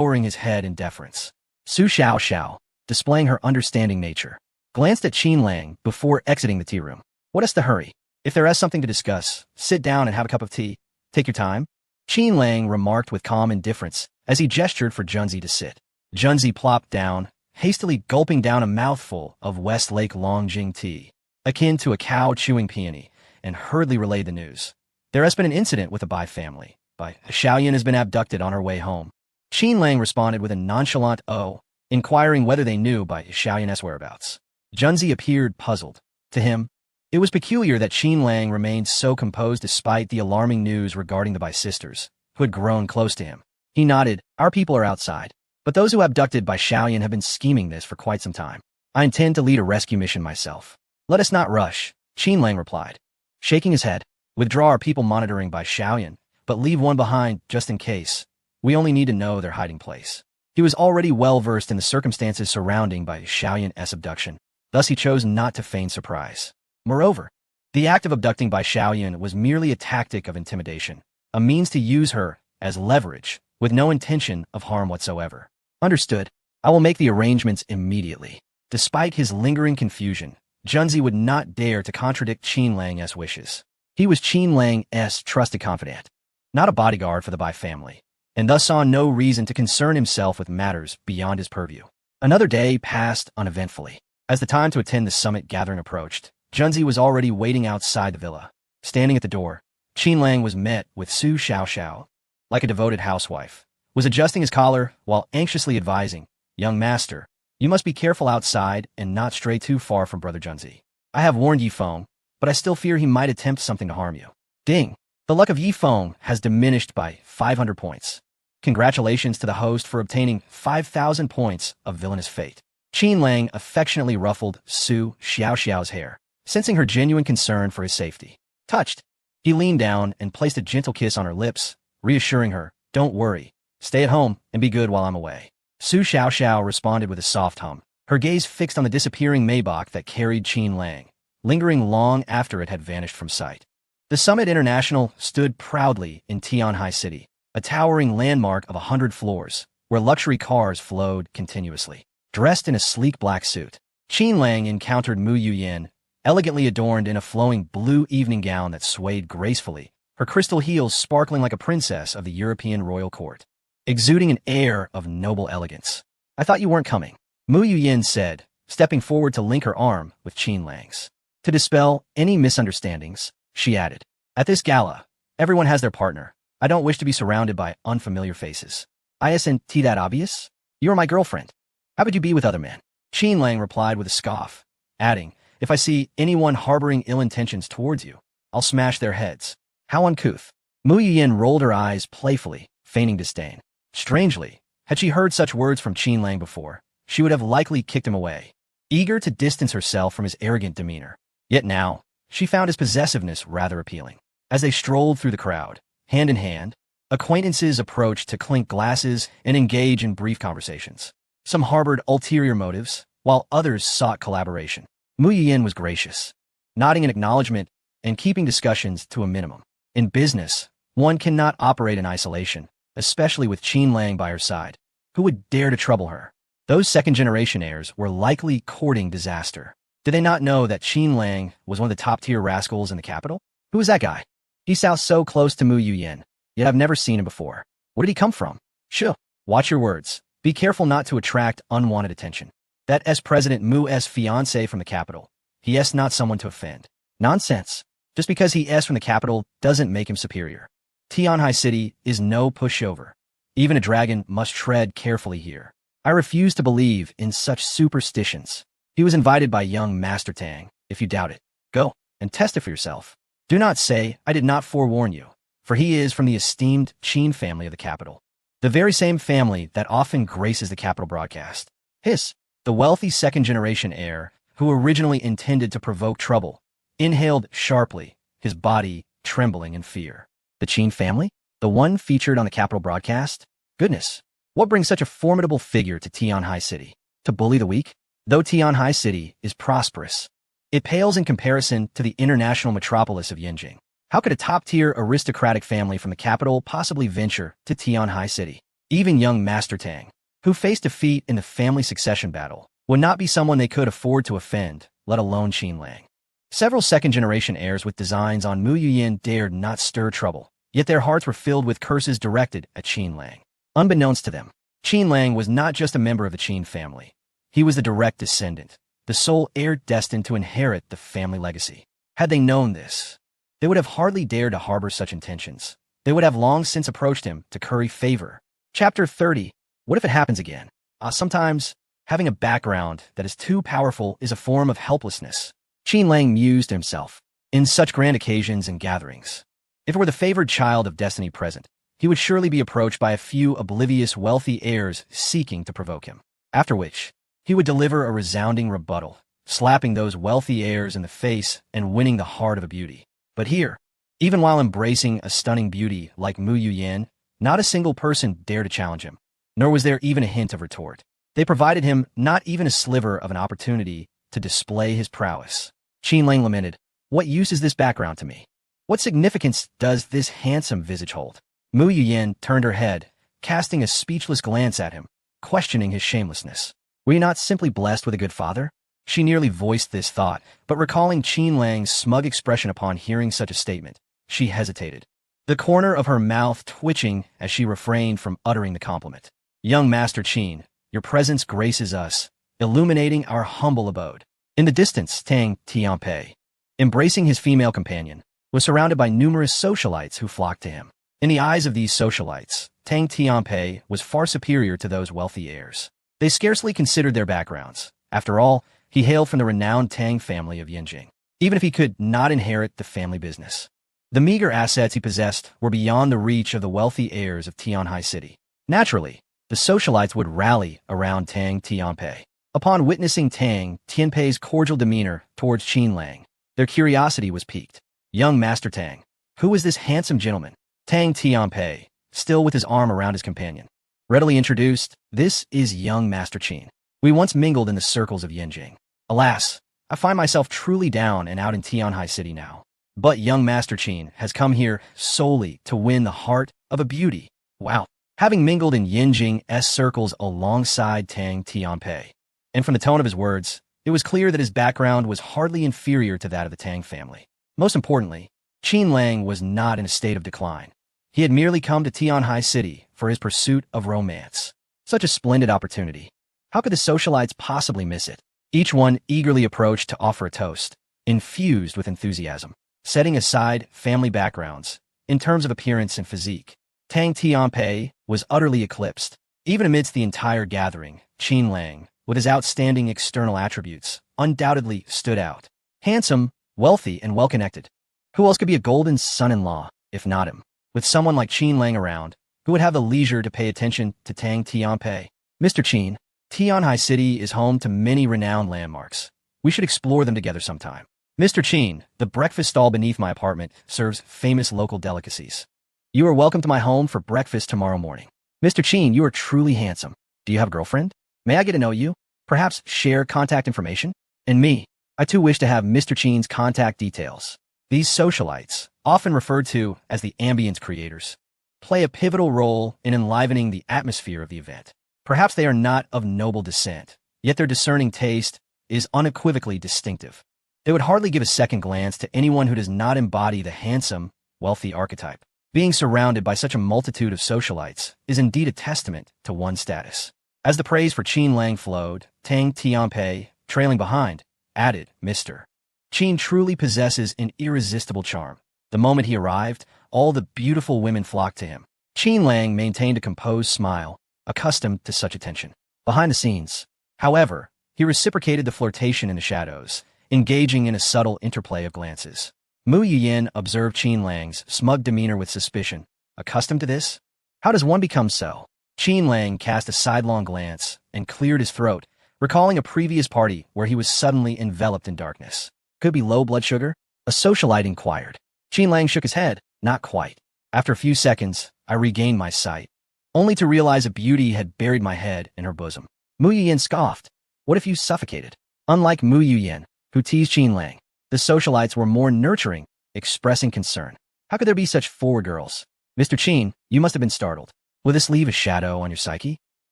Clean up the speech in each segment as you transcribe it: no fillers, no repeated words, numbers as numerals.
lowering his head in deference. Su Xiao, displaying her understanding nature, glanced at Qin Lang before exiting the tea room. What is the hurry? If there is something to discuss, sit down and have a cup of tea. Take your time. Qin Lang remarked with calm indifference as he gestured for Junzi to sit. Junzi plopped down, hastily gulping down a mouthful of Westlake Longjing tea, akin to a cow chewing peony, and hurriedly relayed the news. There has been an incident with the Bai family. Bai Xiaoyan has been abducted on her way home. Qin Lang responded with a nonchalant "oh," inquiring whether they knew Bai Xiaoyan's whereabouts. Junzi appeared puzzled. To him, it was peculiar that Qin Lang remained so composed despite the alarming news regarding the Bai sisters, who had grown close to him. He nodded. Our people are outside, but those who abducted Bai Xiaoyan have been scheming this for quite some time. I intend to lead a rescue mission myself. Let us not rush, Qin Lang replied, shaking his head. Withdraw our people monitoring Bai Xiaoyan, but leave one behind just in case. We only need to know their hiding place. He was already well versed in the circumstances surrounding Bai Xiaoyan's abduction, thus he chose not to feign surprise. Moreover, the act of abducting Bai Xiaoyan was merely a tactic of intimidation, a means to use her as leverage, with no intention of harm whatsoever. Understood. I will make the arrangements immediately. Despite his lingering confusion, Junzi would not dare to contradict Qin Lang's wishes. He was Qin Lang's trusted confidant, not a bodyguard for the Bai family, and thus saw no reason to concern himself with matters beyond his purview. Another day passed uneventfully. As the time to attend the summit gathering approached, Junzi was already waiting outside the villa. Standing at the door, Qin Lang was met with Su Xiao, like a devoted housewife, was adjusting his collar while anxiously advising, Young master, you must be careful outside and not stray too far from Brother Junzi. I have warned Yifeng, but I still fear he might attempt something to harm you. Ding! The luck of Yifeng has diminished by 500 points. Congratulations to the host for obtaining 5,000 points of villainous fate. Qin Lang affectionately ruffled Su Xiao's hair, sensing her genuine concern for his safety. Touched, he leaned down and placed a gentle kiss on her lips, reassuring her, don't worry, stay at home and be good while I'm away. Su Xiao responded with a soft hum, her gaze fixed on the disappearing Maybach that carried Qin Lang, lingering long after it had vanished from sight. The Summit International stood proudly in Tianhai City, a towering landmark of 100 floors, where luxury cars flowed continuously. Dressed in a sleek black suit, Qin Lang encountered Mu Yuyan, elegantly adorned in a flowing blue evening gown that swayed gracefully, her crystal heels sparkling like a princess of the European royal court, exuding an air of noble elegance. I thought you weren't coming, Mu Yuyan said, stepping forward to link her arm with Qin Lang's. To dispel any misunderstandings, she added, at this gala, everyone has their partner. I don't wish to be surrounded by unfamiliar faces. Isn't that obvious? You are my girlfriend. How would you be with other men? Qin Lang replied with a scoff, adding, if I see anyone harboring ill intentions towards you, I'll smash their heads. How uncouth. Mu Yuyan rolled her eyes playfully, feigning disdain. Strangely, had she heard such words from Qin Lang before, she would have likely kicked him away, eager to distance herself from his arrogant demeanor. Yet now, she found his possessiveness rather appealing. As they strolled through the crowd, hand in hand, acquaintances approached to clink glasses and engage in brief conversations. Some harbored ulterior motives, while others sought collaboration. Mu Yuyan was gracious, nodding in acknowledgement and keeping discussions to a minimum. In business, one cannot operate in isolation, especially with Qin Lang by her side. Who would dare to trouble her? Those second-generation heirs were likely courting disaster. Did they not know that Qin Lang was one of the top-tier rascals in the capital? Who was that guy? He sounds so close to Mu Yuyan, yet I've never seen him before. Where did he come from? Shoo! Watch your words. Be careful not to attract unwanted attention. That is President Mu's fiancé from the capital. He is not someone to offend. Nonsense. Just because he is from the capital doesn't make him superior. Tianhai City is no pushover. Even a dragon must tread carefully here. I refuse to believe in such superstitions. He was invited by young Master Tang. If you doubt it, go and test it for yourself. Do not say, I did not forewarn you, for he is from the esteemed Qin family of the capital. The very same family that often graces the capital broadcast. The wealthy second-generation heir, who originally intended to provoke trouble, inhaled sharply, his body trembling in fear. The Qin family? The one featured on the capital broadcast? Goodness, what brings such a formidable figure to Tianhai City? To bully the weak? Though Tianhai City is prosperous, it pales in comparison to the international metropolis of Yanjing. How could a top-tier aristocratic family from the capital possibly venture to Tianhai City? Even young Master Tang, who faced defeat in the family succession battle, would not be someone they could afford to offend, let alone Qin Lang. Several second-generation heirs with designs on Mu Yuyin dared not stir trouble, yet their hearts were filled with curses directed at Qin Lang. Unbeknownst to them, Qin Lang was not just a member of the Qin family. He was the direct descendant, the sole heir destined to inherit the family legacy. Had they known this, they would have hardly dared to harbor such intentions. They would have long since approached him to curry favor. Chapter 30. What if it happens again? Sometimes, having a background that is too powerful is a form of helplessness. Qin Lang mused to himself. In such grand occasions and gatherings, if it were the favored child of destiny present, he would surely be approached by a few oblivious wealthy heirs seeking to provoke him. After which, he would deliver a resounding rebuttal, slapping those wealthy heirs in the face and winning the heart of a beauty. But here, even while embracing a stunning beauty like Mu Yuyan, not a single person dared to challenge him, nor was there even a hint of retort. They provided him not even a sliver of an opportunity to display his prowess. Qin Lang lamented, "What use is this background to me? What significance does this handsome visage hold?" Mu Yuyan turned her head, casting a speechless glance at him, questioning his shamelessness. Were you not simply blessed with a good father? She nearly voiced this thought, but recalling Qin Lang's smug expression upon hearing such a statement, she hesitated, the corner of her mouth twitching as she refrained from uttering the compliment. "Young Master Qin, your presence graces us, illuminating our humble abode." In the distance, Tang Tianpei, embracing his female companion, was surrounded by numerous socialites who flocked to him. In the eyes of these socialites, Tang Tianpei was far superior to those wealthy heirs. They scarcely considered their backgrounds. After all, he hailed from the renowned Tang family of Yinjing, even if he could not inherit the family business. The meager assets he possessed were beyond the reach of the wealthy heirs of Tianhai City. Naturally, the socialites would rally around Tang Tianpei. Upon witnessing Tang Tianpei's cordial demeanor towards Qin Lang, their curiosity was piqued. "Young Master Tang, who is this handsome gentleman?" Tang Tianpei, still with his arm around his companion, readily introduced, "This is young Master Qin. We once mingled in the circles of Yinjing. Alas, I find myself truly down and out in Tianhai City now. But young Master Qin has come here solely to win the heart of a beauty." Wow. Having mingled in Yinjing's circles alongside Tang Tianpei, and from the tone of his words, it was clear that his background was hardly inferior to that of the Tang family. Most importantly, Qin Lang was not in a state of decline. He had merely come to Tianhai City for his pursuit of romance. Such a splendid opportunity. How could the socialites possibly miss it? Each one eagerly approached to offer a toast, infused with enthusiasm. Setting aside family backgrounds, in terms of appearance and physique, Tang Tianpei was utterly eclipsed. Even amidst the entire gathering, Qin Lang, with his outstanding external attributes, undoubtedly stood out. Handsome, wealthy, and well-connected. Who else could be a golden son-in-law, if not him? With someone like Qin Lang around, who would have the leisure to pay attention to Tang Tianpei? "Mr. Qin, Tianhai City is home to many renowned landmarks. We should explore them together sometime. Mr. Qin, the breakfast stall beneath my apartment serves famous local delicacies. You are welcome to my home for breakfast tomorrow morning. Mr. Qin, you are truly handsome. Do you have a girlfriend? May I get to know you? Perhaps share contact information? And me, I too wish to have Mr. Qin's contact details." These socialites, often referred to as the ambience creators, play a pivotal role in enlivening the atmosphere of the event. Perhaps they are not of noble descent, yet their discerning taste is unequivocally distinctive. They would hardly give a second glance to anyone who does not embody the handsome, wealthy archetype. Being surrounded by such a multitude of socialites is indeed a testament to one's status. As the praise for Qin Lang flowed, Tang Tianpei, trailing behind, added, "Mr. Qin truly possesses an irresistible charm. The moment he arrived, all the beautiful women flocked to him." Qin Lang maintained a composed smile, accustomed to such attention. Behind the scenes, however, he reciprocated the flirtation in the shadows, engaging in a subtle interplay of glances. Mu Yuyan observed Qin Lang's smug demeanor with suspicion. Accustomed to this? How does one become so? Qin Lang cast a sidelong glance and cleared his throat, recalling a previous party where he was suddenly enveloped in darkness. Could be low blood sugar? A socialite inquired. Qin Lang shook his head. Not quite. After a few seconds, I regained my sight, only to realize a beauty had buried my head in her bosom. Mu Yuyan scoffed. What if you suffocated? Unlike Mu Yuyan, who teased Qin Lang, the socialites were more nurturing, expressing concern. How could there be such forward girls? Mr. Qin, you must have been startled. Will this leave a shadow on your psyche?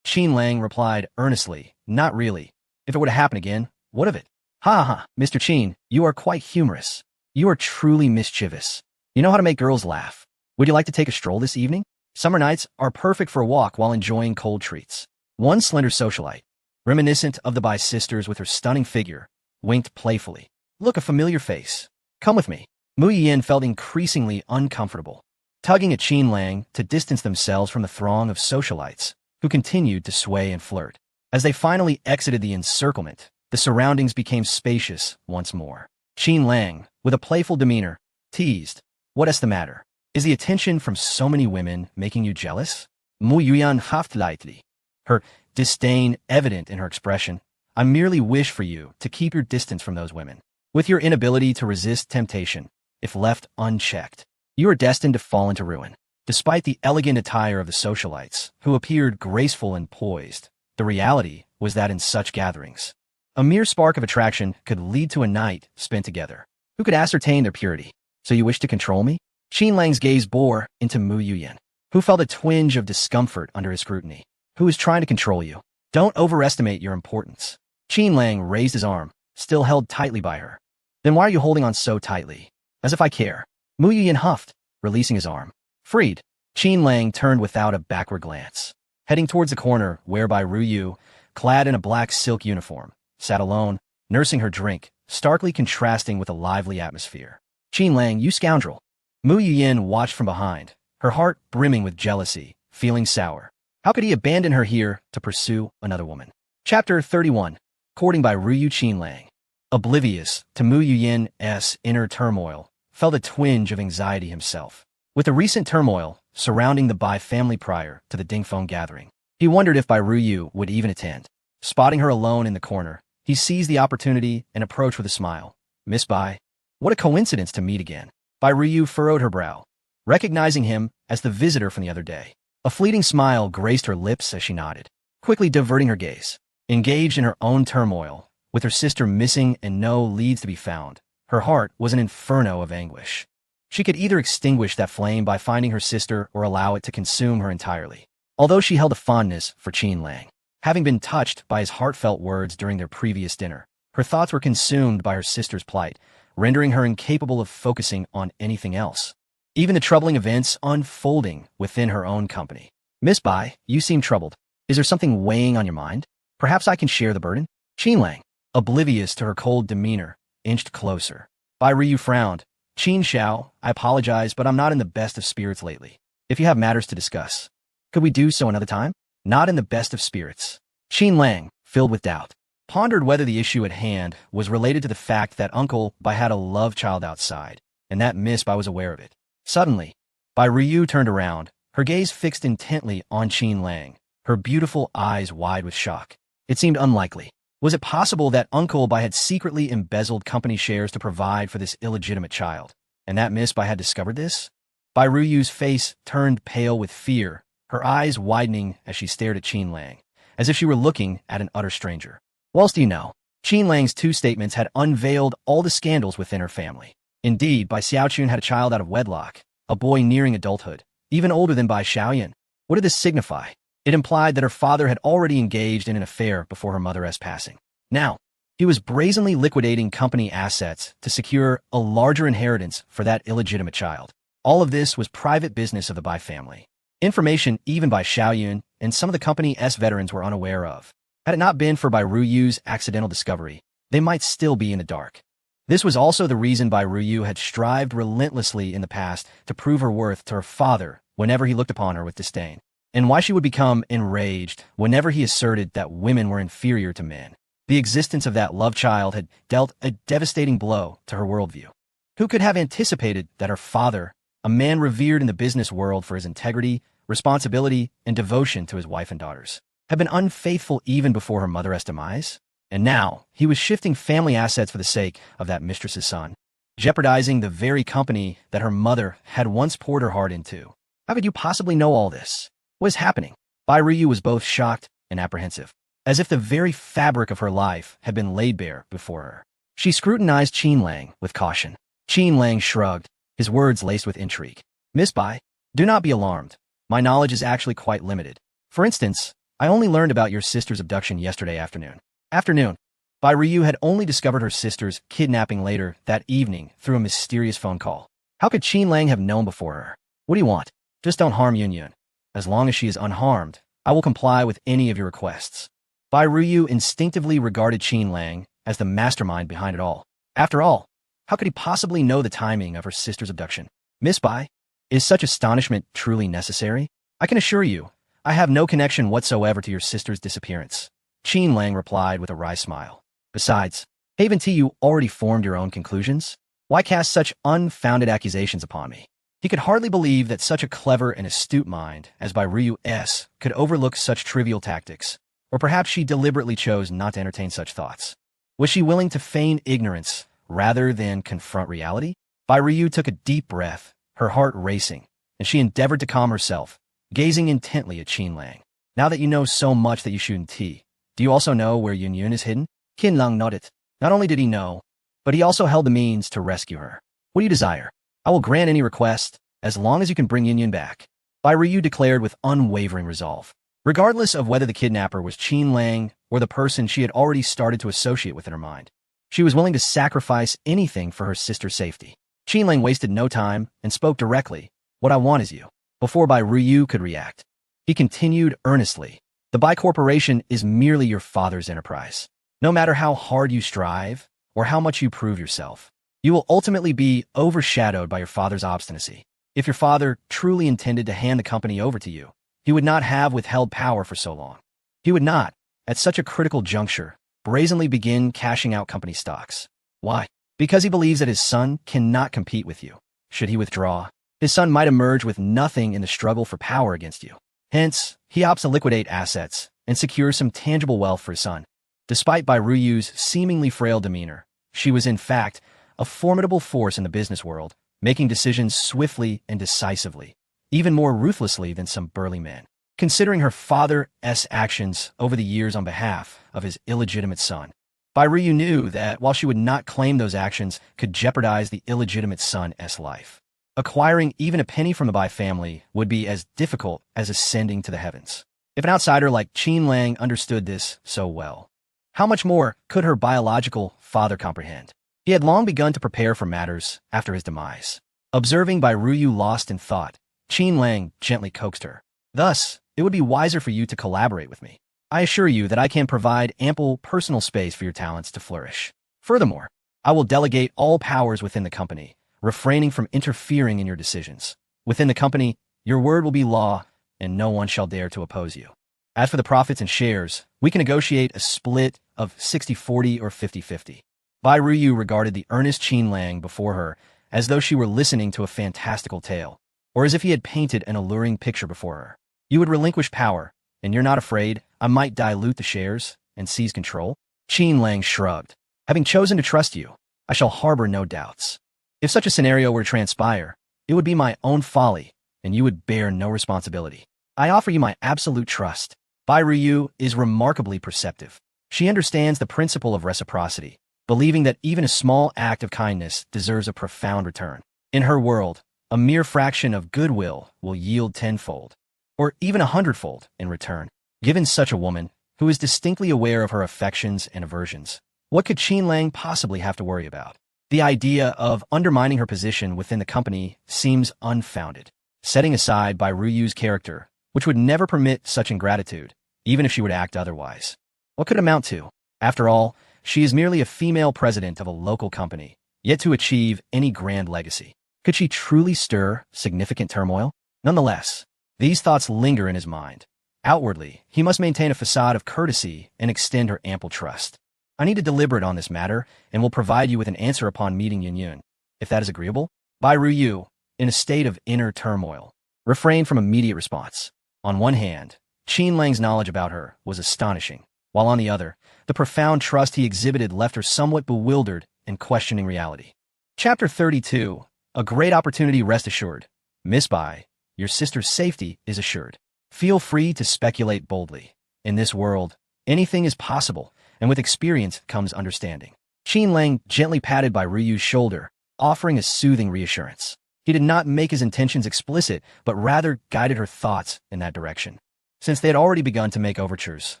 Qin Lang replied earnestly, not really. If it were to happen again, what of it? Ha ha, Mr. Qin, you are quite humorous. You are truly mischievous. You know how to make girls laugh. Would you like to take a stroll this evening? Summer nights are perfect for a walk while enjoying cold treats. One slender socialite, reminiscent of the Bai sisters with her stunning figure, winked playfully. Look, a familiar face. Come with me. Mu Yiyan felt increasingly uncomfortable, tugging at Qin Lang to distance themselves from the throng of socialites who continued to sway and flirt. As they finally exited the encirclement, the surroundings became spacious once more. Qin Lang, with a playful demeanor, teased, "What is the matter? Is the attention from so many women making you jealous?" Mu Yuyan huffed lightly, her disdain evident in her expression. "I merely wish for you to keep your distance from those women. With your inability to resist temptation, if left unchecked, you are destined to fall into ruin." Despite the elegant attire of the socialites, who appeared graceful and poised, the reality was that in such gatherings, a mere spark of attraction could lead to a night spent together. Who could ascertain their purity? So you wish to control me? Qin Lang's gaze bore into Mu Yuyan, who felt a twinge of discomfort under his scrutiny. Who is trying to control you? Don't overestimate your importance. Qin Lang raised his arm, still held tightly by her. Then why are you holding on so tightly? As if I care. Mu Yuyan huffed, releasing his arm. Freed, Qin Lang turned without a backward glance, heading towards the corner whereby Ru Yu, clad in a black silk uniform, sat alone, nursing her drink, starkly contrasting with the lively atmosphere. Qin Lang, you scoundrel. Mu Yuyan watched from behind, her heart brimming with jealousy, feeling sour. How could he abandon her here to pursue another woman? Chapter 31. Courting by Ru Yu. Qin Lang, oblivious to Mu Yuyan's inner turmoil, felt a twinge of anxiety himself. With the recent turmoil surrounding the Bai family prior to the Dingfeng gathering, he wondered if Bai Ruyu would even attend. Spotting her alone in the corner, he seized the opportunity and approached with a smile. "Miss Bai, what a coincidence to meet again." Bai Ruyu furrowed her brow, recognizing him as the visitor from the other day. A fleeting smile graced her lips as she nodded, quickly diverting her gaze. Engaged in her own turmoil, with her sister missing and no leads to be found, her heart was an inferno of anguish. She could either extinguish that flame by finding her sister or allow it to consume her entirely. Although she held a fondness for Qin Lang, having been touched by his heartfelt words during their previous dinner, her thoughts were consumed by her sister's plight, rendering her incapable of focusing on anything else, even the troubling events unfolding within her own company. "Miss Bai, you seem troubled. Is there something weighing on your mind? Perhaps I can share the burden?" Qin Lang, oblivious to her cold demeanor, inched closer. Bai Ryu frowned. "Qin Xiao, I apologize, but I'm not in the best of spirits lately. If you have matters to discuss, could we do so another time?" "Not in the best of spirits." Qin Lang, filled with doubt, pondered whether the issue at hand was related to the fact that Uncle Bai had a love child outside, and that Miss Bai was aware of it. Suddenly, Bai Ryu turned around, her gaze fixed intently on Qin Lang, her beautiful eyes wide with shock. It seemed unlikely. Was it possible that Uncle Bai had secretly embezzled company shares to provide for this illegitimate child, and that Miss Bai had discovered this? Bai Ruyu's face turned pale with fear, her eyes widening as she stared at Qin Lang, as if she were looking at an utter stranger. Whilst you know, Qin Lang's two statements had unveiled all the scandals within her family. Indeed, Bai Xiaochun had a child out of wedlock, a boy nearing adulthood, even older than Bai Xiaoyan. What did this signify? It implied that her father had already engaged in an affair before her mother's passing. Now, he was brazenly liquidating company assets to secure a larger inheritance for that illegitimate child. All of this was private business of the Bai family. Information even Bai Xiaoyun and some of the company's veterans were unaware of. Had it not been for Bai Ruyu's accidental discovery, they might still be in the dark. This was also the reason Bai Ruyu had strived relentlessly in the past to prove her worth to her father whenever he looked upon her with disdain, and why she would become enraged whenever he asserted that women were inferior to men. The existence of that love child had dealt a devastating blow to her worldview. Who could have anticipated that her father, a man revered in the business world for his integrity, responsibility, and devotion to his wife and daughters, had been unfaithful even before her mother's demise? And now, he was shifting family assets for the sake of that mistress's son, jeopardizing the very company that her mother had once poured her heart into. How could you possibly know all this? What is happening? Bai Ryu was both shocked and apprehensive, as if the very fabric of her life had been laid bare before her. She scrutinized Qin Lang with caution. Qin Lang shrugged, his words laced with intrigue. "Miss Bai, do not be alarmed. My knowledge is actually quite limited. For instance, I only learned about your sister's abduction yesterday afternoon. Bai Ryu had only discovered her sister's kidnapping later that evening through a mysterious phone call. How could Qin Lang have known before her? What do you want? Just don't harm Yun Yun. As long as she is unharmed, I will comply with any of your requests. Bai Ryu instinctively regarded Qin Lang as the mastermind behind it all. After all, how could he possibly know the timing of her sister's abduction? Miss Bai, is such astonishment truly necessary? I can assure you, I have no connection whatsoever to your sister's disappearance. Qin Lang replied with a wry smile. Besides, haven't you already formed your own conclusions? Why cast such unfounded accusations upon me? He could hardly believe that such a clever and astute mind as Bai Ryu's could overlook such trivial tactics, or perhaps she deliberately chose not to entertain such thoughts. Was she willing to feign ignorance rather than confront reality? Bai Ryu took a deep breath, her heart racing, and she endeavored to calm herself, gazing intently at Qin Lang. Now that you know so much that you shouldn't tea, do you also know where Yun Yun is hidden? Qin Lang nodded. Not only did he know, but he also held the means to rescue her. What do you desire? I will grant any request, as long as you can bring Yun Yun back. Bai Ryu declared with unwavering resolve. Regardless of whether the kidnapper was Qin Lang or the person she had already started to associate with in her mind, she was willing to sacrifice anything for her sister's safety. Qin Lang wasted no time and spoke directly. What I want is you. Before Bai Ryu could react, he continued earnestly. The Bai Corporation is merely your father's enterprise. No matter how hard you strive or how much you prove yourself, you will ultimately be overshadowed by your father's obstinacy. If your father truly intended to hand the company over to you, he would not have withheld power for so long. He would not, at such a critical juncture, brazenly begin cashing out company stocks. Why? Because he believes that his son cannot compete with you. Should he withdraw, his son might emerge with nothing in the struggle for power against you. Hence, he opts to liquidate assets and secure some tangible wealth for his son. Despite Bai Ryu's seemingly frail demeanor, she was in fact a formidable force in the business world, making decisions swiftly and decisively, even more ruthlessly than some burly men. Considering her father's actions over the years on behalf of his illegitimate son, Bai Ryu knew that while she would not claim those actions could jeopardize the illegitimate son's life, acquiring even a penny from the Bai family would be as difficult as ascending to the heavens. If an outsider like Qin Lang understood this so well, how much more could her biological father comprehend? He had long begun to prepare for matters after his demise. Observing Bai Ryu lost in thought, Qin Lang gently coaxed her. Thus, it would be wiser for you to collaborate with me. I assure you that I can provide ample personal space for your talents to flourish. Furthermore, I will delegate all powers within the company, refraining from interfering in your decisions. Within the company, your word will be law, and no one shall dare to oppose you. As for the profits and shares, we can negotiate a split of 60-40 or 50-50. Bai Ryu regarded the earnest Qin Lang before her as though she were listening to a fantastical tale, or as if he had painted an alluring picture before her. You would relinquish power, and you're not afraid I might dilute the shares and seize control? Qin Lang shrugged. Having chosen to trust you, I shall harbor no doubts. If such a scenario were to transpire, it would be my own folly, and you would bear no responsibility. I offer you my absolute trust. Bai Ryu is remarkably perceptive. She understands the principle of reciprocity, believing that even a small act of kindness deserves a profound return. In her world, a mere fraction of goodwill will yield tenfold, or even 100-fold in return. Given such a woman, who is distinctly aware of her affections and aversions, what could Qin Lang possibly have to worry about? The idea of undermining her position within the company seems unfounded. Setting aside Bai Ryu's character, which would never permit such ingratitude, even if she were to act otherwise. What could it amount to? After all, she is merely a female president of a local company, yet to achieve any grand legacy. Could she truly stir significant turmoil? Nonetheless, these thoughts linger in his mind. Outwardly, he must maintain a facade of courtesy and extend her ample trust. I need to deliberate on this matter and will provide you with an answer upon meeting Yun Yun. If that is agreeable, Bai Ryu, in a state of inner turmoil, refrained from immediate response. On one hand, Qin Lang's knowledge about her was astonishing, while on the other, the profound trust he exhibited left her somewhat bewildered and questioning reality. Chapter 32. A great opportunity, rest assured. Miss Bai, your sister's safety is assured. Feel free to speculate boldly. In this world, anything is possible, and with experience comes understanding. Qin Lang gently patted Bai Ryu's shoulder, offering a soothing reassurance. He did not make his intentions explicit, but rather guided her thoughts in that direction. Since they had already begun to make overtures,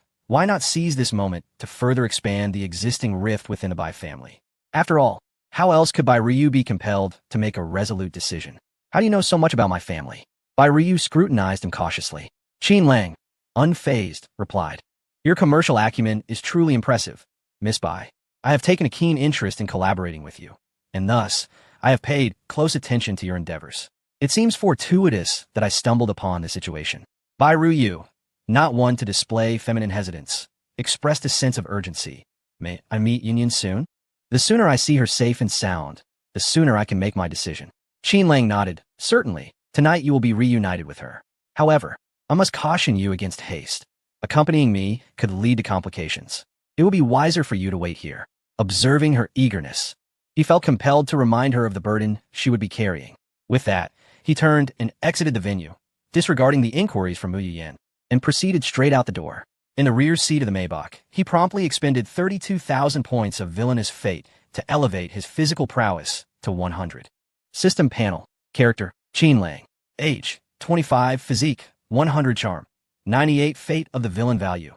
why not seize this moment to further expand the existing rift within the Bai family? After all, how else could Bai Ryu be compelled to make a resolute decision? How do you know so much about my family? Bai Ryu scrutinized him cautiously. Qin Lang, unfazed, replied. Your commercial acumen is truly impressive, Miss Bai. I have taken a keen interest in collaborating with you, and thus, I have paid close attention to your endeavors. It seems fortuitous that I stumbled upon this situation. Bai Ryu, not one to display feminine hesitance, expressed a sense of urgency. May I meet Yin soon? The sooner I see her safe and sound, the sooner I can make my decision. Qin Lang nodded. Certainly, tonight you will be reunited with her. However, I must caution you against haste. Accompanying me could lead to complications. It will be wiser for you to wait here. Observing her eagerness, he felt compelled to remind her of the burden she would be carrying. With that, he turned and exited the venue, disregarding the inquiries from Mu Yuyan, and proceeded straight out the door. In the rear seat of the Maybach, he promptly expended 32,000 points of villainous fate to elevate his physical prowess to 100. System panel. Character, Qin Lang. Age, 25. Physique, 100. Charm, 98. Fate of the villain value,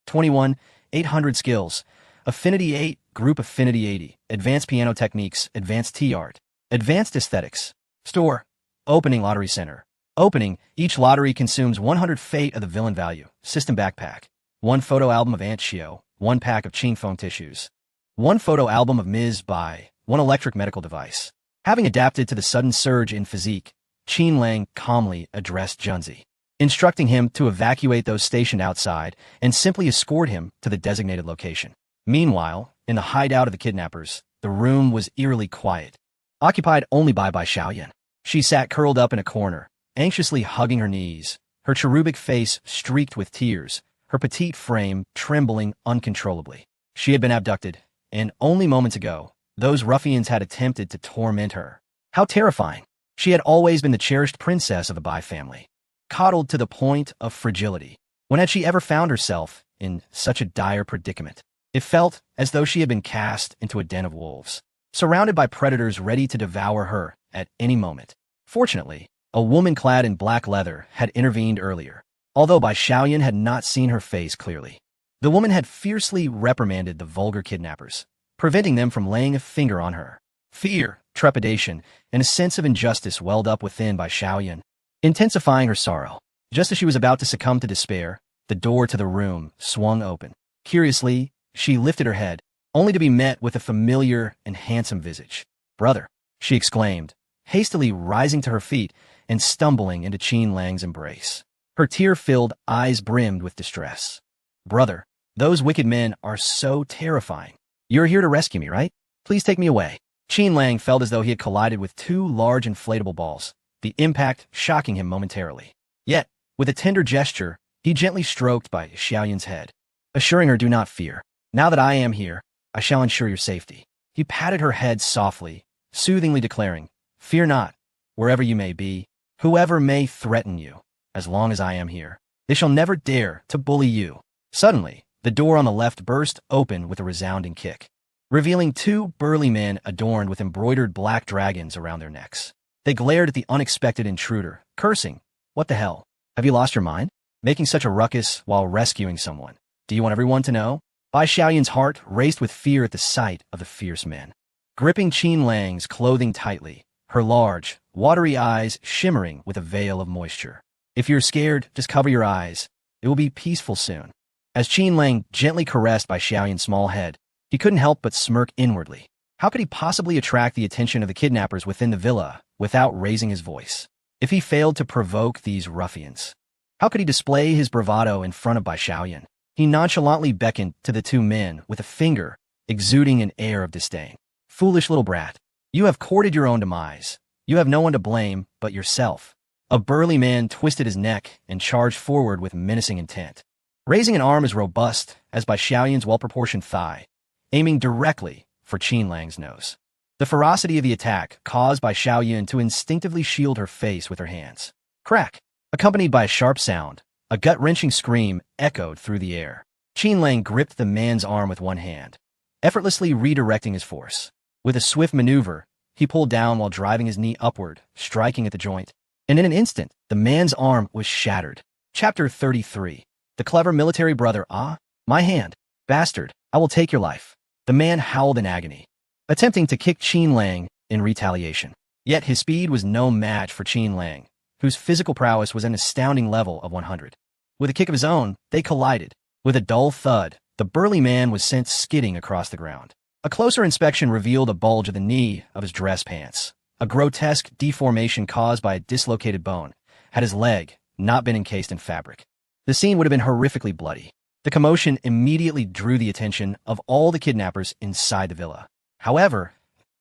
21. 800. Skills, Affinity 8. Group Affinity 80. Advanced Piano Techniques, Advanced T-Art. Advanced Aesthetics. Store. Opening Lottery Center. Opening, each lottery consumes 100 Fate of the villain value. System Backpack. 1 photo album of Aunt Shio. 1 pack of Qing foam tissues. 1 photo album of Ms. Bai. 1 electric medical device. Having adapted to the sudden surge in physique, Qin Lang calmly addressed Junzi, instructing him to evacuate those stationed outside and simply escort him to the designated location. Meanwhile, in the hideout of the kidnappers, the room was eerily quiet, occupied only by Bai Xiaoyan. She sat curled up in a corner, anxiously hugging her knees, her cherubic face streaked with tears, her petite frame trembling uncontrollably. She had been abducted, and only moments ago, those ruffians had attempted to torment her. How terrifying! She had always been the cherished princess of the Bai family, coddled to the point of fragility. When had she ever found herself in such a dire predicament? It felt as though she had been cast into a den of wolves, surrounded by predators ready to devour her at any moment. Fortunately, a woman clad in black leather had intervened earlier, although Bai Xiaoyan had not seen her face clearly. The woman had fiercely reprimanded the vulgar kidnappers, preventing them from laying a finger on her. Fear, trepidation, and a sense of injustice welled up within Bai Xiaoyan, intensifying her sorrow. Just as she was about to succumb to despair, the door to the room swung open. Curiously, she lifted her head, only to be met with a familiar and handsome visage. "Brother," she exclaimed, hastily rising to her feet and stumbling into Qin Lang's embrace. Her tear-filled eyes brimmed with distress. "Brother, those wicked men are so terrifying. You're here to rescue me, right? Please take me away." Qin Lang felt as though he had collided with 2 large inflatable balls, the impact shocking him momentarily. Yet, with a tender gesture, he gently stroked Bai Xiaoyan's head, assuring her, "Do not fear. Now that I am here, I shall ensure your safety." He patted her head softly, soothingly declaring, "Fear not, wherever you may be, whoever may threaten you, as long as I am here, they shall never dare to bully you." Suddenly, the door on the left burst open with a resounding kick, revealing 2 burly men adorned with embroidered black dragons around their necks. They glared at the unexpected intruder, cursing, "What the hell? Have you lost your mind? Making such a ruckus while rescuing someone. Do you want everyone to know?" Bai Xiaoyan's heart raced with fear at the sight of the fierce men, gripping Qin Lang's clothing tightly, her large, watery eyes shimmering with a veil of moisture. "If you're scared, just cover your eyes. It will be peaceful soon." As Qin Lang gently caressed Bai Xiaoyan's small head, he couldn't help but smirk inwardly. How could he possibly attract the attention of the kidnappers within the villa without raising his voice? If he failed to provoke these ruffians, how could he display his bravado in front of Bai Xiaoyan? He nonchalantly beckoned to the 2 men with a finger, exuding an air of disdain. "Foolish little brat. You have courted your own demise. You have no one to blame but yourself." A burly man twisted his neck and charged forward with menacing intent, raising an arm as robust as Bai Xiaoyan's well-proportioned thigh, aiming directly for Qin Lang's nose. The ferocity of the attack caused Bai Xiaoyan to instinctively shield her face with her hands. Crack! Accompanied by a sharp sound, a gut-wrenching scream echoed through the air. Qin Lang gripped the man's arm with one hand, effortlessly redirecting his force. With a swift maneuver, he pulled down while driving his knee upward, striking at the joint. And in an instant, the man's arm was shattered. Chapter 33. The clever military brother. Ah, my hand. Bastard, I will take your life. The man howled in agony, attempting to kick Qin Lang in retaliation. Yet his speed was no match for Qin Lang, whose physical prowess was an astounding level of 100. With a kick of his own, they collided. With a dull thud, the burly man was sent skidding across the ground. A closer inspection revealed a bulge at the knee of his dress pants. A grotesque deformation caused by a dislocated bone. Had his leg not been encased in fabric, the scene would have been horrifically bloody. The commotion immediately drew the attention of all the kidnappers inside the villa. However,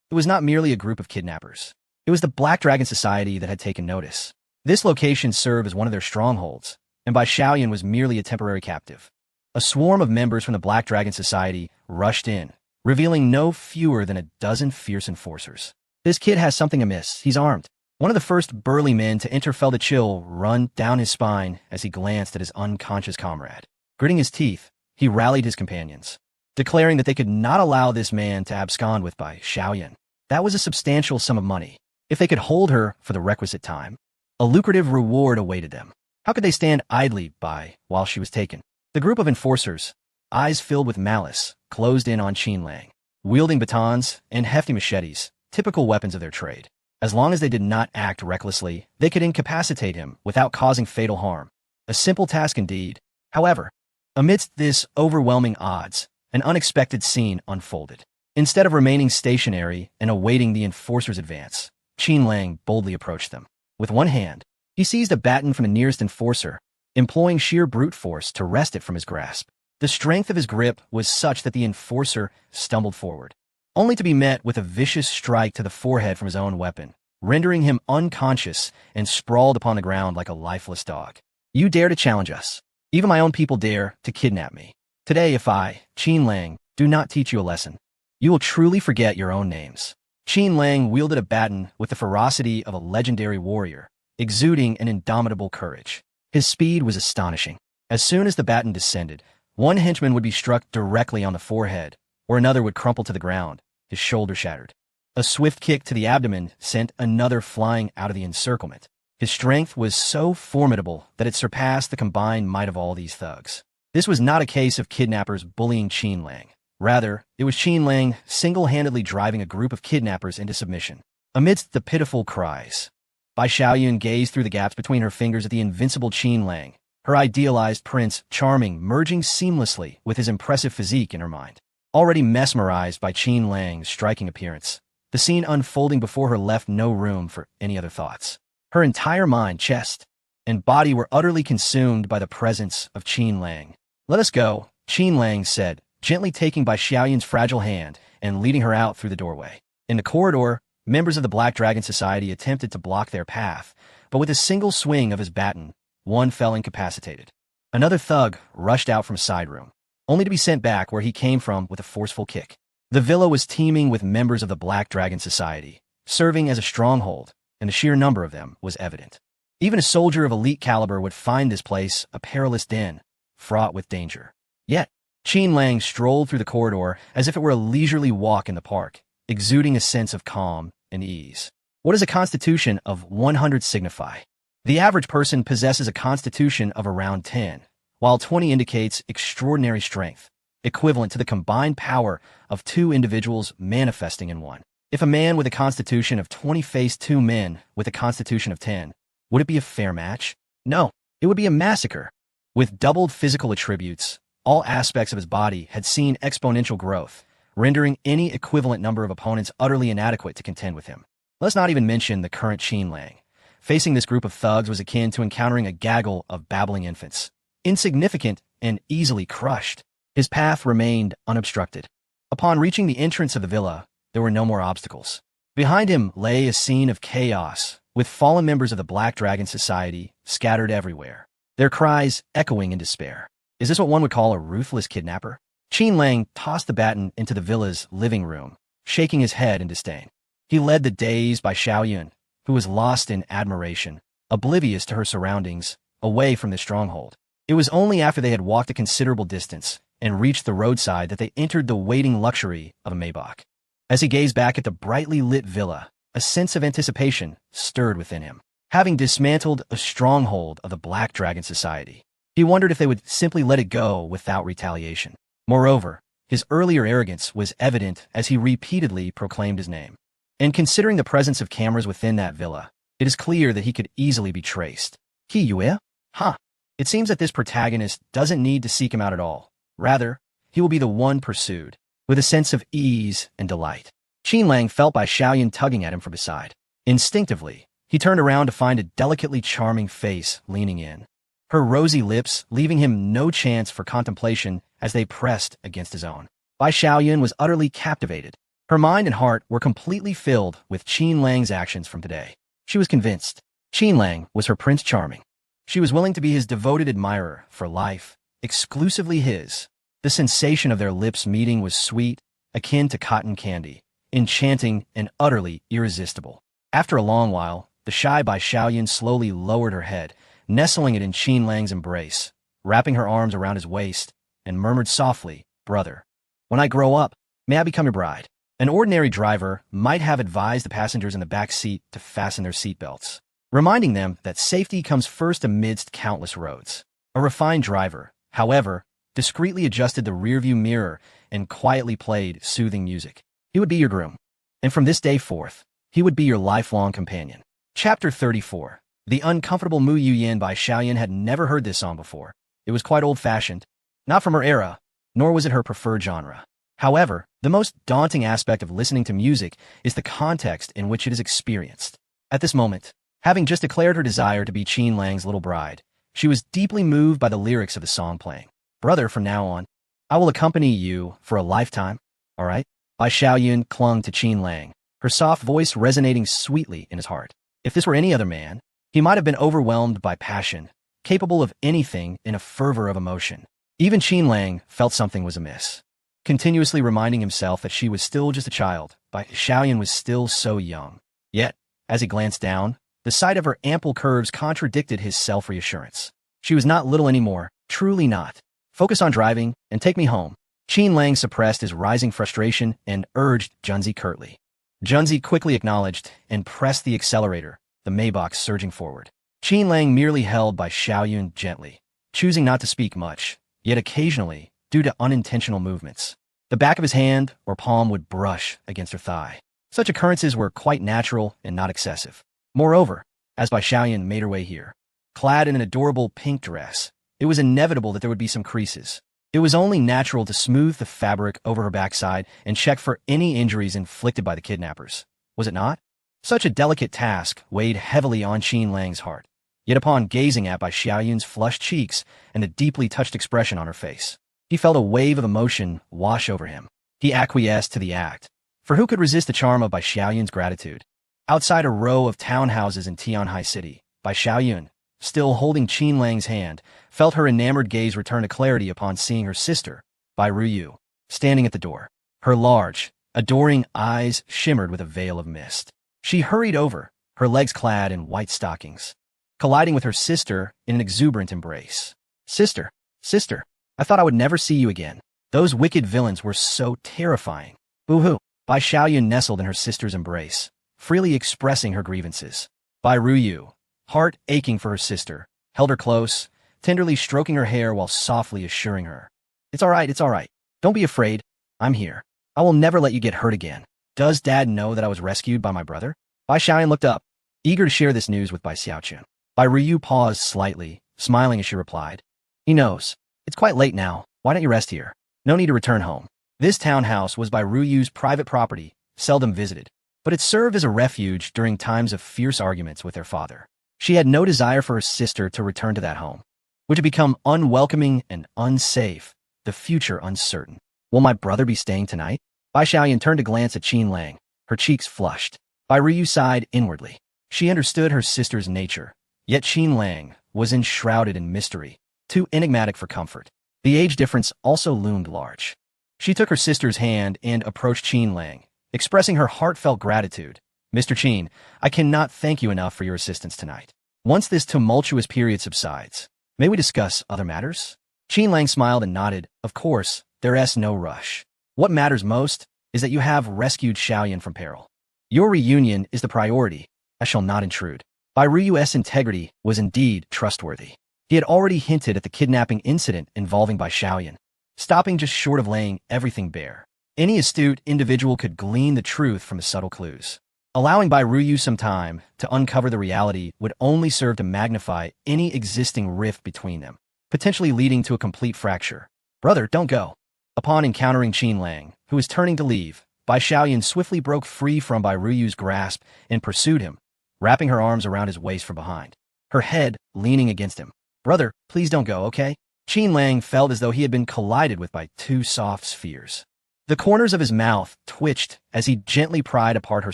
it was not merely a group of kidnappers. It was the Black Dragon Society that had taken notice. This location served as one of their strongholds, and Bai Xiaoyan was merely a temporary captive. A swarm of members from the Black Dragon Society rushed in, revealing no fewer than a dozen fierce enforcers. This kid has something amiss. He's armed. One of the first burly men to enter felt a chill run down his spine as he glanced at his unconscious comrade. Gritting his teeth, he rallied his companions, declaring that they could not allow this man to abscond with Bai Xiaoyan. That was a substantial sum of money. If they could hold her for the requisite time, a lucrative reward awaited them. How could they stand idly by while she was taken? The group of enforcers, eyes filled with malice, closed in on Qin Lang, wielding batons and hefty machetes, typical weapons of their trade. As long as they did not act recklessly, they could incapacitate him without causing fatal harm. A simple task indeed. However, amidst this overwhelming odds, an unexpected scene unfolded. Instead of remaining stationary and awaiting the enforcer's advance, Qin Lang boldly approached them. With one hand, he seized a baton from the nearest enforcer, employing sheer brute force to wrest it from his grasp. The strength of his grip was such that the enforcer stumbled forward, only to be met with a vicious strike to the forehead from his own weapon, rendering him unconscious and sprawled upon the ground like a lifeless dog. You dare to challenge us. Even my own people dare to kidnap me. Today, if I, Qin Lang, do not teach you a lesson, you will truly forget your own names. Qin Lang wielded a baton with the ferocity of a legendary warrior, exuding an indomitable courage. His speed was astonishing. As soon as the baton descended, one henchman would be struck directly on the forehead, or another would crumple to the ground, his shoulder shattered. A swift kick to the abdomen sent another flying out of the encirclement. His strength was so formidable that it surpassed the combined might of all these thugs. This was not a case of kidnappers bullying Qin Lang. Rather, it was Qin Lang single-handedly driving a group of kidnappers into submission. Amidst the pitiful cries, Bai Xiaoyan gazed through the gaps between her fingers at the invincible Qin Lang, her idealized prince, charming, merging seamlessly with his impressive physique in her mind. Already mesmerized by Qin Lang's striking appearance, the scene unfolding before her left no room for any other thoughts. Her entire mind, chest, and body were utterly consumed by the presence of Qin Lang. Let us go, Qin Lang said, gently taking Bai Xiaoyan's fragile hand and leading her out through the doorway. In the corridor, members of the Black Dragon Society attempted to block their path, but with a single swing of his baton, one fell incapacitated. Another thug rushed out from a side room, only to be sent back where he came from with a forceful kick. The villa was teeming with members of the Black Dragon Society, serving as a stronghold, and the sheer number of them was evident. Even a soldier of elite caliber would find this place a perilous den, fraught with danger. Yet, Qin Lang strolled through the corridor as if it were a leisurely walk in the park, exuding a sense of calm and ease. What does a constitution of 100 signify? The average person possesses a constitution of around 10, while 20 indicates extraordinary strength, equivalent to the combined power of two individuals manifesting in one. If a man with a constitution of 20 faced two men with a constitution of 10, would it be a fair match? No, it would be a massacre. With doubled physical attributes, all aspects of his body had seen exponential growth, rendering any equivalent number of opponents utterly inadequate to contend with him. Let's not even mention the current Qin Lang. Facing this group of thugs was akin to encountering a gaggle of babbling infants, insignificant and easily crushed. His path remained unobstructed. Upon reaching the entrance of the villa, there were no more obstacles. Behind him lay a scene of chaos, with fallen members of the Black Dragon Society scattered everywhere, their cries echoing in despair. Is this what one would call a ruthless kidnapper? Qin Lang tossed the baton into the villa's living room, shaking his head in disdain. He led the dazed Bai Xiaoyan, who was lost in admiration, oblivious to her surroundings, away from the stronghold. It was only after they had walked a considerable distance and reached the roadside that they entered the waiting luxury of a Maybach. As he gazed back at the brightly lit villa, a sense of anticipation stirred within him. Having dismantled a stronghold of the Black Dragon Society, he wondered if they would simply let it go without retaliation. Moreover, his earlier arrogance was evident as he repeatedly proclaimed his name. And considering the presence of cameras within that villa, it is clear that he could easily be traced. Qui you? Huh. It seems that this protagonist doesn't need to seek him out at all. Rather, he will be the one pursued, with a sense of ease and delight. Qin Lang felt Bai Xiaoyan tugging at him from beside. Instinctively, he turned around to find a delicately charming face leaning in, her rosy lips leaving him no chance for contemplation as they pressed against his own. Bai Xiaoyan was utterly captivated. Her mind and heart were completely filled with Qin Lang's actions from today. She was convinced. Qin Lang was her Prince Charming. She was willing to be his devoted admirer for life, exclusively his. The sensation of their lips meeting was sweet, akin to cotton candy, enchanting and utterly irresistible. After a long while, the shy Bai Xiaoyan slowly lowered her head, nestling it in Qin Lang's embrace, wrapping her arms around his waist, and murmured softly, "Brother, when I grow up, may I become your bride?" An ordinary driver might have advised the passengers in the back seat to fasten their seatbelts, reminding them that safety comes first amidst countless roads. A refined driver, however, discreetly adjusted the rearview mirror and quietly played soothing music. He would be your groom, and from this day forth, he would be your lifelong companion. Chapter 34. The uncomfortable Mu Yuyan by Xiaoyan had never heard this song before. It was quite old-fashioned, not from her era, nor was it her preferred genre. However, the most daunting aspect of listening to music is the context in which it is experienced. At this moment, having just declared her desire to be Qin Lang's little bride, she was deeply moved by the lyrics of the song playing. "Brother, from now on, I will accompany you for a lifetime, all right?" Bai Xiaoyan clung to Qin Lang, her soft voice resonating sweetly in his heart. If this were any other man, he might have been overwhelmed by passion, capable of anything in a fervor of emotion. Even Qin Lang felt something was amiss. Continuously reminding himself that she was still just a child, Bai Xiaoyan was still so young. Yet, as he glanced down, the sight of her ample curves contradicted his self-reassurance. She was not little anymore, truly not. "Focus on driving, and take me home." Qin Lang suppressed his rising frustration and urged Junzi curtly. Junzi quickly acknowledged and pressed the accelerator, the Maybach surging forward. Qin Lang merely held Bai Xiaoyan gently, choosing not to speak much, yet occasionally, due to unintentional movements, the back of his hand or palm would brush against her thigh. Such occurrences were quite natural and not excessive. Moreover, as Bai Xiaoyan made her way here, clad in an adorable pink dress, it was inevitable that there would be some creases. It was only natural to smooth the fabric over her backside and check for any injuries inflicted by the kidnappers. Was it not? Such a delicate task weighed heavily on Qin Lang's heart. Yet upon gazing at Bai Xiaoyan's flushed cheeks and the deeply touched expression on her face, he felt a wave of emotion wash over him. He acquiesced to the act, for who could resist the charm of Bai Xiaoyan's gratitude? Outside a row of townhouses in Tianhai City, Bai Xiaoyan, still holding Qin Lang's hand, felt her enamored gaze return to clarity upon seeing her sister, Bai Ruyu, standing at the door. Her large, adoring eyes shimmered with a veil of mist. She hurried over, her legs clad in white stockings, colliding with her sister in an exuberant embrace. "Sister, sister, I thought I would never see you again. Those wicked villains were so terrifying." "Boo-hoo." Bai Xiaoyan nestled in her sister's embrace, freely expressing her grievances. Bai Ruyu, heart aching for her sister, held her close, tenderly stroking her hair while softly assuring her, it's all right. Don't be afraid. I'm here. I will never let you get hurt again. Does Dad know that I was rescued by my brother?" Bai Xiaoyan looked up, eager to share this news with Bai Xiaoqian. Bai Ruyu paused slightly, smiling as she replied, "He knows. It's quite late now. Why don't you rest here? No need to return home." This townhouse was Bai Ruyu's private property, seldom visited, but it served as a refuge during times of fierce arguments with their father. She had no desire for her sister to return to that home, which had become unwelcoming and unsafe, the future uncertain. "Will my brother be staying tonight?" Bai Xiaoyan turned to glance at Qin Lang, her cheeks flushed. Bai Ryu sighed inwardly. She understood her sister's nature, yet Qin Lang was enshrouded in mystery, too enigmatic for comfort. The age difference also loomed large. She took her sister's hand and approached Qin Lang, expressing her heartfelt gratitude. "Mr. Qin, I cannot thank you enough for your assistance tonight. Once this tumultuous period subsides, may we discuss other matters?" Qin Lang smiled and nodded. "Of course, there's no rush. What matters most is that you have rescued Xiaoyan from peril. Your reunion is the priority. I shall not intrude. Bai Ruyu's integrity was indeed trustworthy. He had already hinted at the kidnapping incident involving Bai Xiaoyan, stopping just short of laying everything bare. Any astute individual could glean the truth from the subtle clues. Allowing Bai Ruyu some time to uncover the reality would only serve to magnify any existing rift between them, potentially leading to a complete fracture. Brother, don't go. Upon encountering Qin Lang, who was turning to leave, Bai Xiaoyan swiftly broke free from Bai Ruyu's grasp and pursued him, wrapping her arms around his waist from behind, her head leaning against him. Brother, please don't go, okay? Qin Lang felt as though he had been collided with by two soft spheres. The corners of his mouth twitched as he gently pried apart her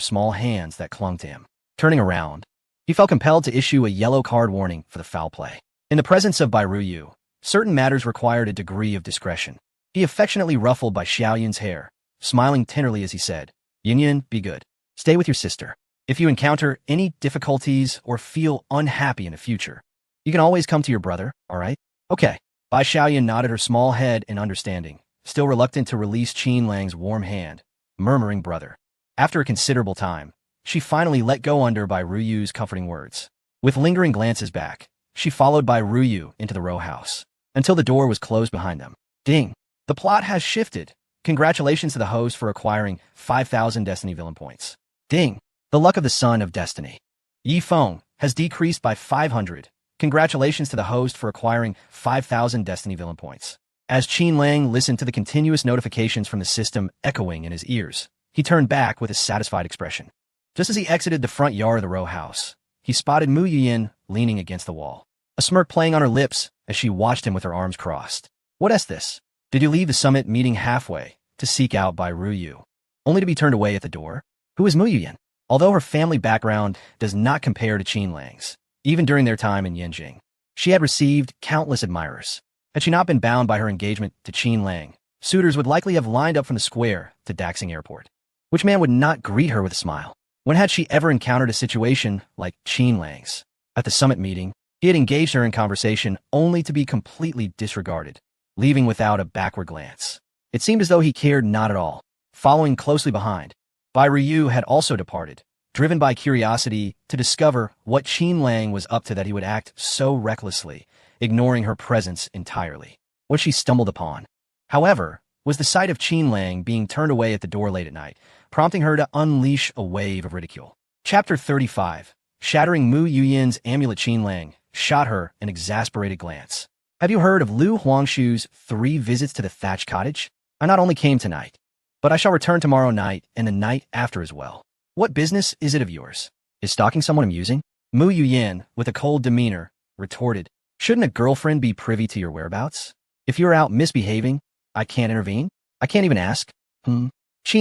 small hands that clung to him. Turning around, he felt compelled to issue a yellow card warning for the foul play. In the presence of Bai Ruyu, certain matters required a degree of discretion. He affectionately ruffled Bai Xiaoyan's hair, smiling tenderly as he said, Yin Yin, be good. Stay with your sister. If you encounter any difficulties or feel unhappy in the future, you can always come to your brother, all right? Okay. Bai Xiaoyan nodded her small head in understanding, still reluctant to release Qin Lang's warm hand, murmuring brother. After a considerable time, she finally let go under Bai Ruyu's comforting words. With lingering glances back, she followed Bai Ruyu into the row house, until the door was closed behind them. Ding! The plot has shifted. Congratulations to the host for acquiring 5,000 Destiny Villain points. Ding! The luck of the Son of Destiny. Yi Feng has decreased by 500. Congratulations to the host for acquiring 5,000 Destiny Villain points. As Qin Lang listened to the continuous notifications from the system echoing in his ears, he turned back with a satisfied expression. Just as he exited the front yard of the row house, he spotted Mu Yuyin leaning against the wall, a smirk playing on her lips as she watched him with her arms crossed. What is this? Did you leave the summit meeting halfway to seek out Bai Ruyu, only to be turned away at the door? Who is Mu Yuyin? Although her family background does not compare to Qin Lang's, even during their time in Yanjing, she had received countless admirers. Had she not been bound by her engagement to Qin Lang, suitors would likely have lined up from the square to Daxing Airport. Which man would not greet her with a smile? When had she ever encountered a situation like Qin Lang's? At the summit meeting, he had engaged her in conversation only to be completely disregarded, leaving without a backward glance. It seemed as though he cared not at all. Following closely behind, Bai Ruyu had also departed, driven by curiosity to discover what Qin Lang was up to that he would act so recklessly, ignoring her presence entirely. What she stumbled upon, however, was the sight of Qin Lang being turned away at the door late at night, prompting her to unleash a wave of ridicule. Chapter 35. Shattering Mu Yuyin's amulet. Qin Lang shot her an exasperated glance. Have you heard of Lu Huangshu's 3 visits to the thatched cottage? I not only came tonight, but I shall return tomorrow night and the night after as well. What business is it of yours? Is stalking someone amusing? Mu Yuyin, with a cold demeanor, retorted, shouldn't a girlfriend be privy to your whereabouts? If you're out misbehaving, I can't intervene? I can't even ask? Qin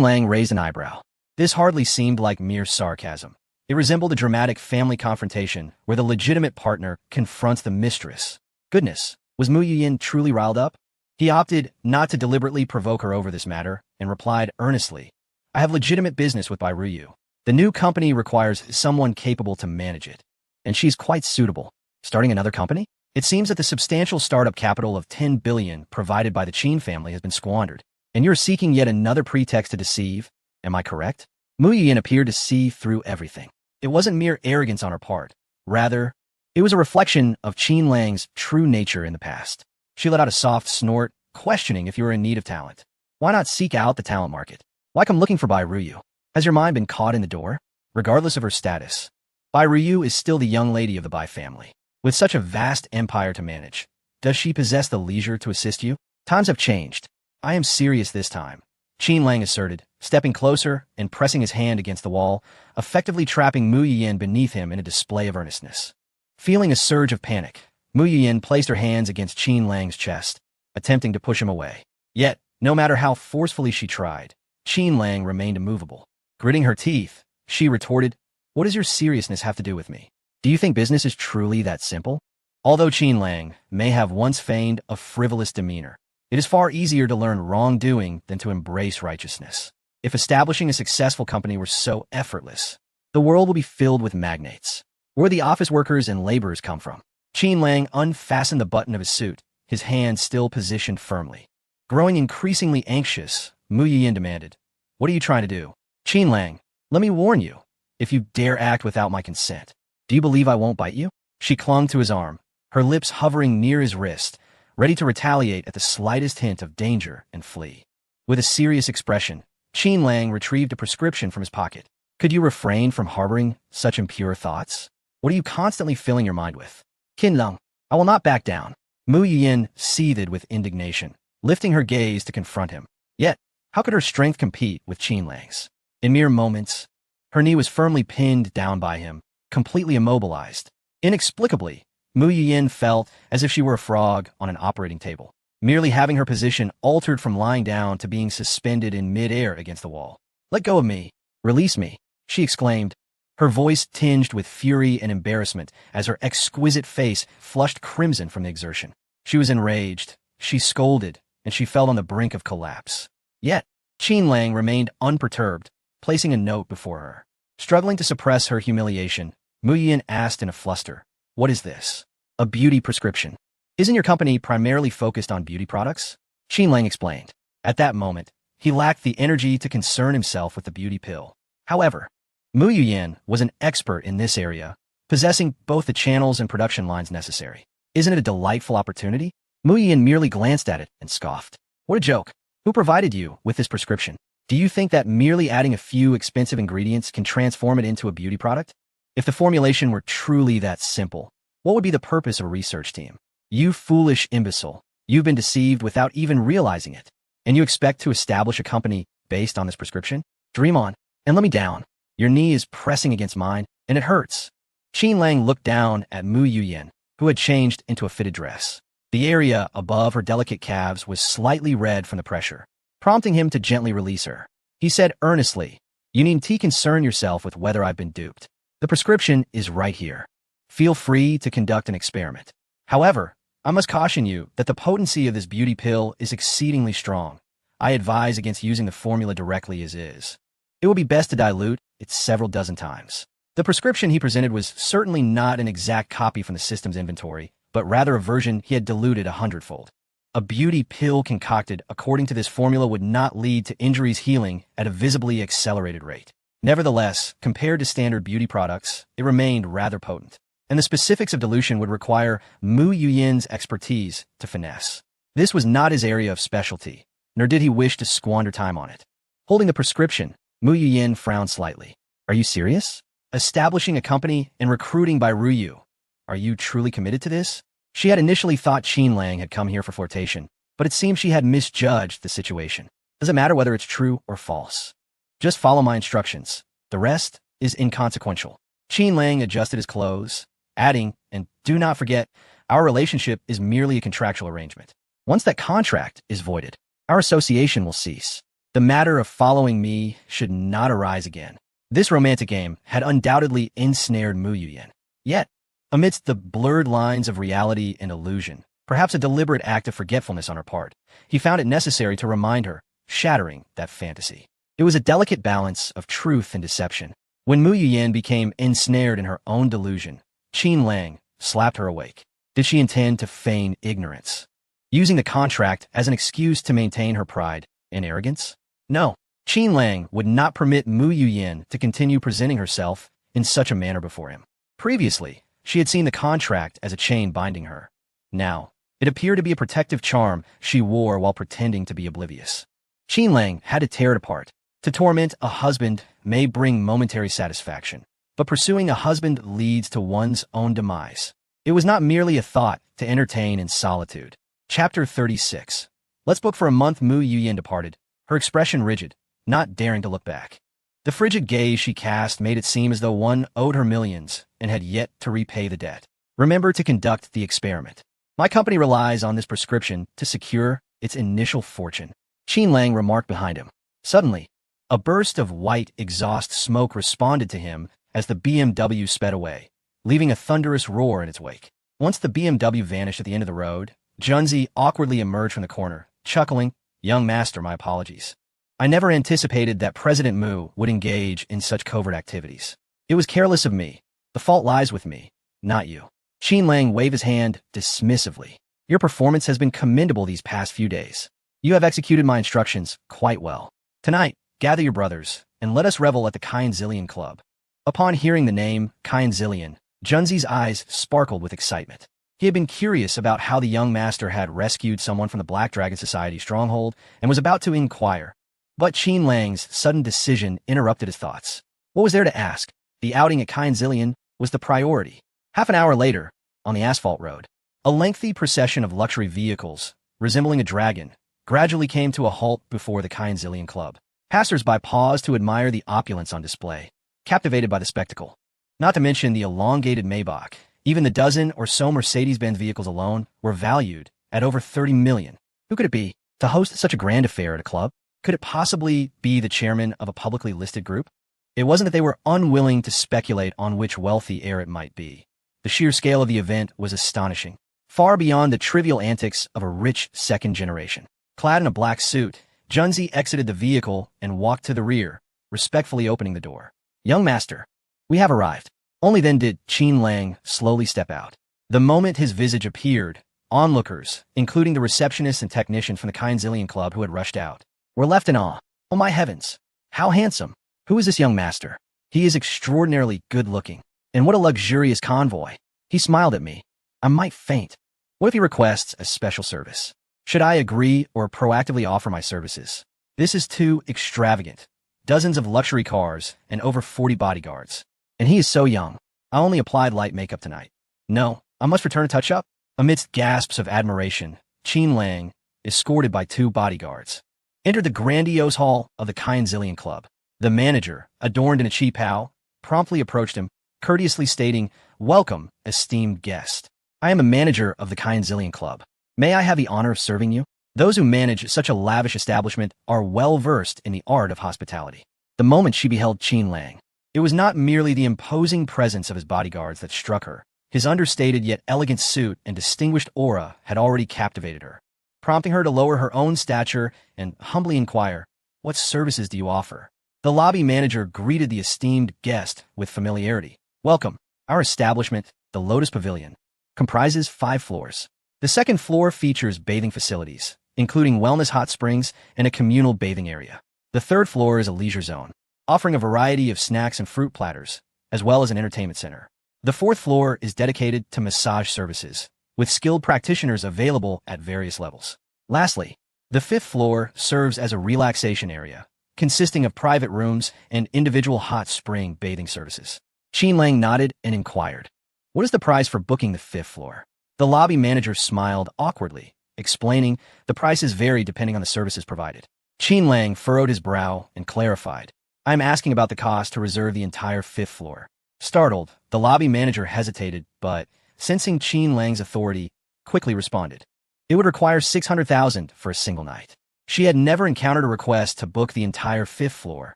Lang raised an eyebrow. This hardly seemed like mere sarcasm. It resembled a dramatic family confrontation where the legitimate partner confronts the mistress. Goodness, was Mu Yuyin truly riled up? He opted not to deliberately provoke her over this matter and replied earnestly, I have legitimate business with Bai Ruyu. The new company requires someone capable to manage it, and she's quite suitable. Starting another company? It seems that the substantial startup capital of 10 billion provided by the Qin family has been squandered, and you're seeking yet another pretext to deceive. Am I correct? Mu Yuyin appeared to see through everything. It wasn't mere arrogance on her part. Rather, it was a reflection of Qin Lang's true nature in the past. She let out a soft snort, questioning if you were in need of talent. Why not seek out the talent market? Why come looking for Bai Ruyu? Has your mind been caught in the door? Regardless of her status, Bai Ruyu is still the young lady of the Bai family. With such a vast empire to manage, does she possess the leisure to assist you? Times have changed. I am serious this time, Qin Lang asserted, stepping closer and pressing his hand against the wall, effectively trapping Mu Yuyin beneath him in a display of earnestness. Feeling a surge of panic, Mu Yuyin placed her hands against Qin Lang's chest, attempting to push him away. Yet, no matter how forcefully she tried, Qin Lang remained immovable. Gritting her teeth, she retorted, what does your seriousness have to do with me? Do you think business is truly that simple? Although Qin Lang may have once feigned a frivolous demeanor, it is far easier to learn wrongdoing than to embrace righteousness. If establishing a successful company were so effortless, the world will be filled with magnates. Where the office workers and laborers come from? Qin Lang unfastened the button of his suit, his hand still positioned firmly. Growing increasingly anxious, Mu Yuyin demanded, What are you trying to do? Qin Lang, let me warn you. If you dare act without my consent, do you believe I won't bite you? She clung to his arm, her lips hovering near his wrist, ready to retaliate at the slightest hint of danger and flee. With a serious expression, Qin Lang retrieved a prescription from his pocket. Could you refrain from harboring such impure thoughts? What are you constantly filling your mind with? Qin Lang, I will not back down. Mu Yuyin seethed with indignation, lifting her gaze to confront him. Yet, how could her strength compete with Qin Lang's? In mere moments, her knee was firmly pinned down by him, completely immobilized. Inexplicably, Mu Yuyin felt as if she were a frog on an operating table, merely having her position altered from lying down to being suspended in mid-air against the wall. Let go of me. Release me, she exclaimed, her voice tinged with fury and embarrassment as her exquisite face flushed crimson from the exertion. She was enraged, she scolded, and she felt on the brink of collapse. Yet, Qin Lang remained unperturbed, placing a note before her. Struggling to suppress her humiliation, Mu Yuyin asked in a fluster, "What is this?" "A beauty prescription. Isn't your company primarily focused on beauty products?" Qin Lang explained. At that moment, he lacked the energy to concern himself with the beauty pill. However, Mu Yuyin was an expert in this area, possessing both the channels and production lines necessary. Isn't it a delightful opportunity? Mu Yuyin merely glanced at it and scoffed. What a joke. Who provided you with this prescription? Do you think that merely adding a few expensive ingredients can transform it into a beauty product? If the formulation were truly that simple, what would be the purpose of a research team? You foolish imbecile. You've been deceived without even realizing it. And you expect to establish a company based on this prescription? Dream on, and let me down. Your knee is pressing against mine, and it hurts. Qin Lang looked down at Mu Yuyin, who had changed into a fitted dress. The area above her delicate calves was slightly red from the pressure, prompting him to gently release her. He said earnestly, "You needn't concern yourself with whether I've been duped. The prescription is right here. Feel free to conduct an experiment. However, I must caution you that the potency of this beauty pill is exceedingly strong. I advise against using the formula directly as is. It will be best to dilute it several dozen times." The prescription he presented was certainly not an exact copy from the system's inventory, but rather a version he had diluted 100-fold. A beauty pill concocted according to this formula would not lead to injuries healing at a visibly accelerated rate. Nevertheless, compared to standard beauty products, it remained rather potent, and the specifics of dilution would require Mu Yuyin's expertise to finesse. This was not his area of specialty, nor did he wish to squander time on it. Holding the prescription, Mu Yuyin frowned slightly. "Are you serious? Establishing a company and recruiting by Ruyu. Are you truly committed to this?" She had initially thought Qin Lang had come here for flirtation, but it seemed she had misjudged the situation. Does it matter whether it's true or false? Just follow my instructions. The rest is inconsequential. Qin Lang adjusted his clothes, adding, "And do not forget, our relationship is merely a contractual arrangement. Once that contract is voided, our association will cease. The matter of following me should not arise again." This romantic game had undoubtedly ensnared Mu Yuyin. Yet, amidst the blurred lines of reality and illusion, perhaps a deliberate act of forgetfulness on her part, he found it necessary to remind her, shattering that fantasy. It was a delicate balance of truth and deception. When Mu Yuyin became ensnared in her own delusion, Qin Lang slapped her awake. Did she intend to feign ignorance, using the contract as an excuse to maintain her pride and arrogance? No, Qin Lang would not permit Mu Yuyin to continue presenting herself in such a manner before him. Previously, she had seen the contract as a chain binding her. Now, it appeared to be a protective charm she wore while pretending to be oblivious. Qin Lang had to tear it apart. To torment a husband may bring momentary satisfaction, but pursuing a husband leads to one's own demise. It was not merely a thought to entertain in solitude. Chapter 36. Let's book for a month. Mu Yuyin departed, her expression rigid, not daring to look back. The frigid gaze she cast made it seem as though one owed her millions and had yet to repay the debt. Remember to conduct the experiment. My company relies on this prescription to secure its initial fortune. Qin Lang remarked behind him. Suddenly, a burst of white exhaust smoke responded to him as the BMW sped away, leaving a thunderous roar in its wake. Once the BMW vanished at the end of the road, Junzi awkwardly emerged from the corner, chuckling, "Young master, my apologies. I never anticipated that President Mu would engage in such covert activities. It was careless of me. The fault lies with me, not you." Qin Lang waved his hand dismissively. "Your performance has been commendable these past few days. You have executed my instructions quite well. Tonight, gather your brothers, and let us revel at the Zillion Club. Upon hearing the name, Zillion, Junzi's eyes sparkled with excitement. He had been curious about how the young master had rescued someone from the Black Dragon Society stronghold and was about to inquire. But Qin Lang's sudden decision interrupted his thoughts. What was there to ask? The outing at Zillion was the priority. Half an hour later, on the asphalt road, a lengthy procession of luxury vehicles, resembling a dragon, gradually came to a halt before the Zillion Club. Passers-by paused to admire the opulence on display, captivated by the spectacle. Not to mention the elongated Maybach. Even the dozen or so Mercedes-Benz vehicles alone were valued at over 30 million. Who could it be to host such a grand affair at a club? Could it possibly be the chairman of a publicly listed group? It wasn't that they were unwilling to speculate on which wealthy heir it might be. The sheer scale of the event was astonishing, far beyond the trivial antics of a rich second generation. Clad in a black suit, Junzi exited the vehicle and walked to the rear, respectfully opening the door. Young master, we have arrived. Only then did Qin Lang slowly step out. The moment his visage appeared, onlookers, including the receptionist and technician from the Zillion Club who had rushed out, were left in awe. Oh my heavens! How handsome! Who is this young master? He is extraordinarily good-looking. And what a luxurious convoy. He smiled at me. I might faint. What if he requests a special service? Should I agree or proactively offer my services? This is too extravagant. Dozens of luxury cars and over 40 bodyguards. And he is so young. I only applied light makeup tonight. No, I must return a touch-up. Amidst gasps of admiration, Qin Lang, escorted by 2 bodyguards, entered the grandiose hall of the Zillion Club. The manager, adorned in a qipao, promptly approached him, courteously stating, "Welcome, esteemed guest. I am a manager of the Zillion Club. May I have the honor of serving you?" Those who manage such a lavish establishment are well-versed in the art of hospitality. The moment she beheld Qin Lang, it was not merely the imposing presence of his bodyguards that struck her. His understated yet elegant suit and distinguished aura had already captivated her, prompting her to lower her own stature and humbly inquire, "What services do you offer?" The lobby manager greeted the esteemed guest with familiarity. "Welcome. Our establishment, the Lotus Pavilion, comprises 5 floors. The second floor features bathing facilities, including wellness hot springs and a communal bathing area. The third floor is a leisure zone, offering a variety of snacks and fruit platters, as well as an entertainment center. The fourth floor is dedicated to massage services, with skilled practitioners available at various levels. Lastly, the 5th floor serves as a relaxation area, consisting of private rooms and individual hot spring bathing services." Qin Lang nodded and inquired, "What is the price for booking the 5th floor?" The lobby manager smiled awkwardly, explaining the prices vary depending on the services provided. Qin Lang furrowed his brow and clarified, "I am asking about the cost to reserve the entire 5th floor." Startled, the lobby manager hesitated, but, sensing Qin Lang's authority, quickly responded, "It would require 600,000 for a single night." She had never encountered a request to book the entire 5th floor,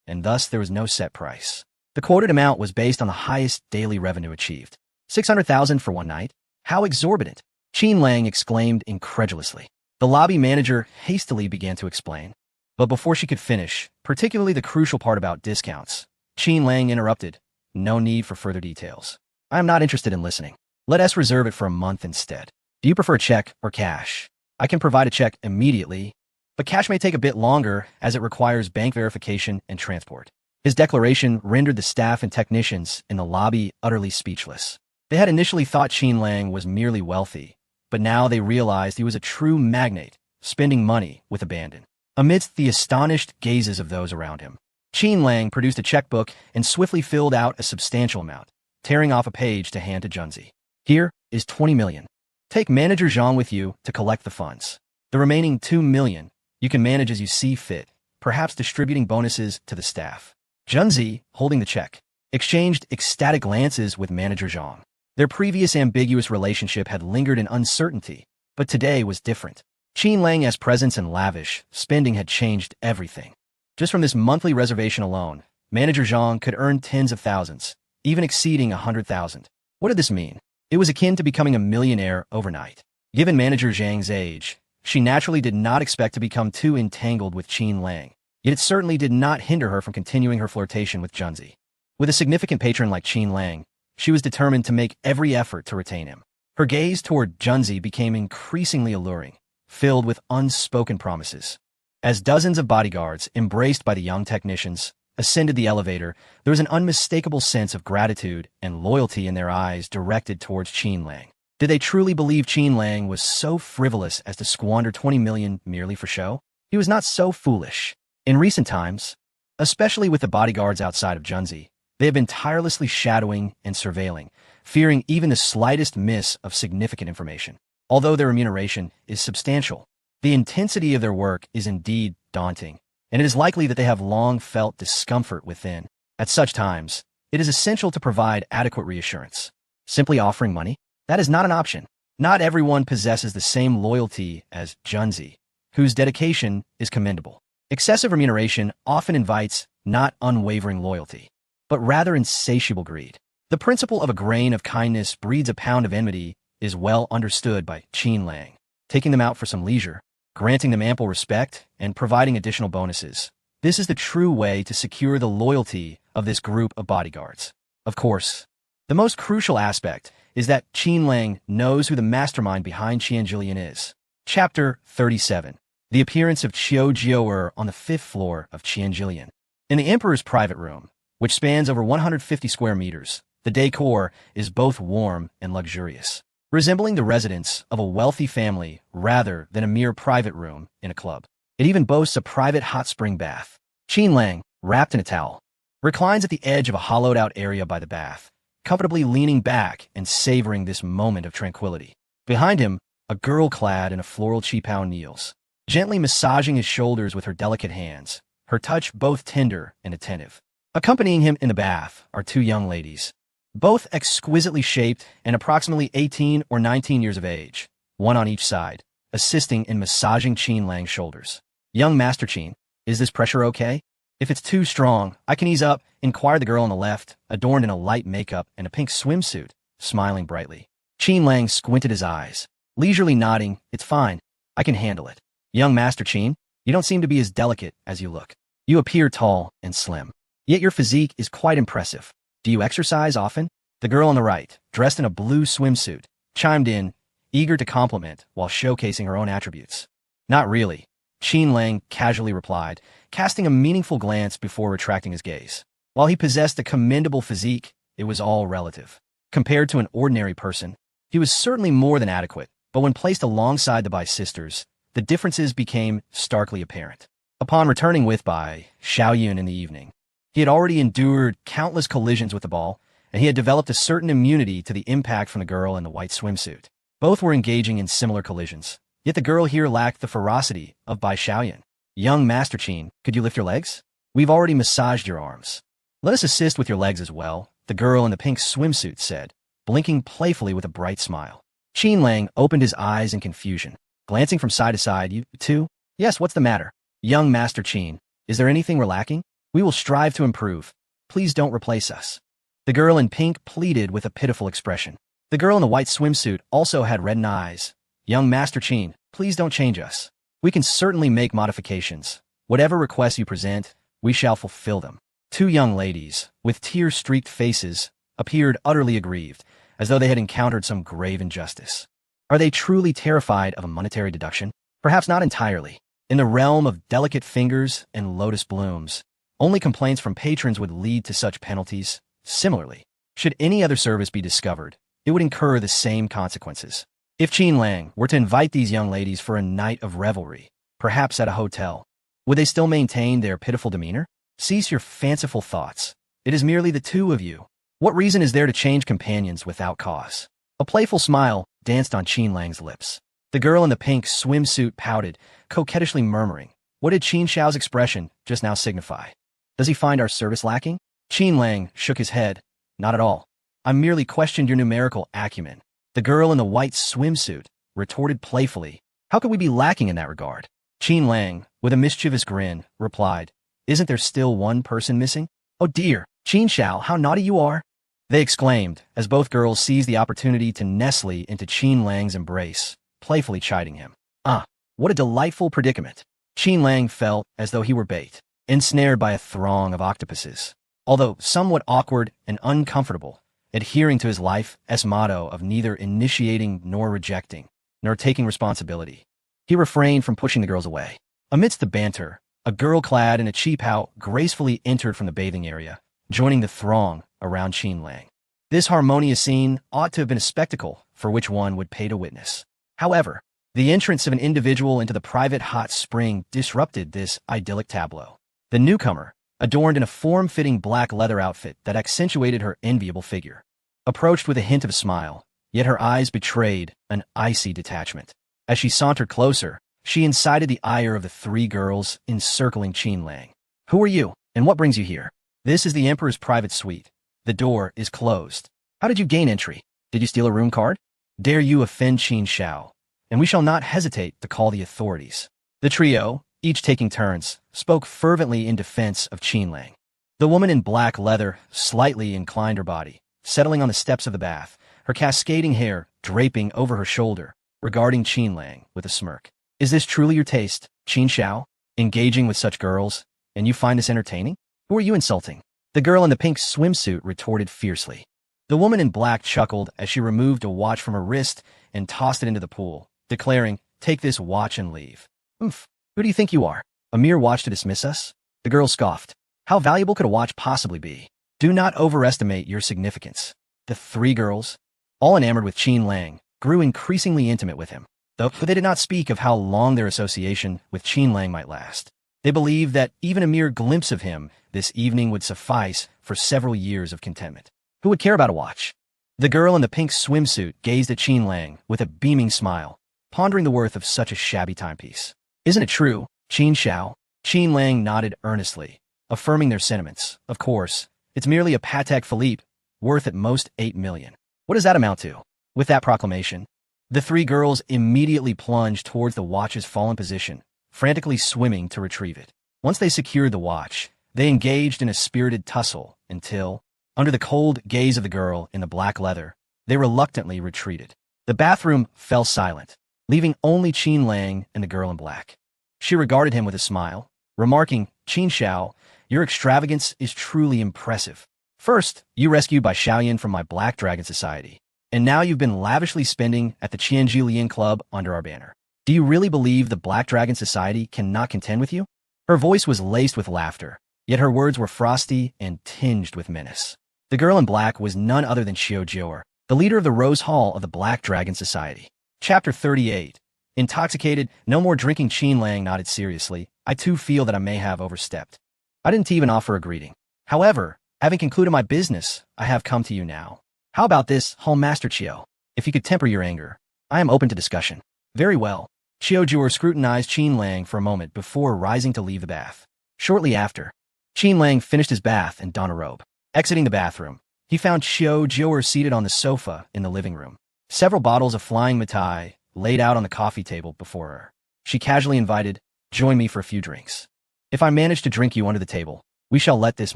and thus there was no set price. The quoted amount was based on the highest daily revenue achieved. 600,000 for one night? How exorbitant! Qin Lang exclaimed incredulously. The lobby manager hastily began to explain. But before she could finish, particularly the crucial part about discounts, Qin Lang interrupted. "No need for further details. I am not interested in listening. Let us reserve it for a month instead. Do you prefer a check or cash? I can provide a check immediately, but cash may take a bit longer as it requires bank verification and transport." His declaration rendered the staff and technicians in the lobby utterly speechless. They had initially thought Qin Lang was merely wealthy, but now they realized he was a true magnate, spending money with abandon. Amidst the astonished gazes of those around him, Qin Lang produced a checkbook and swiftly filled out a substantial amount, tearing off a page to hand to Junzi. "Here is 20 million. Take Manager Zhang with you to collect the funds. The remaining 2 million you can manage as you see fit, perhaps distributing bonuses to the staff." Junzi, holding the check, exchanged ecstatic glances with Manager Zhang. Their previous ambiguous relationship had lingered in uncertainty, but today was different. Qin Lang's presence and lavish spending had changed everything. Just from this monthly reservation alone, Manager Zhang could earn tens of thousands, even exceeding 100,000. What did this mean? It was akin to becoming a millionaire overnight. Given Manager Zhang's age, she naturally did not expect to become too entangled with Qin Lang, yet it certainly did not hinder her from continuing her flirtation with Junzi. With a significant patron like Qin Lang, she was determined to make every effort to retain him. Her gaze toward Junzi became increasingly alluring, filled with unspoken promises. As dozens of bodyguards, embraced by the young technicians, ascended the elevator, there was an unmistakable sense of gratitude and loyalty in their eyes directed towards Qin Lang. Did they truly believe Qin Lang was so frivolous as to squander 20 million merely for show? He was not so foolish. In recent times, especially with the bodyguards outside of Junzi, they have been tirelessly shadowing and surveilling, fearing even the slightest miss of significant information. Although their remuneration is substantial, the intensity of their work is indeed daunting, and it is likely that they have long felt discomfort within. At such times, it is essential to provide adequate reassurance. Simply offering money? That is not an option. Not everyone possesses the same loyalty as Junzi, whose dedication is commendable. Excessive remuneration often invites not unwavering loyalty, but rather insatiable greed. The principle of a grain of kindness breeds a pound of enmity is well understood by Qin Lang. Taking them out for some leisure, granting them ample respect, and providing additional bonuses. This is the true way to secure the loyalty of this group of bodyguards. Of course, the most crucial aspect is that Qin Lang knows who the mastermind behind Qian Jilian is. Chapter 37. The appearance of Qiu Jiu'er on the 5th floor of Qian Jilian. In the Emperor's private room, which spans over 150 square meters, the decor is both warm and luxurious, resembling the residence of a wealthy family rather than a mere private room in a club. It even boasts a private hot spring bath. Qin Lang, wrapped in a towel, reclines at the edge of a hollowed-out area by the bath, comfortably leaning back and savoring this moment of tranquility. Behind him, a girl clad in a floral qipao kneels, gently massaging his shoulders with her delicate hands, her touch both tender and attentive. Accompanying him in the bath are two young ladies, both exquisitely shaped and approximately 18 or 19 years of age, one on each side, assisting in massaging Qin Lang's shoulders. Young Master Qin, is this pressure okay? If it's too strong, I can ease up, inquired the girl on the left, adorned in a light makeup and a pink swimsuit, smiling brightly. Qin Lang squinted his eyes, leisurely nodding, it's fine, I can handle it. Young Master Qin, you don't seem to be as delicate as you look. You appear tall and slim, yet your physique is quite impressive. Do you exercise often? The girl on the right, dressed in a blue swimsuit, chimed in, eager to compliment while showcasing her own attributes. Not really, Qin Lang casually replied, casting a meaningful glance before retracting his gaze. While he possessed a commendable physique, it was all relative. Compared to an ordinary person, he was certainly more than adequate, but when placed alongside the Bai sisters, the differences became starkly apparent. Upon returning with Bai Xiaoyun in the evening, he had already endured countless collisions with the ball, and he had developed a certain immunity to the impact from the girl in the white swimsuit. Both were engaging in similar collisions, yet the girl here lacked the ferocity of Bai Xiaoyun. Young Master Qin, could you lift your legs? We've already massaged your arms. Let us assist with your legs as well, the girl in the pink swimsuit said, blinking playfully with a bright smile. Qin Lang opened his eyes in confusion, glancing from side to side. You too? Yes, what's the matter? Young Master Qin, is there anything we're lacking? We will strive to improve. Please don't replace us. The girl in pink pleaded with a pitiful expression. The girl in the white swimsuit also had reddened eyes. Young Master Qin, please don't change us. We can certainly make modifications. Whatever requests you present, we shall fulfill them. Two young ladies, with tear-streaked faces, appeared utterly aggrieved, as though they had encountered some grave injustice. Are they truly terrified of a monetary deduction? Perhaps not entirely. In the realm of delicate fingers and lotus blooms, only complaints from patrons would lead to such penalties. Similarly, should any other service be discovered, it would incur the same consequences. If Qin Lang were to invite these young ladies for a night of revelry, perhaps at a hotel, would they still maintain their pitiful demeanor? Cease your fanciful thoughts. It is merely the two of you. What reason is there to change companions without cause? A playful smile danced on Qin Lang's lips. The girl in the pink swimsuit pouted, coquettishly murmuring, what did Qin Xiao's expression just now signify? Does he find our service lacking? Qin Lang shook his head. Not at all. I merely questioned your numerical acumen. The girl in the white swimsuit retorted playfully. How could we be lacking in that regard? Qin Lang, with a mischievous grin, replied, isn't there still one person missing? Oh dear, Qin Xiao, how naughty you are! They exclaimed, as both girls seized the opportunity to nestle into Qin Lang's embrace, playfully chiding him. Ah, what a delightful predicament. Qin Lang felt as though he were bait, ensnared by a throng of octopuses. Although somewhat awkward and uncomfortable, adhering to his life's motto of neither initiating nor rejecting, nor taking responsibility, he refrained from pushing the girls away. Amidst the banter, a girl clad in a cheap out gracefully entered from the bathing area, joining the throng around Qin Lang. This harmonious scene ought to have been a spectacle for which one would pay to witness. However, the entrance of an individual into the private hot spring disrupted this idyllic tableau. The newcomer, adorned in a form-fitting black leather outfit that accentuated her enviable figure, approached with a hint of a smile, yet her eyes betrayed an icy detachment. As she sauntered closer, she incited the ire of the three girls encircling Qin Lang. "Who are you, and what brings you here? This is the Emperor's private suite. The door is closed. How did you gain entry? Did you steal a room card? Dare you offend Qin Shao? And we shall not hesitate to call the authorities." The trio, each taking turns, spoke fervently in defense of Qin Lang. The woman in black leather slightly inclined her body, settling on the steps of the bath, her cascading hair draping over her shoulder, regarding Qin Lang with a smirk. "Is this truly your taste, Qin Shao? Engaging with such girls, and you find this entertaining? Who are you insulting?" The girl in the pink swimsuit retorted fiercely. The woman in black chuckled as she removed a watch from her wrist and tossed it into the pool, declaring, "Take this watch and leave." "Oomph, who do you think you are? A mere watch to dismiss us?" The girl scoffed. "How valuable could a watch possibly be? Do not overestimate your significance." The three girls, all enamored with Qin Lang, grew increasingly intimate with him, though they did not speak of how long their association with Qin Lang might last. They believed that even a mere glimpse of him this evening would suffice for several years of contentment. Who would care about a watch? The girl in the pink swimsuit gazed at Qin Lang with a beaming smile, pondering the worth of such a shabby timepiece. "Isn't it true, Qin Shao?" Qin Lang nodded earnestly, affirming their sentiments. "Of course, it's merely a Patek Philippe, worth at most 8 million. What does that amount to?" With that proclamation, the three girls immediately plunged towards the watch's fallen position, frantically swimming to retrieve it. Once they secured the watch, they engaged in a spirited tussle until, under the cold gaze of the girl in the black leather, they reluctantly retreated. The bathroom fell silent, leaving only Qin Lang and the girl in black. She regarded him with a smile, remarking, "Qin Shao, your extravagance is truly impressive. First, you rescued Bai Xiaoyan from my Black Dragon Society, and now you've been lavishly spending at the Qianji Lian Club under our banner. Do you really believe the Black Dragon Society cannot contend with you?" Her voice was laced with laughter, yet her words were frosty and tinged with menace. The girl in black was none other than Xiao Jiu'er, the leader of the Rose Hall of the Black Dragon Society. Chapter 38. Intoxicated, no more drinking. Qin Lang nodded seriously. "I too feel that I may have overstepped. I didn't even offer a greeting. However, having concluded my business, I have come to you now. How about this, Hall Master Qiao? If you could temper your anger, I am open to discussion." "Very well." Xiao Jiu'er scrutinized Qin Lang for a moment before rising to leave the bath. Shortly after, Qin Lang finished his bath and donned a robe. Exiting the bathroom, he found Xiao Jiu'er seated on the sofa in the living room, several bottles of flying mitai laid out on the coffee table before her. She casually invited, "Join me for a few drinks. If I manage to drink you under the table, we shall let this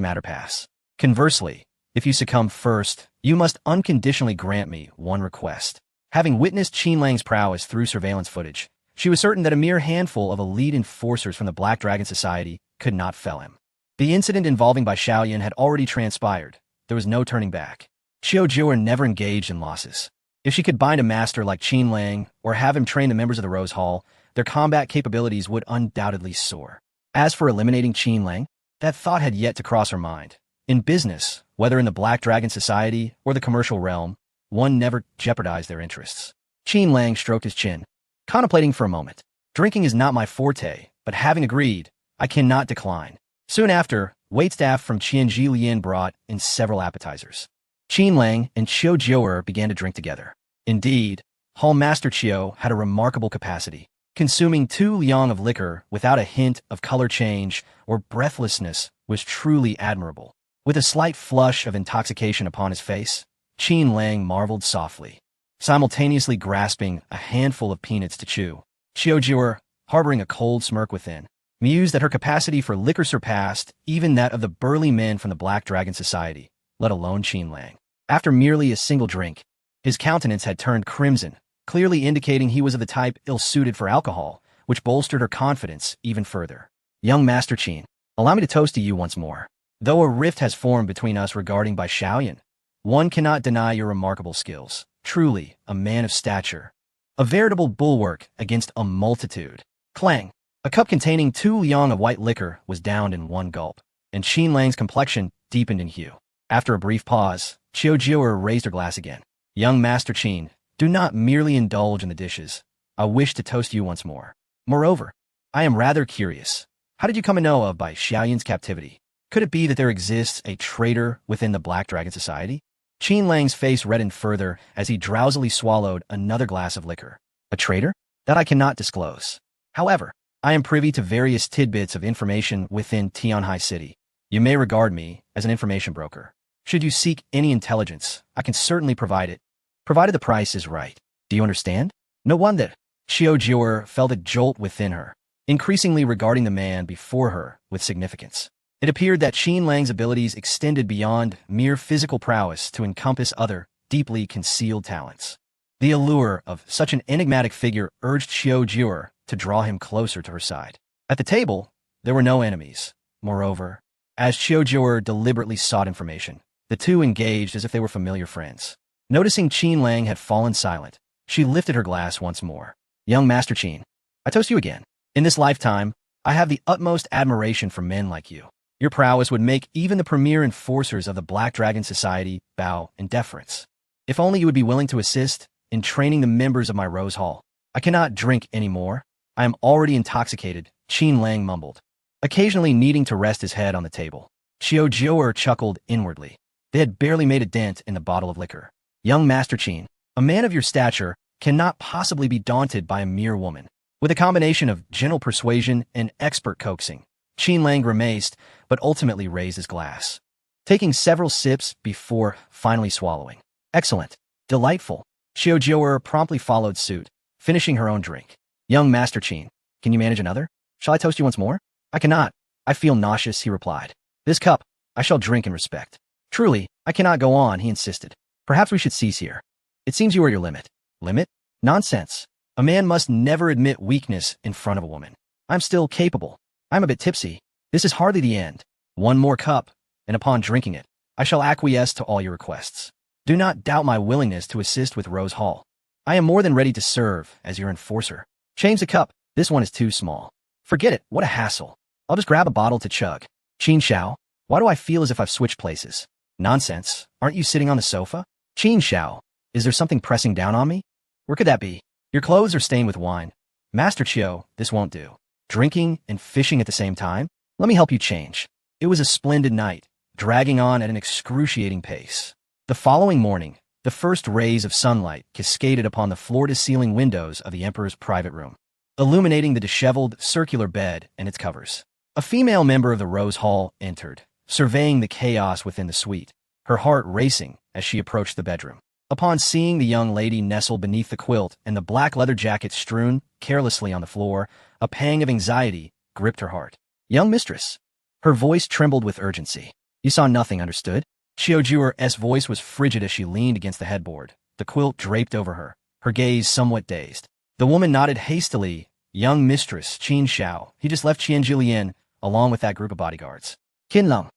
matter pass. Conversely, if you succumb first, you must unconditionally grant me one request." Having witnessed Qin Lang's prowess through surveillance footage, she was certain that a mere handful of elite enforcers from the Black Dragon Society could not fell him. The incident involving Bai Xiaoyan had already transpired. There was no turning back. Xiao Jiu'er never engaged in losses. If she could bind a master like Qin Lang or have him train the members of the Rose Hall, their combat capabilities would undoubtedly soar. As for eliminating Qin Lang, that thought had yet to cross her mind. In business, whether in the Black Dragon Society or the commercial realm, one never jeopardized their interests. Qin Lang stroked his chin, contemplating for a moment. "Drinking is not my forte, but having agreed, I cannot decline." Soon after, waitstaff from Qianji Lian brought in several appetizers. Qin Lang and Xiao Jiu'er began to drink together. Indeed, Hall Master Qiao had a remarkable capacity, consuming 2 liang of liquor without a hint of color change or breathlessness was truly admirable. With a slight flush of intoxication upon his face, Qin Lang marveled softly, simultaneously grasping a handful of peanuts to chew. Xiao Jiu'er, harboring a cold smirk within, mused that her capacity for liquor surpassed even that of the burly men from the Black Dragon Society, let alone Qin Lang. After merely a single drink, his countenance had turned crimson, clearly indicating he was of the type ill-suited for alcohol, which bolstered her confidence even further. "Young Master Qin, allow me to toast to you once more. Though a rift has formed between us regarding Bai Xiaoyan, one cannot deny your remarkable skills. Truly, a man of stature. A veritable bulwark against a multitude." Clang! A cup containing 2 liang of white liquor was downed in one gulp, and Qin Lang's complexion deepened in hue. After a brief pause, Qiu Jiu'er raised her glass again. Young Master Qin, do not merely indulge in the dishes. I wish to toast you once more. Moreover, I am rather curious. How did you come to know of Bai Xiaoyan's captivity? Could it be that there exists a traitor within the Black Dragon Society? Qin Lang's face reddened further as he drowsily swallowed another glass of liquor. A traitor? That I cannot disclose. However, I am privy to various tidbits of information within Tianhai City. You may regard me as an information broker. Should you seek any intelligence, I can certainly provide it, provided the price is right. Do you understand? No wonder. Qiu Jiu'er felt a jolt within her, increasingly regarding the man before her with significance. It appeared that Qin Lang's abilities extended beyond mere physical prowess to encompass other, deeply concealed talents. The allure of such an enigmatic figure urged Qiu Jiu'er to draw him closer to her side. At the table, there were no enemies. Moreover, as Qiu Jiu'er deliberately sought information, the two engaged as if they were familiar friends. Noticing Qin Lang had fallen silent, she lifted her glass once more. Young Master Qin, I toast you again. In this lifetime, I have the utmost admiration for men like you. Your prowess would make even the premier enforcers of the Black Dragon Society bow in deference. If only you would be willing to assist in training the members of my Rose Hall. I cannot drink any more. I am already intoxicated, Qin Lang mumbled, occasionally needing to rest his head on the table. Qiu Jiu'er chuckled inwardly. They had barely made a dent in the bottle of liquor. Young Master Qin, a man of your stature cannot possibly be daunted by a mere woman. With a combination of gentle persuasion and expert coaxing, Qin Lang grimaced, but ultimately raised his glass, taking several sips before finally swallowing. Excellent. Delightful. Qiu Jiu'er promptly followed suit, finishing her own drink. Young Master Qin, can you manage another? Shall I toast you once more? I cannot. I feel nauseous, he replied. This cup, I shall drink in respect. Truly, I cannot go on, he insisted. Perhaps we should cease here. It seems you are your limit. Limit? Nonsense. A man must never admit weakness in front of a woman. I'm still capable. I'm a bit tipsy. This is hardly the end. One more cup, and upon drinking it, I shall acquiesce to all your requests. Do not doubt my willingness to assist with Rose Hall. I am more than ready to serve as your enforcer. Change the cup. This one is too small. Forget it. What a hassle. I'll just grab a bottle to chug. Qin Xiao, why do I feel as if I've switched places? Nonsense. Aren't you sitting on the sofa? Qin Xiao, is there something pressing down on me? Where could that be? Your clothes are stained with wine. Master Qiu, this won't do. Drinking and fishing at the same time? Let me help you change. It was a splendid night, dragging on at an excruciating pace. The following morning, the first rays of sunlight cascaded upon the floor-to-ceiling windows of the Emperor's private room, illuminating the disheveled, circular bed and its covers. A female member of the Rose Hall entered, surveying the chaos within the suite, her heart racing as she approached the bedroom. Upon seeing the young lady nestled beneath the quilt and the black leather jacket strewn carelessly on the floor, a pang of anxiety gripped her heart. Young mistress. Her voice trembled with urgency. You saw nothing, understood? Qiu Jiu'er's voice was frigid as she leaned against the headboard, the quilt draped over her, her gaze somewhat dazed. The woman nodded hastily. Young mistress, Qin Xiao. He just left Qian Julian, along with that group of bodyguards. Qin Lung.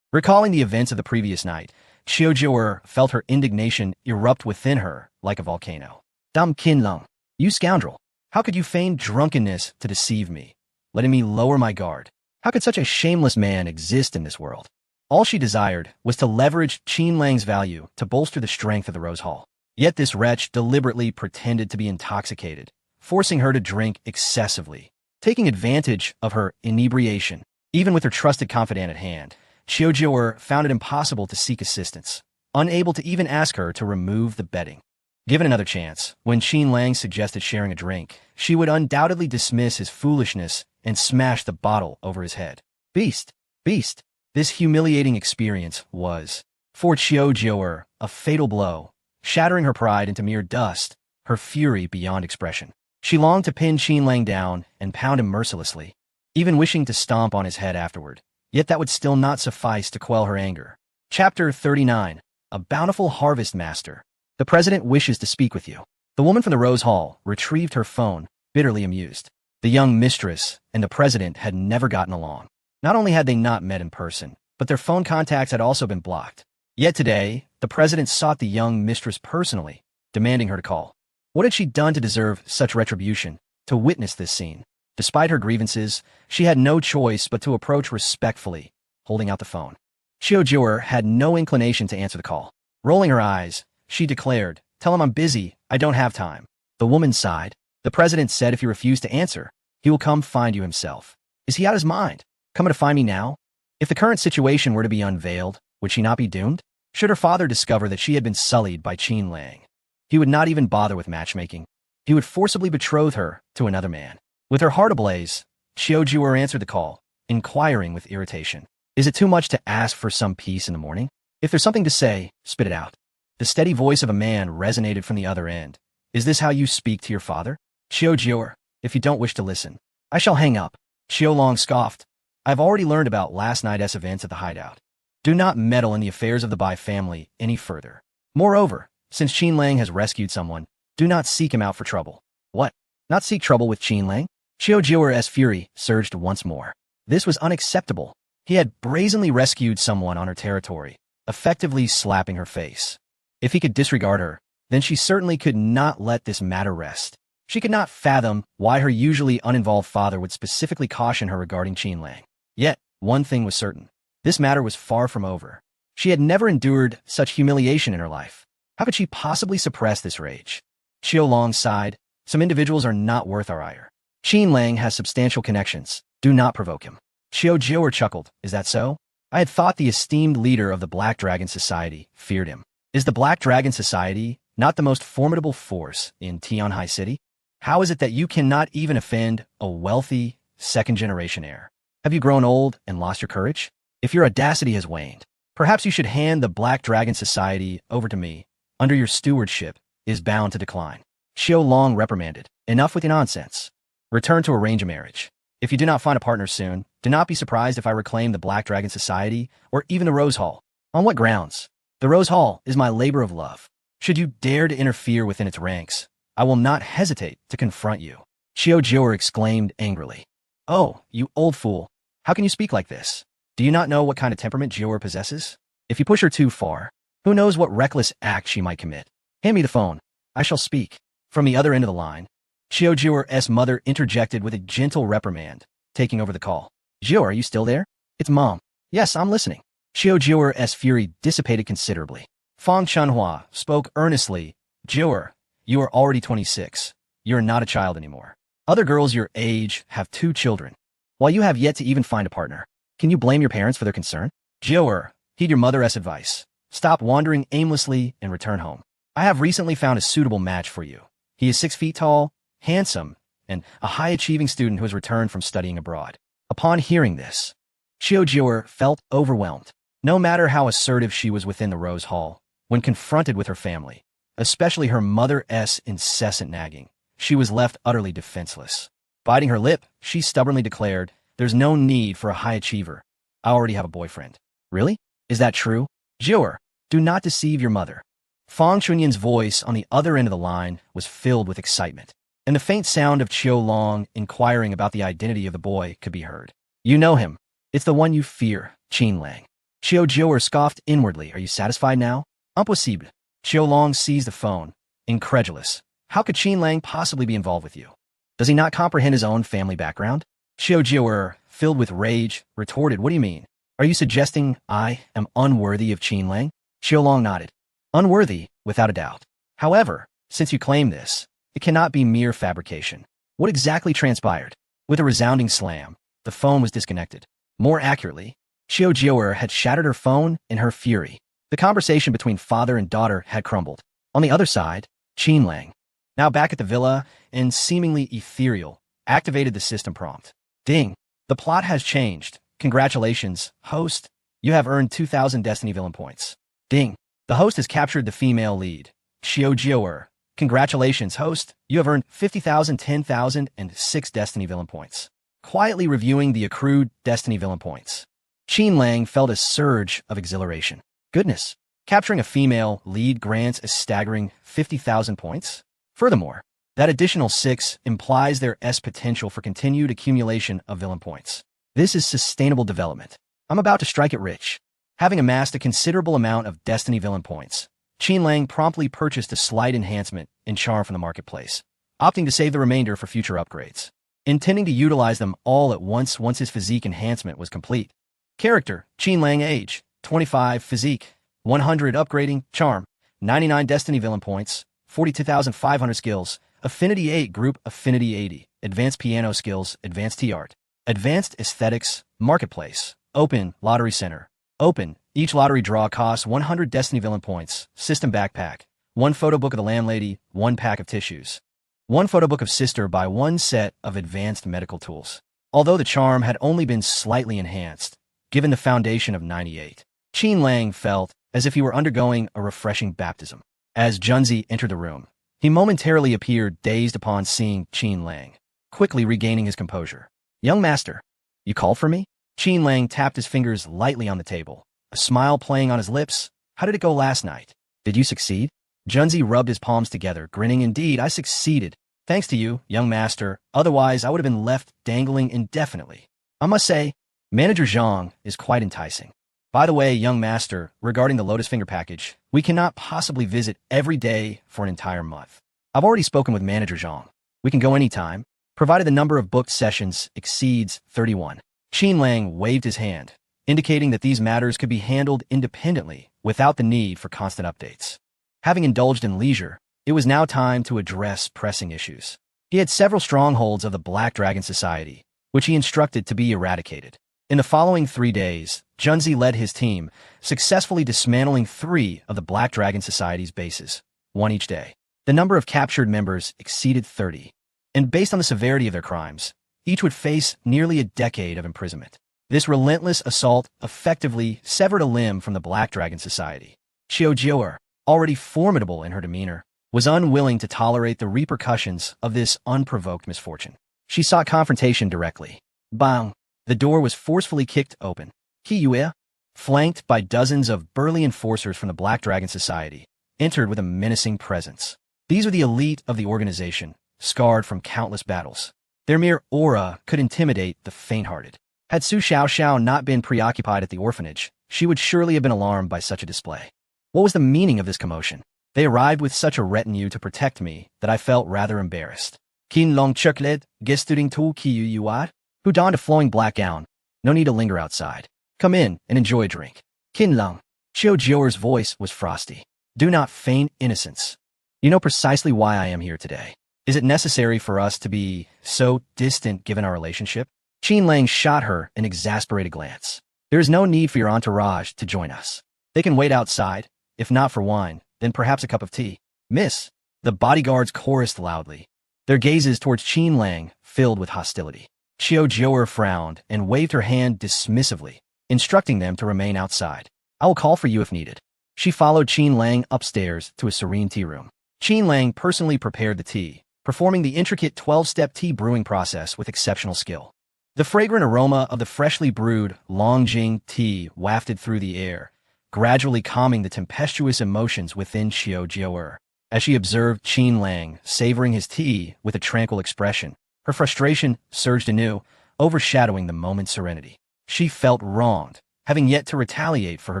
Recalling the events of the previous night, Qiu Jiu'er felt her indignation erupt within her like a volcano. Dumb Qin Lung. You scoundrel. How could you feign drunkenness to deceive me, letting me lower my guard? How could such a shameless man exist in this world? All she desired was to leverage Qin Lang's value to bolster the strength of the Rose Hall. Yet this wretch deliberately pretended to be intoxicated, forcing her to drink excessively. Taking advantage of her inebriation, even with her trusted confidant at hand, Qiu Jiu'er found it impossible to seek assistance, unable to even ask her to remove the bedding. Given another chance, when Qin Lang suggested sharing a drink, she would undoubtedly dismiss his foolishness and smash the bottle over his head. Beast! Beast! This humiliating experience was, for Qiu Jiu'er, a fatal blow, shattering her pride into mere dust, her fury beyond expression. She longed to pin Qin Lang down and pound him mercilessly, even wishing to stomp on his head afterward. Yet that would still not suffice to quell her anger. Chapter 39. A Bountiful Harvest Master. The president wishes to speak with you. The woman from the Rose Hall retrieved her phone, bitterly amused. The young mistress and the president had never gotten along. Not only had they not met in person, but their phone contacts had also been blocked. Yet today, the president sought the young mistress personally, demanding her to call. What had she done to deserve such retribution? To witness this scene, Despite her grievances, she had no choice but to approach respectfully, holding out the phone. Xiao had no inclination to answer the call. Rolling her eyes, she declared, "Tell him I'm busy, I don't have time." The woman sighed. "The president said if you refuse to answer, he will come find you himself. Is he out of his mind? Coming to find me now?" If the current situation were to be unveiled, would she not be doomed? Should her father discover that she had been sullied by Qin Lang, he would not even bother with matchmaking. He would forcibly betroth her to another man. With her heart ablaze, Xiao answered the call, inquiring with irritation. "Is it too much to ask for some peace in the morning? If there's something to say, spit it out." The steady voice of a man resonated from the other end. "Is this how you speak to your father?" "Xiao, if you don't wish to listen, I shall hang up." Xiao scoffed. "I've already learned about last night's events at the hideout. Do not meddle in the affairs of the Bai family any further. Moreover, since Qin Lang has rescued someone, do not seek him out for trouble." "What? Not seek trouble with Qin Lang?" Xiao's fury surged once more. This was unacceptable. He had brazenly rescued someone on her territory, effectively slapping her face. If he could disregard her, then she certainly could not let this matter rest. She could not fathom why her usually uninvolved father would specifically caution her regarding Qin Lang. Yet, one thing was certain. This matter was far from over. She had never endured such humiliation in her life. How could she possibly suppress this rage? Xiao sighed. "Some individuals are not worth our ire. Qin Lang has substantial connections. Do not provoke him." Xiao chuckled. "Is that so? I had thought the esteemed leader of the Black Dragon Society feared him. Is the Black Dragon Society not the most formidable force in Tianhai City? How is it that you cannot even offend a wealthy, second-generation heir? Have you grown old and lost your courage? If your audacity has waned, perhaps you should hand the Black Dragon Society over to me. Under your stewardship is bound to decline." Xiao reprimanded. "Enough with your nonsense. Return to arrange a marriage. If you do not find a partner soon, do not be surprised if I reclaim the Black Dragon Society or even the Rose Hall. On what grounds? The Rose Hall is my labor of love. Should you dare to interfere within its ranks, I will not hesitate to confront you." Xiao exclaimed angrily. "Oh, you old fool. How can you speak like this? Do you not know what kind of temperament Jior possesses? If you push her too far, who knows what reckless act she might commit? Hand me the phone. I shall speak." From the other end of the line, Xiao's mother interjected with a gentle reprimand, taking over the call. "Jior, are you still there? It's Mom." "Yes, I'm listening." Xiao's fury dissipated considerably. Fang Chunhua spoke earnestly. "Jior, you are already 26. You're not a child anymore. Other girls your age have 2 children, while you have yet to even find a partner. Can you blame your parents for their concern? Jior, heed your mother's advice. Stop wandering aimlessly and return home. I have recently found a suitable match for you. He is 6 feet tall, handsome, and a high-achieving student who has returned from studying abroad." Upon hearing this, Xiao felt overwhelmed. No matter how assertive she was within the Rose Hall, when confronted with her family, especially her mother's incessant nagging, she was left utterly defenseless. Biting her lip, she stubbornly declared, "There's no need for a high achiever. I already have a boyfriend." "Really? Is that true?" "Jior, do not deceive your mother." Fang Chunyan's voice on the other end of the line was filled with excitement, and the faint sound of Qiu inquiring about the identity of the boy could be heard. "You know him. It's the one you fear, Qin Lang." Xiao scoffed inwardly. "Are you satisfied now?" "Impossible." Qiu seized the phone, incredulous. "How could Qin Lang possibly be involved with you? Does he not comprehend his own family background?" Xiao, filled with rage, retorted, "What do you mean? Are you suggesting I am unworthy of Qin Lang?" Qiu nodded. "Unworthy, without a doubt. However, since you claim this, it cannot be mere fabrication. What exactly transpired?" With a resounding slam, the phone was disconnected. More accurately, Xiao had shattered her phone in her fury. The conversation between father and daughter had crumbled. On the other side, Qin Lang, now back at the villa and seemingly ethereal, activated the system prompt. "Ding. The plot has changed. Congratulations, host. You have earned 2,000 Destiny Villain points." "Ding. The host has captured the female lead. Xiao. Congratulations, host. You have earned 50,000, 10,000, and 6 Destiny Villain points." Quietly reviewing the accrued Destiny Villain points, Qin Lang felt a surge of exhilaration. Goodness, capturing a female lead grants a staggering 50,000 points? Furthermore, that additional 6 implies their potential for continued accumulation of villain points. This is sustainable development. I'm about to strike it rich. Having amassed a considerable amount of Destiny Villain points, Qin Lang promptly purchased a slight enhancement in charm from the marketplace, opting to save the remainder for future upgrades. intending to utilize them all at once his physique enhancement was complete. Character, Qin Lang. Age, 25. Physique, 100. Upgrading, Charm, 99 Destiny Villain Points, 42,500 Skills, Affinity 8. Group, Affinity 80, Advanced Piano Skills, Advanced T-Art, Advanced Aesthetics, Marketplace, Open, Lottery Center, Open. Each lottery draw costs 100 Destiny Villain Points. System Backpack, 1 photo book of the Landlady, 1 pack of tissues, 1 photo book of Sister by 1 set of advanced medical tools. Although the charm had only been slightly enhanced, given the foundation of 98, Qin Lang felt as if he were undergoing a refreshing baptism. As Junzi entered the room, he momentarily appeared dazed upon seeing Qin Lang, quickly regaining his composure. Young master, you called for me? Qin Lang tapped his fingers lightly on the table, a smile playing on his lips. How did it go last night? Did you succeed? Junzi rubbed his palms together, grinning. Indeed, I succeeded. Thanks to you, young master. Otherwise, I would have been left dangling indefinitely. I must say, Manager Zhang is quite enticing. By the way, young master, regarding the Lotus Finger package, we cannot possibly visit every day for an entire month. I've already spoken with Manager Zhang. We can go anytime, provided the number of booked sessions exceeds 31. Qin Lang waved his hand, indicating that these matters could be handled independently without the need for constant updates. Having indulged in leisure, it was now time to address pressing issues. He had several strongholds of the Black Dragon Society, which he instructed to be eradicated. In the following 3 days, Junzi led his team, successfully dismantling 3 of the Black Dragon Society's bases, 1 each day. The number of captured members exceeded 30, and based on the severity of their crimes, each would face nearly a decade of imprisonment. This relentless assault effectively severed a limb from the Black Dragon Society. Xiao Jiu'er, already formidable in her demeanor, was unwilling to tolerate the repercussions of this unprovoked misfortune. She sought confrontation directly. Bang! The door was forcefully kicked open. Qi, flanked by dozens of burly enforcers from the Black Dragon Society, entered with a menacing presence. These were the elite of the organization, scarred from countless battles. Their mere aura could intimidate the faint-hearted. Had Su Xiaoxiao not been preoccupied at the orphanage, she would surely have been alarmed by such a display. What was the meaning of this commotion? They arrived with such a retinue to protect me that I felt rather embarrassed. Qin Long Chuklet, Gestuting Tu Qiyu Yuat, who donned a flowing black gown. No need to linger outside. Come in and enjoy a drink. Qin Long. Xiao Jiu'er's voice was frosty. Do not feign innocence. You know precisely why I am here today. Is it necessary for us to be so distant given our relationship? Qin Lang shot her an exasperated glance. There is no need for your entourage to join us. They can wait outside. If not for wine, then perhaps a cup of tea. Miss, the bodyguards chorused loudly, their gazes towards Qin Lang filled with hostility. Xiao Jiu'er frowned and waved her hand dismissively, instructing them to remain outside. I will call for you if needed. She followed Qin Lang upstairs to a serene tea room. Qin Lang personally prepared the tea, performing the intricate 12-step tea brewing process with exceptional skill. The fragrant aroma of the freshly brewed Longjing tea wafted through the air, gradually calming the tempestuous emotions within Xiao Jiu'er. As she observed Qin Lang savoring his tea with a tranquil expression, her frustration surged anew, overshadowing the moment's serenity. She felt wronged, having yet to retaliate for her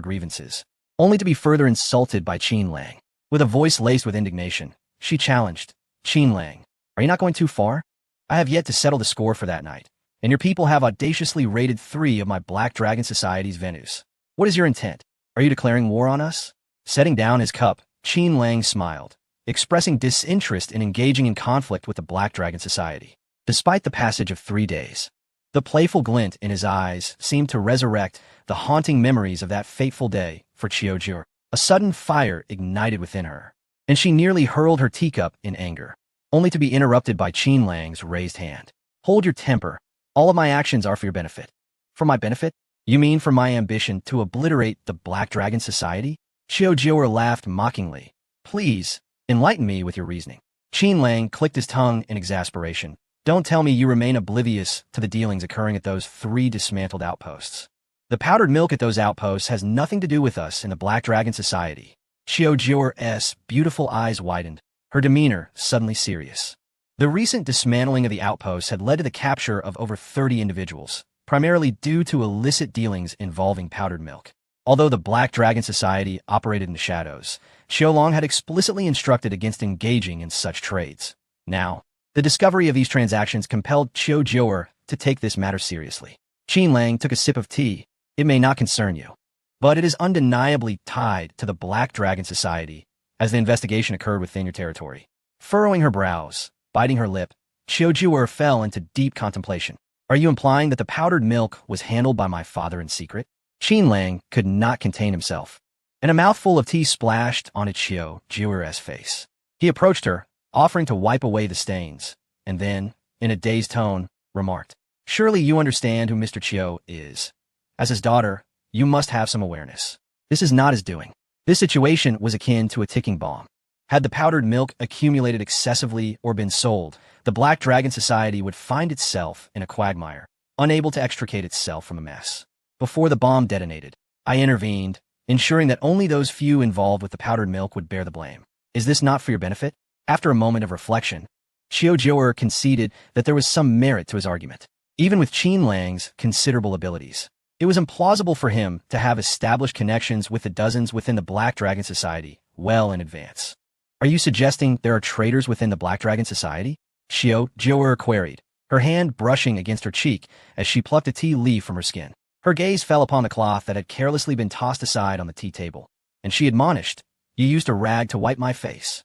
grievances, only to be further insulted by Qin Lang. With a voice laced with indignation, she challenged, Qin Lang, are you not going too far? I have yet to settle the score for that night, and your people have audaciously raided 3 of my Black Dragon Society's venues. What is your intent? Are you declaring war on us? Setting down his cup, Qin Lang smiled, expressing disinterest in engaging in conflict with the Black Dragon Society. Despite the passage of 3 days, the playful glint in his eyes seemed to resurrect the haunting memories of that fateful day for Xiao Jiu'er. A sudden fire ignited within her, and she nearly hurled her teacup in anger, only to be interrupted by Qin Lang's raised hand. Hold your temper. All of my actions are for your benefit. For my benefit? You mean for my ambition to obliterate the Black Dragon Society? Xiao Jiu'er laughed mockingly. Please, enlighten me with your reasoning. Qin Lang clicked his tongue in exasperation. Don't tell me you remain oblivious to the dealings occurring at those 3 dismantled outposts. The powdered milk at those outposts has nothing to do with us in the Black Dragon Society. Xiao Jiu'er's beautiful eyes widened, her demeanor suddenly serious. The recent dismantling of the outposts had led to the capture of over 30 individuals, primarily due to illicit dealings involving powdered milk. Although the Black Dragon Society operated in the shadows, Xiaolong had explicitly instructed against engaging in such trades. Now, The discovery of these transactions compelled Qiu Jiu'er to take this matter seriously. Qin Lang took a sip of tea. It may not concern you, but it is undeniably tied to the Black Dragon Society, as the investigation occurred within your territory. Furrowing her brows, biting her lip, Qiu Jiu'er fell into deep contemplation. Are you implying that the powdered milk was handled by my father in secret? Qin Lang could not contain himself, and a mouthful of tea splashed onto Qiu Jiu'er's face. He approached her, offering to wipe away the stains, and then, in a dazed tone, remarked, "Surely you understand who Mr. Qiu is. As his daughter, you must have some awareness. This is not his doing." This situation was akin to a ticking bomb. Had the powdered milk accumulated excessively or been sold, the Black Dragon Society would find itself in a quagmire, unable to extricate itself from a mess. Before the bomb detonated, I intervened, ensuring that only those few involved with the powdered milk would bear the blame. Is this not for your benefit? After a moment of reflection, Qiu Jiu'er conceded that there was some merit to his argument. Even with Qin Lang's considerable abilities, it was implausible for him to have established connections with the dozens within the Black Dragon Society well in advance. Are you suggesting there are traitors within the Black Dragon Society? Qiu Jiu'er queried, her hand brushing against her cheek as she plucked a tea leaf from her skin. Her gaze fell upon the cloth that had carelessly been tossed aside on the tea table, and she admonished, "You used a rag to wipe my face."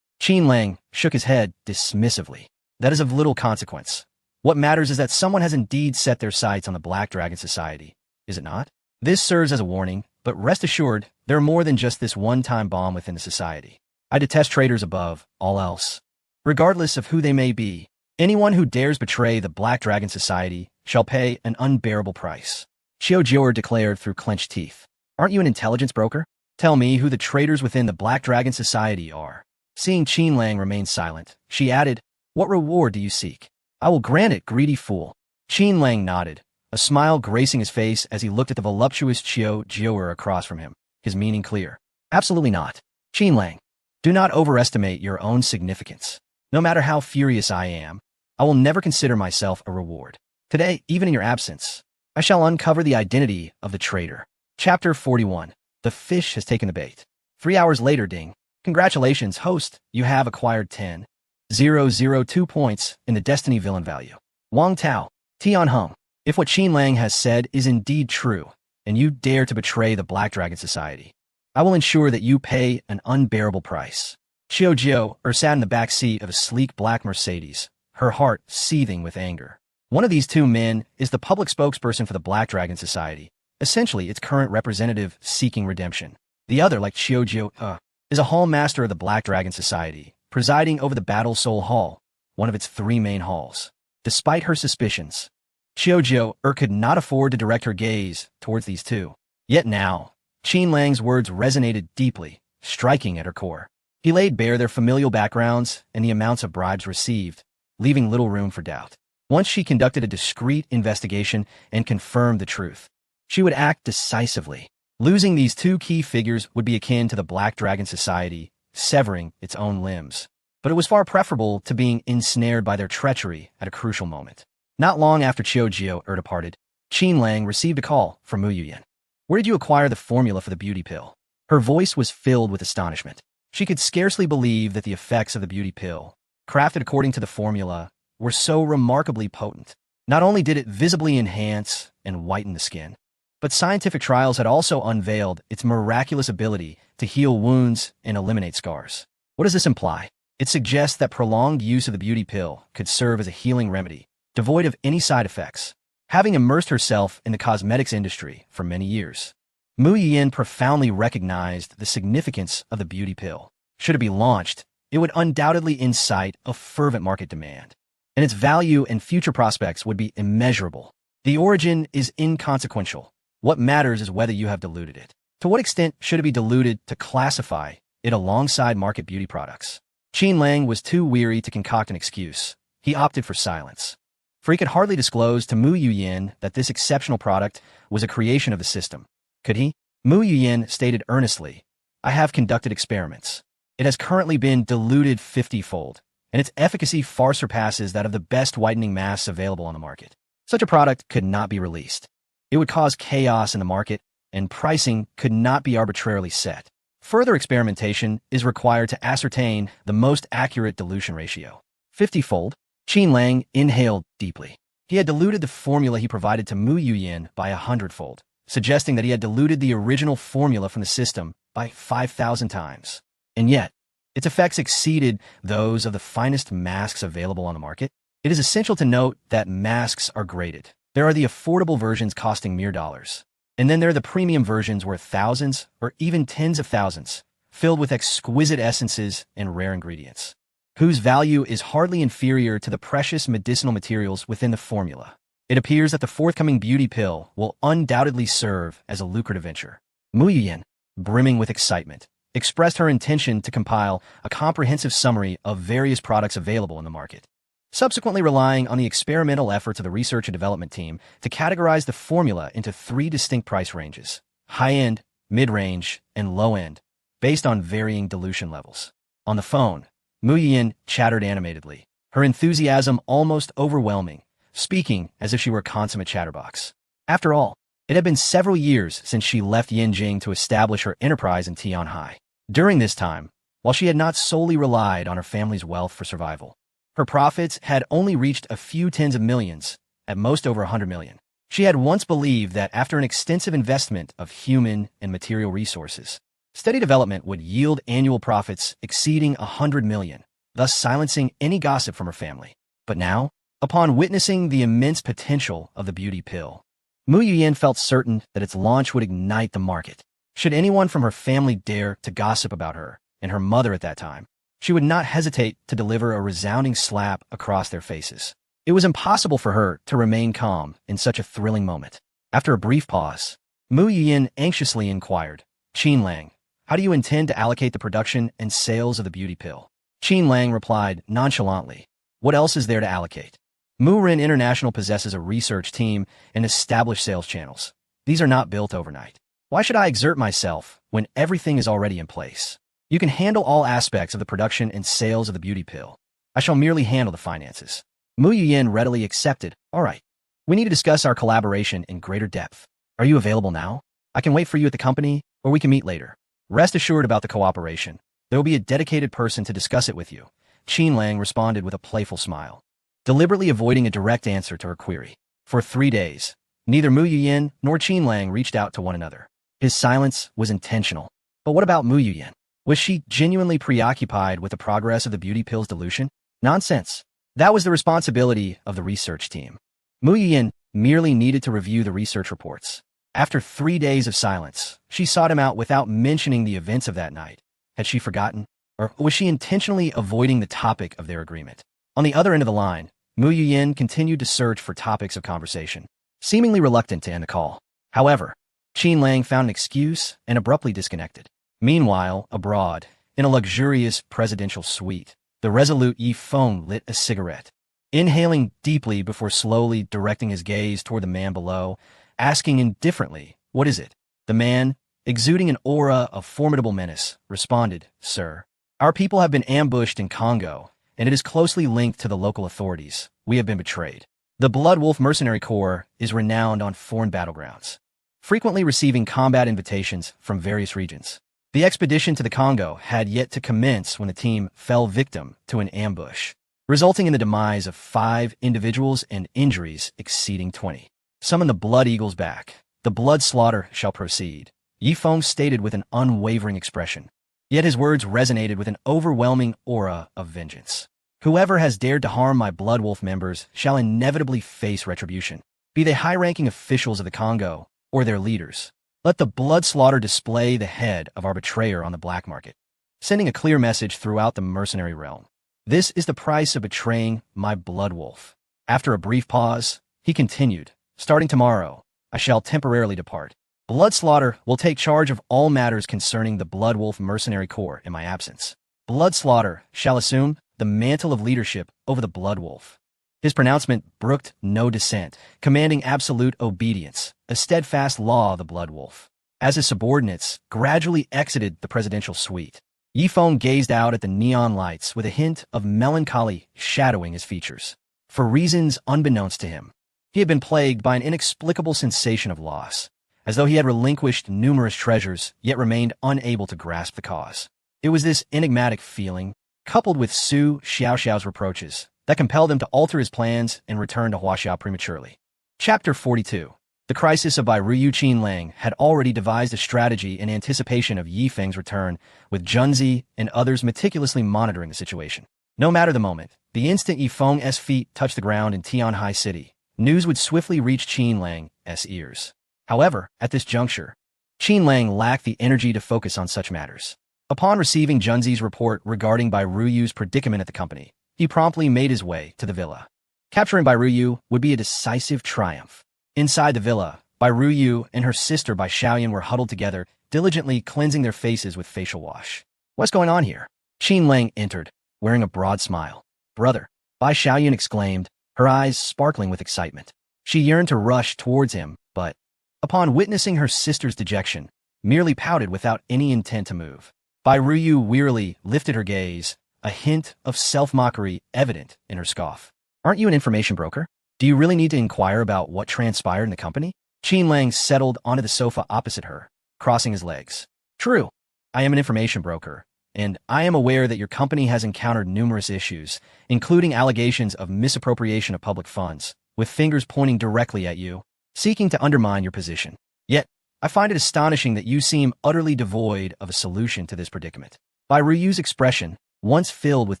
Qin Lang shook his head dismissively. That is of little consequence. What matters is that someone has indeed set their sights on the Black Dragon Society, is it not? This serves as a warning, but rest assured, there are more than just this one-time bomb within the society. I detest traitors above all else. Regardless of who they may be, anyone who dares betray the Black Dragon Society shall pay an unbearable price. Qiu Jiu'er declared through clenched teeth. Aren't you an intelligence broker? Tell me who the traitors within the Black Dragon Society are. Seeing Qin Lang remain silent, she added, "What reward do you seek? I will grant it, greedy fool." Qin Lang nodded, a smile gracing his face as he looked at the voluptuous Qiu Jiu'er across from him, his meaning clear. Absolutely not. Qin Lang, do not overestimate your own significance. No matter how furious I am, I will never consider myself a reward. Today, even in your absence, I shall uncover the identity of the traitor. Chapter 41. The fish has taken the bait. 3 hours later, ding. Congratulations, host. You have acquired 10,002 points in the Destiny Villain value. Wang Tao, Tian Hung. If what Qin Lang has said is indeed true, and you dare to betray the Black Dragon Society, I will ensure that you pay an unbearable price. Qiu Jiu'er sat in the back seat of a sleek black Mercedes, her heart seething with anger. One of these two men is the public spokesperson for the Black Dragon Society, essentially its current representative seeking redemption. The other, like Qiu Jiu'er, is a hallmaster of the Black Dragon Society, presiding over the Battle Soul Hall, one of its 3 main halls. Despite her suspicions, Qiu Jiu'er could not afford to direct her gaze towards these two. Yet now, Qin Lang's words resonated deeply, striking at her core. He laid bare their familial backgrounds and the amounts of bribes received, leaving little room for doubt. Once she conducted a discreet investigation and confirmed the truth, she would act decisively. Losing these 2 key figures would be akin to the Black Dragon Society severing its own limbs. But it was far preferable to being ensnared by their treachery at a crucial moment. Not long after Qiu Jiu'er departed, Qin Lang received a call from Mu Yuyan. Where did you acquire the formula for the beauty pill? Her voice was filled with astonishment. She could scarcely believe that the effects of the beauty pill, crafted according to the formula, were so remarkably potent. Not only did it visibly enhance and whiten the skin, but scientific trials had also unveiled its miraculous ability to heal wounds and eliminate scars. What does this imply? It suggests that prolonged use of the beauty pill could serve as a healing remedy, devoid of any side effects. Having immersed herself in the cosmetics industry for many years, Mu Yuyan profoundly recognized the significance of the beauty pill. Should it be launched, it would undoubtedly incite a fervent market demand, and its value and future prospects would be immeasurable. The origin is inconsequential. What matters is whether you have diluted it. To what extent should it be diluted to classify it alongside market beauty products? Qin Lang was too weary to concoct an excuse. He opted for silence, for he could hardly disclose to Mu Yuyan that this exceptional product was a creation of the system. Could he? Mu Yuyan stated earnestly, "I have conducted experiments. It has currently been diluted 50-fold, and its efficacy far surpasses that of the best whitening masks available on the market. Such a product could not be released. It would cause chaos in the market, and pricing could not be arbitrarily set. Further experimentation is required to ascertain the most accurate dilution ratio." 50-fold? Qin Lang inhaled deeply. He had diluted the formula he provided to Mu Yuyin by 100-fold, suggesting that he had diluted the original formula from the system by 5,000 times. And yet, its effects exceeded those of the finest masks available on the market. It is essential to note that masks are graded. There are the affordable versions costing mere dollars. And then there are the premium versions worth thousands or even tens of thousands, filled with exquisite essences and rare ingredients, whose value is hardly inferior to the precious medicinal materials within the formula. It appears that the forthcoming beauty pill will undoubtedly serve as a lucrative venture. Mu Yuyin, brimming with excitement, expressed her intention to compile a comprehensive summary of various products available in the market, subsequently relying on the experimental efforts of the research and development team to categorize the formula into 3 distinct price ranges: high-end, mid-range, and low-end, based on varying dilution levels. On the phone, Mu Yuyin chattered animatedly, her enthusiasm almost overwhelming, speaking as if she were a consummate chatterbox. After all, it had been several years since she left Yinjing to establish her enterprise in Tianhai. During this time, while she had not solely relied on her family's wealth for survival, her profits had only reached a few tens of millions, at most over 100 million. She had once believed that after an extensive investment of human and material resources, steady development would yield annual profits exceeding 100 million, thus silencing any gossip from her family. But now, upon witnessing the immense potential of the beauty pill, Mu Yuyin felt certain that its launch would ignite the market. Should anyone from her family dare to gossip about her, and her mother at that time, she would not hesitate to deliver a resounding slap across their faces. It was impossible for her to remain calm in such a thrilling moment. After a brief pause, Mu Yuyin anxiously inquired, "Qin Lang, how do you intend to allocate the production and sales of the beauty pill?" Qin Lang replied nonchalantly, "What else is there to allocate? Murin International possesses a research team and established sales channels. These are not built overnight. Why should I exert myself when everything is already in place? You can handle all aspects of the production and sales of the beauty pill. I shall merely handle the finances." Mu Yuyin readily accepted. "All right. We need to discuss our collaboration in greater depth. Are you available now? I can wait for you at the company, or we can meet later. Rest assured about the cooperation. There will be a dedicated person to discuss it with you." Qin Lang responded with a playful smile, deliberately avoiding a direct answer to her query. For 3 days, neither Mu Yuyin nor Qin Lang reached out to one another. His silence was intentional. But what about Mu Yuyin? Was she genuinely preoccupied with the progress of the beauty pill's dilution? Nonsense. That was the responsibility of the research team. Mu Yuyin merely needed to review the research reports. After 3 days of silence, she sought him out without mentioning the events of that night. Had she forgotten? Or was she intentionally avoiding the topic of their agreement? On the other end of the line, Mu Yuyin continued to search for topics of conversation, seemingly reluctant to end the call. However, Qin Lang found an excuse and abruptly disconnected. Meanwhile, abroad, in a luxurious presidential suite, the resolute Yi Feng lit a cigarette, inhaling deeply before slowly directing his gaze toward the man below, asking indifferently, "What is it?" The man, exuding an aura of formidable menace, responded, "Sir, our people have been ambushed in Congo, and it is closely linked to the local authorities. We have been betrayed. The Blood Wolf Mercenary Corps is renowned on foreign battlegrounds, frequently receiving combat invitations from various regions. The expedition to the Congo had yet to commence when the team fell victim to an ambush, resulting in the demise of 5 individuals and injuries exceeding 20. Summon the Blood Eagles back. The blood slaughter shall proceed," Yi Feng stated with an unwavering expression. Yet his words resonated with an overwhelming aura of vengeance. "Whoever has dared to harm my Blood Wolf members shall inevitably face retribution, be they high-ranking officials of the Congo or their leaders. Let the blood slaughter display the head of our betrayer on the black market, sending a clear message throughout the mercenary realm. This is the price of betraying my Blood Wolf." After a brief pause, he continued, "Starting tomorrow, I shall temporarily depart. Blood Slaughter will take charge of all matters concerning the Blood Wolf Mercenary Corps in my absence. Blood Slaughter shall assume the mantle of leadership over the Blood Wolf." His pronouncement brooked no dissent, commanding absolute obedience, a steadfast law of the Blood Wolf. As his subordinates gradually exited the presidential suite, Yi Feng gazed out at the neon lights with a hint of melancholy shadowing his features. For reasons unbeknownst to him, he had been plagued by an inexplicable sensation of loss, as though he had relinquished numerous treasures, yet remained unable to grasp the cause. It was this enigmatic feeling, coupled with Su Xiaoxiao's reproaches that compelled him to alter his plans and return to Huaxiao prematurely. Chapter 42. The crisis of Bai Ruyu. Qin Lang had already devised a strategy in anticipation of Yi Feng's return, with Junzi and others meticulously monitoring the situation. No matter the moment, the instant Yi Feng's feet touched the ground in Tianhai City, news would swiftly reach Qin Lang's ears. However, at this juncture, Qin Lang lacked the energy to focus on such matters. Upon receiving Junzi's report regarding Bai Ruyu's predicament at the company, he promptly made his way to the villa. Capturing Bai Ruyu would be a decisive triumph. Inside the villa, Bai Ruyu and her sister Bai Xiaoyan were huddled together, diligently cleansing their faces with facial wash. What's going on here? Qin Lang entered, wearing a broad smile. Brother, Bai Xiaoyan exclaimed, her eyes sparkling with excitement. She yearned to rush towards him, but, upon witnessing her sister's dejection, merely pouted without any intent to move. Bai Ruyu wearily lifted her gaze, a hint of self-mockery evident in her scoff. Aren't you an information broker? Do you really need to inquire about what transpired in the company? Qin Lang settled onto the sofa opposite her, crossing his legs. True, I am an information broker, and I am aware that your company has encountered numerous issues, including allegations of misappropriation of public funds, with fingers pointing directly at you, seeking to undermine your position. Yet, I find it astonishing that you seem utterly devoid of a solution to this predicament. Bai Ruyu's expression, once filled with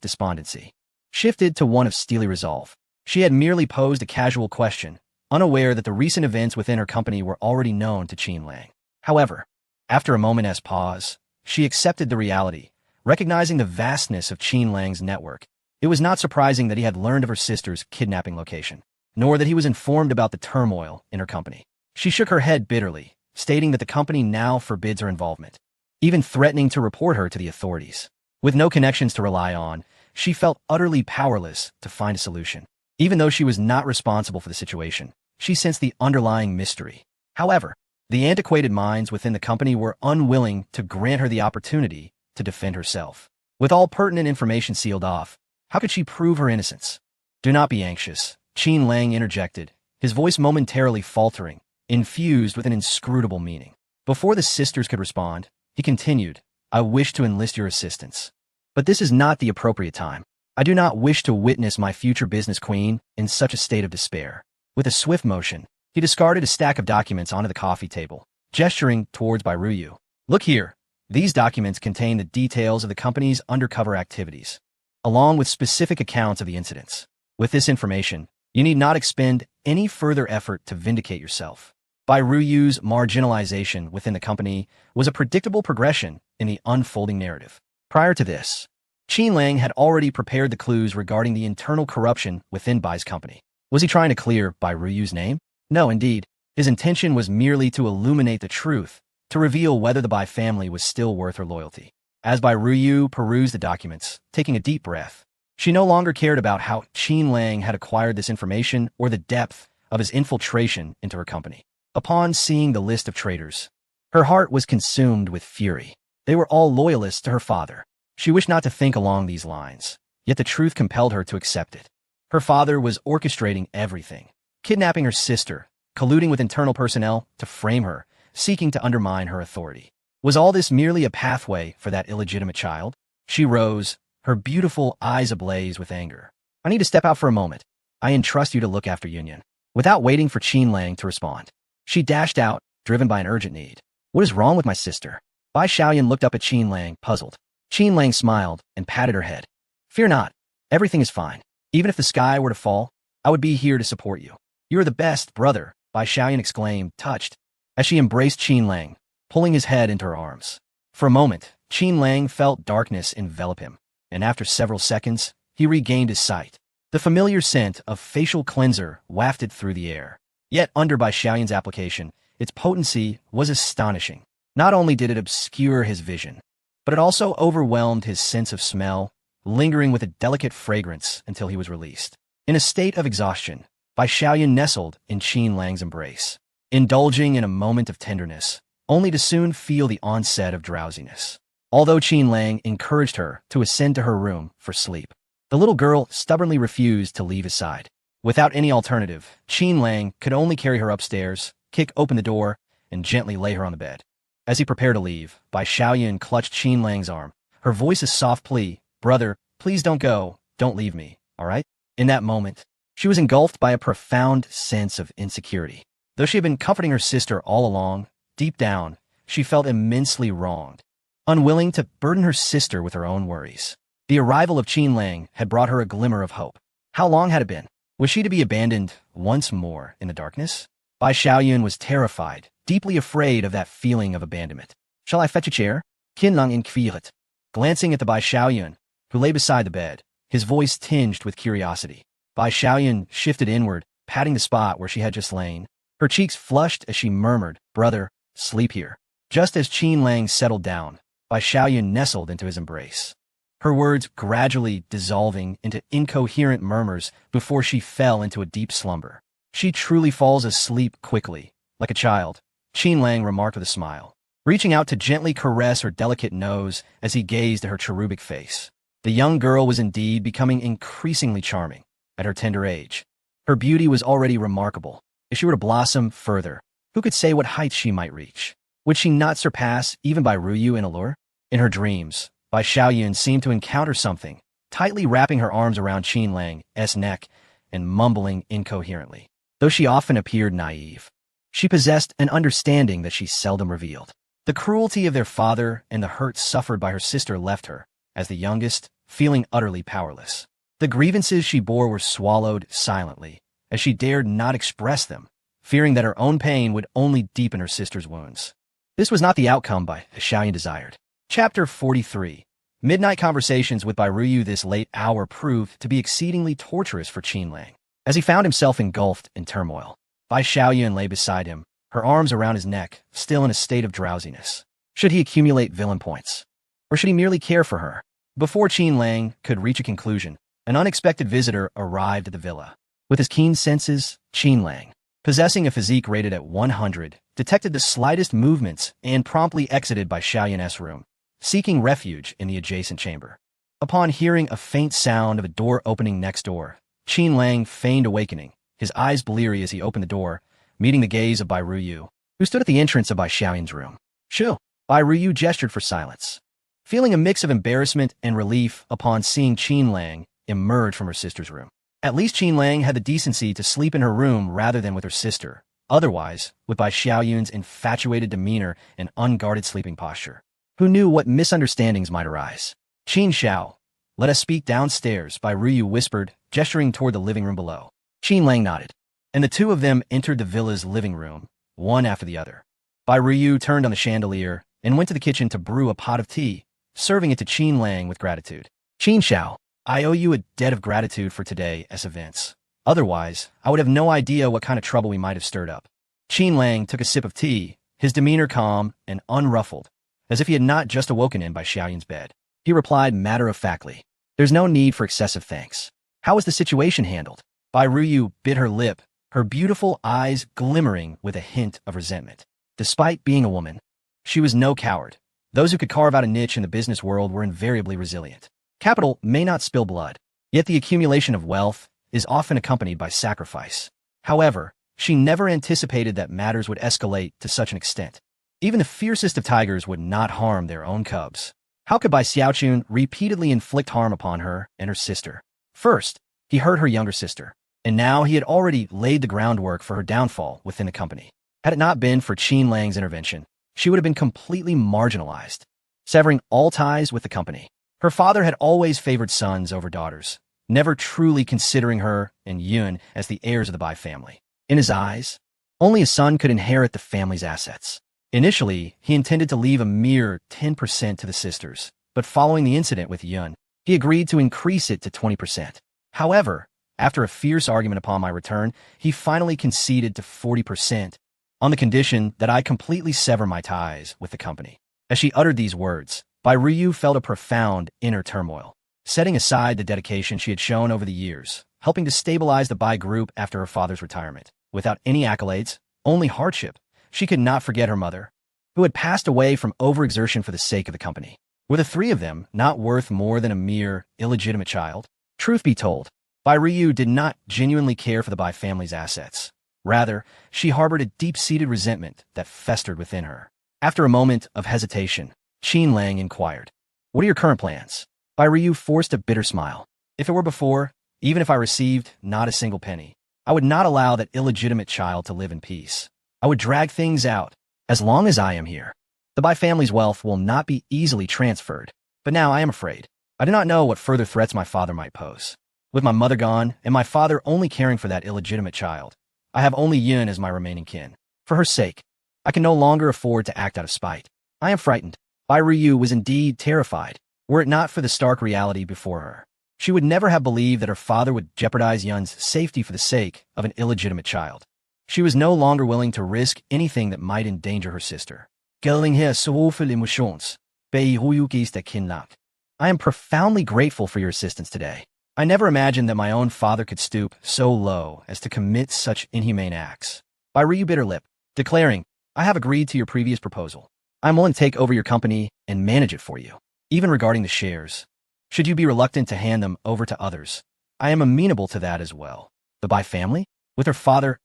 despondency, shifted to one of steely resolve. She had merely posed a casual question, unaware that the recent events within her company were already known to Qin Lang. However, after a moment's pause, she accepted the reality, recognizing the vastness of Qin Lang's network. It was not surprising that he had learned of her sister's kidnapping location, nor that he was informed about the turmoil in her company. She shook her head bitterly, stating that the company now forbids her involvement, even threatening to report her to the authorities. With no connections to rely on, she felt utterly powerless to find a solution. Even though she was not responsible for the situation, she sensed the underlying mystery. However, the antiquated minds within the company were unwilling to grant her the opportunity to defend herself. With all pertinent information sealed off, how could she prove her innocence? Do not be anxious, Qin Lang interjected, his voice momentarily faltering, infused with an inscrutable meaning. Before the sisters could respond, he continued, I wish to enlist your assistance. But this is not the appropriate time. I do not wish to witness my future business queen in such a state of despair. With a swift motion, he discarded a stack of documents onto the coffee table, gesturing towards Bai Ruyu. Look here. These documents contain the details of the company's undercover activities, along with specific accounts of the incidents. With this information, you need not expend any further effort to vindicate yourself. Bai Ruyu's marginalization within the company was a predictable progression in the unfolding narrative. Prior to this, Qin Lang had already prepared the clues regarding the internal corruption within Bai's company. Was he trying to clear Bai Ruyu's name? No, indeed. His intention was merely to illuminate the truth, to reveal whether the Bai family was still worth her loyalty. As Bai Ruyu perused the documents, taking a deep breath, she no longer cared about how Qin Lang had acquired this information or the depth of his infiltration into her company. Upon seeing the list of traitors, her heart was consumed with fury. They were all loyalists to her father. She wished not to think along these lines, yet the truth compelled her to accept it. Her father was orchestrating everything, kidnapping her sister, colluding with internal personnel to frame her, seeking to undermine her authority. Was all this merely a pathway for that illegitimate child? She rose, her beautiful eyes ablaze with anger. I need to step out for a moment. I entrust you to look after Union. Without waiting for Qin Lang to respond, she dashed out, driven by an urgent need. What is wrong with my sister? Bai Xiaoyan looked up at Qin Lang, puzzled. Qin Lang smiled and patted her head. Fear not. Everything is fine. Even if the sky were to fall, I would be here to support you. You are the best, brother, Bai Xiaoyan exclaimed, touched, as she embraced Qin Lang, pulling his head into her arms. For a moment, Qin Lang felt darkness envelop him, and after several seconds, he regained his sight. The familiar scent of facial cleanser wafted through the air. Yet under Bai Xiaoyan's application, its potency was astonishing. Not only did it obscure his vision, but it also overwhelmed his sense of smell, lingering with a delicate fragrance until he was released. In a state of exhaustion, Bai Xiaoyan nestled in Qin Lang's embrace, indulging in a moment of tenderness, only to soon feel the onset of drowsiness. Although Qin Lang encouraged her to ascend to her room for sleep, the little girl stubbornly refused to leave his side. Without any alternative, Qin Lang could only carry her upstairs, kick open the door, and gently lay her on the bed. As he prepared to leave, Bai Xiaoyan clutched Qin Lang's arm, her voice a soft plea, Brother, Please don't go. Don't leave me, all right? In that moment, she was engulfed by a profound sense of insecurity. Though she had been comforting her sister all along, deep down, she felt immensely wronged, unwilling to burden her sister with her own worries. The arrival of Qin Lang had brought her a glimmer of hope. How long had it been? Was she to be abandoned once more in the darkness? Bai Xiaoyun was terrified, deeply afraid of that feeling of abandonment. Shall I fetch a chair? Qin Lang inquired, glancing at the Bai Xiaoyun, who lay beside the bed, his voice tinged with curiosity. Bai Xiaoyun shifted inward, patting the spot where she had just lain. Her cheeks flushed as she murmured, "Brother, sleep here." Just as Qin Lang settled down, Bai Xiaoyun nestled into his embrace, her words gradually dissolving into incoherent murmurs before she fell into a deep slumber. She truly falls asleep quickly, like a child, Qin Lang remarked with a smile, reaching out to gently caress her delicate nose as he gazed at her cherubic face. The young girl was indeed becoming increasingly charming at her tender age. Her beauty was already remarkable. If she were to blossom further, who could say what heights she might reach? Would she not surpass even Bai Ruyu in allure? In her dreams, Bai Xiaoyun seemed to encounter something, tightly wrapping her arms around Qin Lang's neck and mumbling incoherently. Though she often appeared naive, she possessed an understanding that she seldom revealed. The cruelty of their father and the hurt suffered by her sister left her, as the youngest, feeling utterly powerless. The grievances she bore were swallowed silently, as she dared not express them, fearing that her own pain would only deepen her sister's wounds. This was not the outcome Bai Xiaoyun desired. Chapter 43. Midnight conversations with Bai Ruyu this late hour proved to be exceedingly torturous for Qin Lang. As he found himself engulfed in turmoil, Bai Xiaoyun lay beside him, her arms around his neck, still in a state of drowsiness. Should he accumulate villain points? Or should he merely care for her? Before Qin Lang could reach a conclusion, an unexpected visitor arrived at the villa. With his keen senses, Qin Lang, possessing a physique rated at 100, detected the slightest movements and promptly exited Bai Xiaoyun's room, seeking refuge in the adjacent chamber. Upon hearing a faint sound of a door opening next door, Qin Lang feigned awakening, his eyes bleary as he opened the door, meeting the gaze of Bai Ruyu, who stood at the entrance of Bai Xiaoyun's room. "Shoo!" Bai Ruyu gestured for silence, feeling a mix of embarrassment and relief upon seeing Qin Lang emerge from her sister's room. At least Qin Lang had the decency to sleep in her room rather than with her sister. Otherwise, with Bai Xiaoyun's infatuated demeanor and unguarded sleeping posture, who knew what misunderstandings might arise? "Qin Xiao, let us speak downstairs," Bai Ruyu whispered, gesturing toward the living room below. Qin Lang nodded, and the two of them entered the villa's living room, one after the other. Bai Ruyu turned on the chandelier and went to the kitchen to brew a pot of tea, serving it to Qin Lang with gratitude. "Qin Xiao, I owe you a debt of gratitude for today's events. Otherwise, I would have no idea what kind of trouble we might have stirred up." Qin Lang took a sip of tea, his demeanor calm and unruffled, as if he had not just awoken in Bai Xiaoyun's bed. He replied matter-of-factly, "There's no need for excessive thanks. How was the situation handled?" Bai Ruyu bit her lip, her beautiful eyes glimmering with a hint of resentment. Despite being a woman, she was no coward. Those who could carve out a niche in the business world were invariably resilient. Capital may not spill blood, yet the accumulation of wealth is often accompanied by sacrifice. However, she never anticipated that matters would escalate to such an extent. Even the fiercest of tigers would not harm their own cubs. How could Bai Xiaochun repeatedly inflict harm upon her and her sister? First, he hurt her younger sister, and now he had already laid the groundwork for her downfall within the company. Had it not been for Qin Lang's intervention, she would have been completely marginalized, severing all ties with the company. Her father had always favored sons over daughters, never truly considering her and Yun as the heirs of the Bai family. In his eyes, only a son could inherit the family's assets. Initially, he intended to leave a mere 10% to the sisters, but following the incident with Yun, he agreed to increase it to 20%. However, after a fierce argument upon my return, he finally conceded to 40%, on the condition that I completely sever my ties with the company. As she uttered these words, Bai Ruyu felt a profound inner turmoil. Setting aside the dedication she had shown over the years, helping to stabilize the Bai group after her father's retirement, without any accolades, only hardship, she could not forget her mother, who had passed away from overexertion for the sake of the company. Were the three of them not worth more than a mere illegitimate child? Truth be told, Bai Ruyu did not genuinely care for the Bai family's assets. Rather, she harbored a deep-seated resentment that festered within her. After a moment of hesitation, Qin Lang inquired, "What are your current plans?" Bai Ryu forced a bitter smile. If it were before, even if I received not a single penny, I would not allow that illegitimate child to live in peace. I would drag things out as long as I am here. The Bai family's wealth will not be easily transferred, but now I am afraid. I do not know what further threats my father might pose. With my mother gone and my father only caring for that illegitimate child, I have only Yun as my remaining kin. For her sake, I can no longer afford to act out of spite. I am frightened. Bai Ryu was indeed terrified, were it not for the stark reality before her. She would never have believed that her father would jeopardize Yun's safety for the sake of an illegitimate child. She was no longer willing to risk anything that might endanger her sister. Going here so viel emotions. Bei Ryu gis der Kinlak. I am profoundly grateful for your assistance today. I never imagined that my own father could stoop so low as to commit such inhumane acts. Bai Ryu bit her lip, declaring, I have agreed to your previous proposal. I am willing to take over your company and manage it for you, even regarding the shares. Should you be reluctant to hand them over to others, I am amenable to that as well. The Bai family? With her father's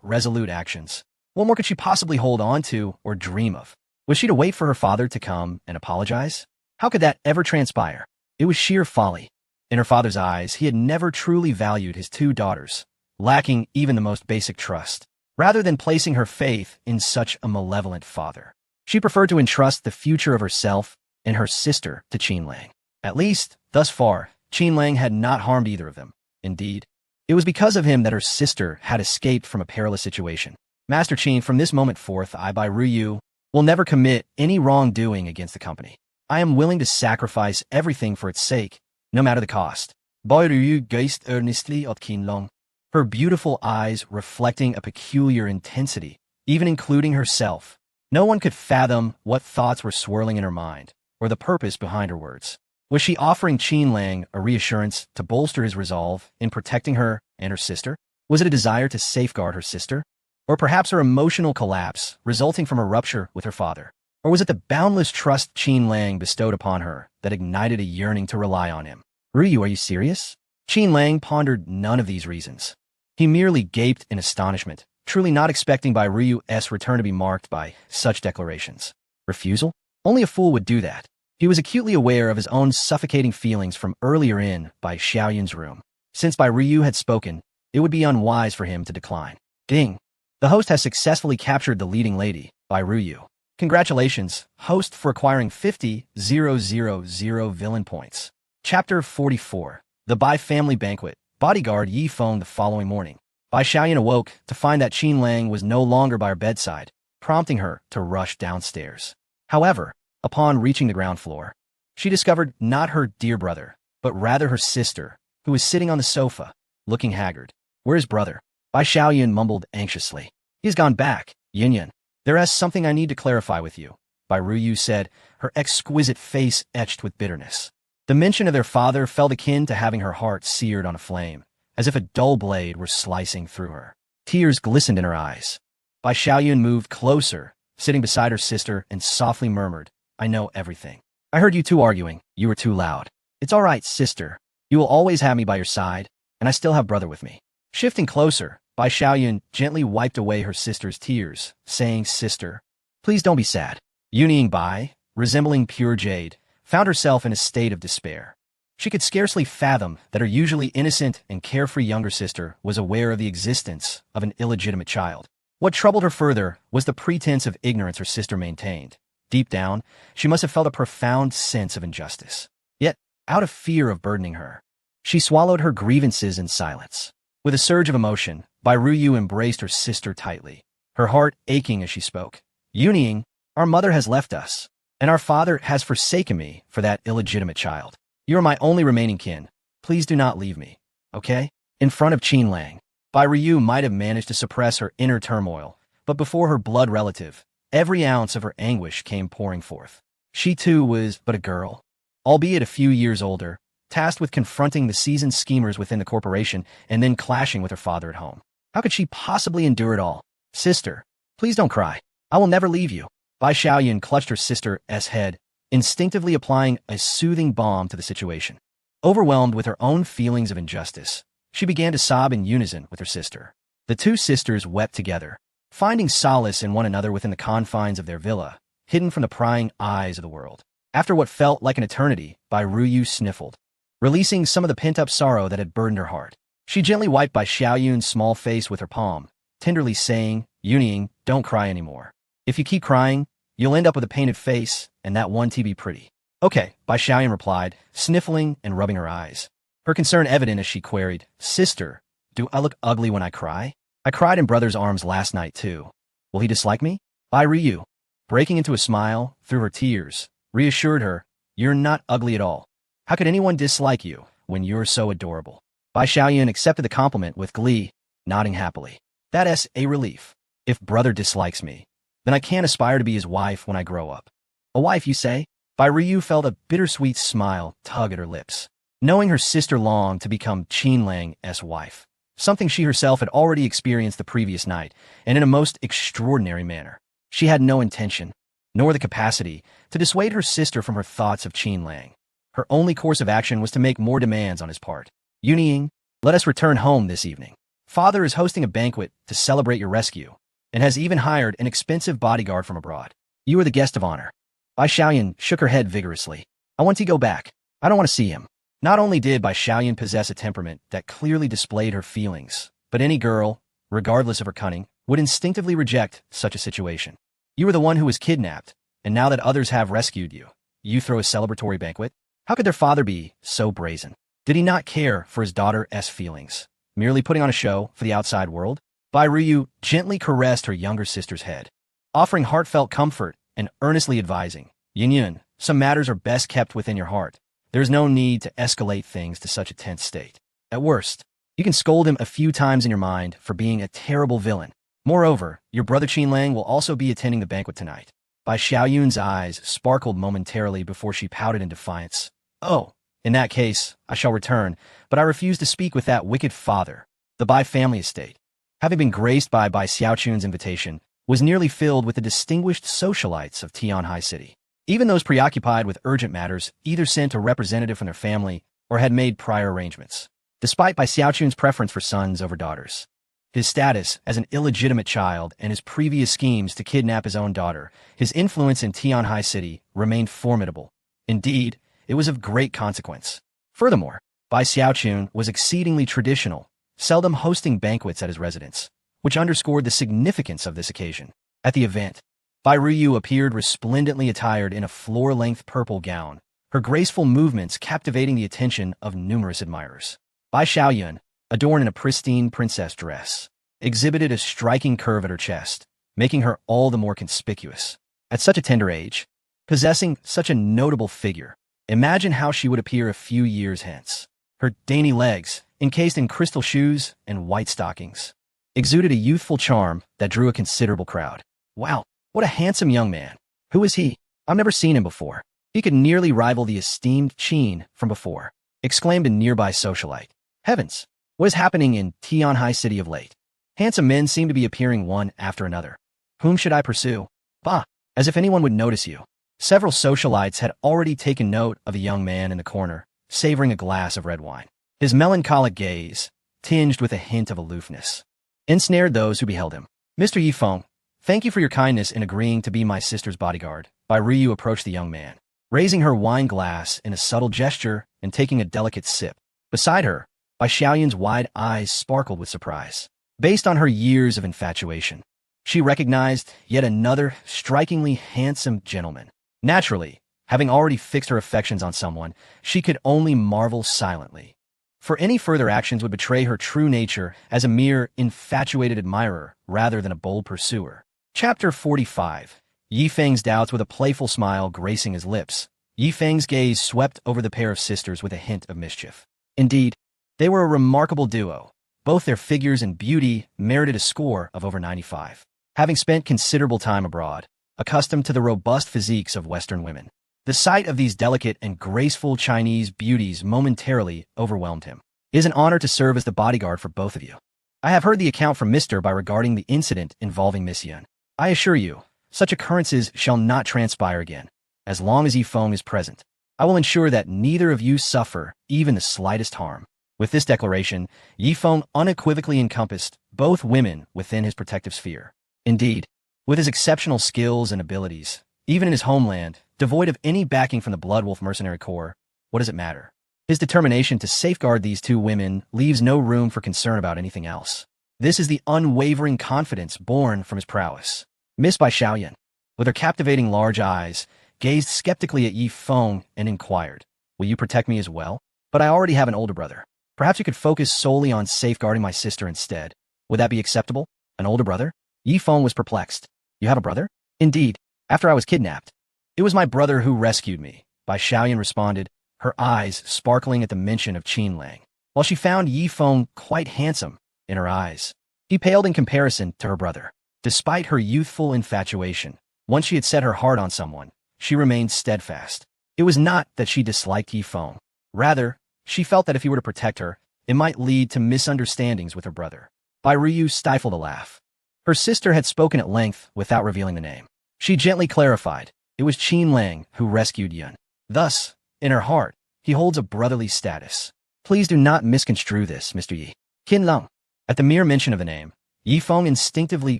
resolute actions, what more could she possibly hold on to or dream of? Was she to wait for her father to come and apologize? How could that ever transpire? It was sheer folly. In her father's eyes, he had never truly valued his two daughters, lacking even the most basic trust. Rather than placing her faith in such a malevolent father, she preferred to entrust the future of herself and her sister to Qin Lang. At least, thus far, Qin Lang had not harmed either of them. Indeed, it was because of him that her sister had escaped from a perilous situation. Master Qin, from this moment forth, I, Bai Ryu, will never commit any wrongdoing against the company. I am willing to sacrifice everything for its sake, no matter the cost. Bai Ryu gazed earnestly at Qin Lang, her beautiful eyes reflecting a peculiar intensity, even including herself. No one could fathom what thoughts were swirling in her mind, or the purpose behind her words. Was she offering Qin Lang a reassurance to bolster his resolve in protecting her and her sister? Was it a desire to safeguard her sister? Or perhaps her emotional collapse resulting from a rupture with her father? Or was it the boundless trust Qin Lang bestowed upon her that ignited a yearning to rely on him? Ryu, are you serious? Qin Lang pondered none of these reasons. He merely gaped in astonishment, truly not expecting Bai Ryu's return to be marked by such declarations. Refusal? Only a fool would do that. He was acutely aware of his own suffocating feelings from earlier in Bai Xiaoyun's room. Since Bai Ryu had spoken, it would be unwise for him to decline. Ding! The host has successfully captured the leading lady, Bai Ryu. Congratulations, host, for acquiring 50,000 villain points. Chapter 44. The Bai Family Banquet. Bodyguard Yi phoned the following morning. Bai Xiaoyun awoke to find that Qin Lang was no longer by her bedside, prompting her to rush downstairs. However, upon reaching the ground floor, she discovered not her dear brother, but rather her sister, who was sitting on the sofa, looking haggard. Where's brother? Bai Xiaoyun mumbled anxiously. He's gone back, Yin. There is something I need to clarify with you, Bai Ryu said, her exquisite face etched with bitterness. The mention of their father felt akin to having her heart seared on a flame, as if a dull blade were slicing through her. Tears glistened in her eyes. Bai Xiaoyun moved closer, sitting beside her sister, and softly murmured, I know everything. I heard you two arguing. You were too loud. It's all right, sister. You will always have me by your side, and I still have brother with me. Shifting closer, Bai Xiaoyun gently wiped away her sister's tears, saying, Sister, please don't be sad. Yunying Bai, resembling pure jade, found herself in a state of despair. She could scarcely fathom that her usually innocent and carefree younger sister was aware of the existence of an illegitimate child. What troubled her further was the pretense of ignorance her sister maintained. Deep down, she must have felt a profound sense of injustice. Yet, out of fear of burdening her, she swallowed her grievances in silence. With a surge of emotion, Bai Ryu embraced her sister tightly, her heart aching as she spoke. Yunying, our mother has left us, and our father has forsaken me for that illegitimate child. You are my only remaining kin. Please do not leave me, okay? In front of Qin Lang, Bai Ryu might have managed to suppress her inner turmoil, but before her blood relative, every ounce of her anguish came pouring forth. She too was but a girl, albeit a few years older, tasked with confronting the seasoned schemers within the corporation and then clashing with her father at home. How could she possibly endure it all? Sister, please don't cry. I will never leave you. Bai Xiaoyun clutched her sister's head, instinctively applying a soothing balm to the situation. Overwhelmed with her own feelings of injustice, she began to sob in unison with her sister. The two sisters wept together, finding solace in one another within the confines of their villa, hidden from the prying eyes of the world. After what felt like an eternity, Bai Ruyu sniffled, releasing some of the pent-up sorrow that had burdened her heart. She gently wiped Bai Xiaoyun's small face with her palm, tenderly saying, Yunying, don't cry anymore. If you keep crying, you'll end up with a painted face, and that won't be pretty. Okay, Bai Xiaoyun replied, sniffling and rubbing her eyes. Her concern evident as she queried, Sister, do I look ugly when I cry? I cried in brother's arms last night too. Will he dislike me? Bai Ryu, breaking into a smile through her tears, reassured her, You're not ugly at all. How could anyone dislike you when you're so adorable? Bai Xiaoyun accepted the compliment with glee, nodding happily. That's a relief. If brother dislikes me, then I can't aspire to be his wife when I grow up. A wife, you say? Bai Ryu felt a bittersweet smile tug at her lips, knowing her sister longed to become Qin Lang's wife, something she herself had already experienced the previous night, and in a most extraordinary manner. She had no intention, nor the capacity, to dissuade her sister from her thoughts of Qin Lang. Her only course of action was to make more demands on his part. Yunying, let us return home this evening. Father is hosting a banquet to celebrate your rescue, and has even hired an expensive bodyguard from abroad. You are the guest of honor. Bai Xiaoyun shook her head vigorously. I want to go back. I don't want to see him. Not only did Bai Xiaoyun possess a temperament that clearly displayed her feelings, but any girl, regardless of her cunning, would instinctively reject such a situation. You were the one who was kidnapped, and now that others have rescued you, you throw a celebratory banquet? How could their father be so brazen? Did he not care for his daughter's feelings, merely putting on a show for the outside world? Bai Ryu gently caressed her younger sister's head, offering heartfelt comfort and earnestly advising, Yin, some matters are best kept within your heart. There's no need to escalate things to such a tense state. At worst, you can scold him a few times in your mind for being a terrible villain. Moreover, your brother Qin Lang will also be attending the banquet tonight. Bai Xiaoyun's eyes sparkled momentarily before she pouted in defiance. Oh, in that case, I shall return, but I refuse to speak with that wicked father. The Bai family estate, having been graced by Bai Xiaochun's invitation, was nearly filled with the distinguished socialites of Tianhai City. Even those preoccupied with urgent matters either sent a representative from their family or had made prior arrangements. Despite Bai Xiaochun's preference for sons over daughters, his status as an illegitimate child and his previous schemes to kidnap his own daughter, his influence in Tianhai City remained formidable. Indeed, it was of great consequence. Furthermore, Bai Xiaochun was exceedingly traditional, seldom hosting banquets at his residence, which underscored the significance of this occasion. At the event, Bai Ryu appeared resplendently attired in a floor-length purple gown, her graceful movements captivating the attention of numerous admirers. Bai Xiaoyun, adorned in a pristine princess dress, exhibited a striking curve at her chest, making her all the more conspicuous. At such a tender age, possessing such a notable figure, imagine how she would appear a few years hence. Her dainty legs, encased in crystal shoes and white stockings, exuded a youthful charm that drew a considerable crowd. Wow, what a handsome young man. Who is he? I've never seen him before. He could nearly rival the esteemed Qin from before, exclaimed a nearby socialite. Heavens, what is happening in Tianhai City of late? Handsome men seem to be appearing one after another. Whom should I pursue? Bah, as if anyone would notice you. Several socialites had already taken note of a young man in the corner, savoring a glass of red wine. His melancholic gaze, tinged with a hint of aloofness, ensnared those who beheld him. Mr. Yifeng, thank you for your kindness in agreeing to be my sister's bodyguard. Bai Ryu approached the young man, raising her wine glass in a subtle gesture and taking a delicate sip. Beside her, Bai Xiaoyun's wide eyes sparkled with surprise. Based on her years of infatuation, she recognized yet another strikingly handsome gentleman. Naturally, having already fixed her affections on someone, she could only marvel silently, for any further actions would betray her true nature as a mere infatuated admirer rather than a bold pursuer. Chapter 45. Yifeng's doubts with a playful smile gracing his lips. Yifeng's gaze swept over the pair of sisters with a hint of mischief. Indeed, they were a remarkable duo. Both their figures and beauty merited a score of over 95. Having spent considerable time abroad, accustomed to the robust physiques of Western women, the sight of these delicate and graceful Chinese beauties momentarily overwhelmed him. It is an honor to serve as the bodyguard for both of you. I have heard the account from Mr. Bai regarding the incident involving Miss Yun. I assure you, such occurrences shall not transpire again. As long as Yifeng is present, I will ensure that neither of you suffer even the slightest harm. With this declaration, Yifeng unequivocally encompassed both women within his protective sphere. Indeed, with his exceptional skills and abilities, even in his homeland, Devoid of any backing from the Bloodwolf mercenary corps, what does it matter? His determination to safeguard these two women leaves no room for concern about anything else. This is the unwavering confidence born from his prowess. Miss Bai Xiaoyan, with her captivating large eyes, gazed skeptically at Yi Feng and inquired, "Will you protect me as well? But I already have an older brother. Perhaps you could focus solely on safeguarding my sister instead. Would that be acceptable? An older brother?" Yi Feng was perplexed. "You have a brother?" "Indeed, after I was kidnapped. It was my brother who rescued me," Bai Xiaoyan responded, her eyes sparkling at the mention of Qin Lang. While she found Yi Feng quite handsome in her eyes, he paled in comparison to her brother. Despite her youthful infatuation, once she had set her heart on someone, she remained steadfast. It was not that she disliked Yi Feng. Rather, she felt that if he were to protect her, it might lead to misunderstandings with her brother. Bai Ruyu stifled a laugh. Her sister had spoken at length without revealing the name. She gently clarified, it was Qin Lang who rescued Yun. Thus, in her heart, he holds a brotherly status. Please do not misconstrue this, Mr. Yi. Qin Lang. At the mere mention of the name, Yi Feng instinctively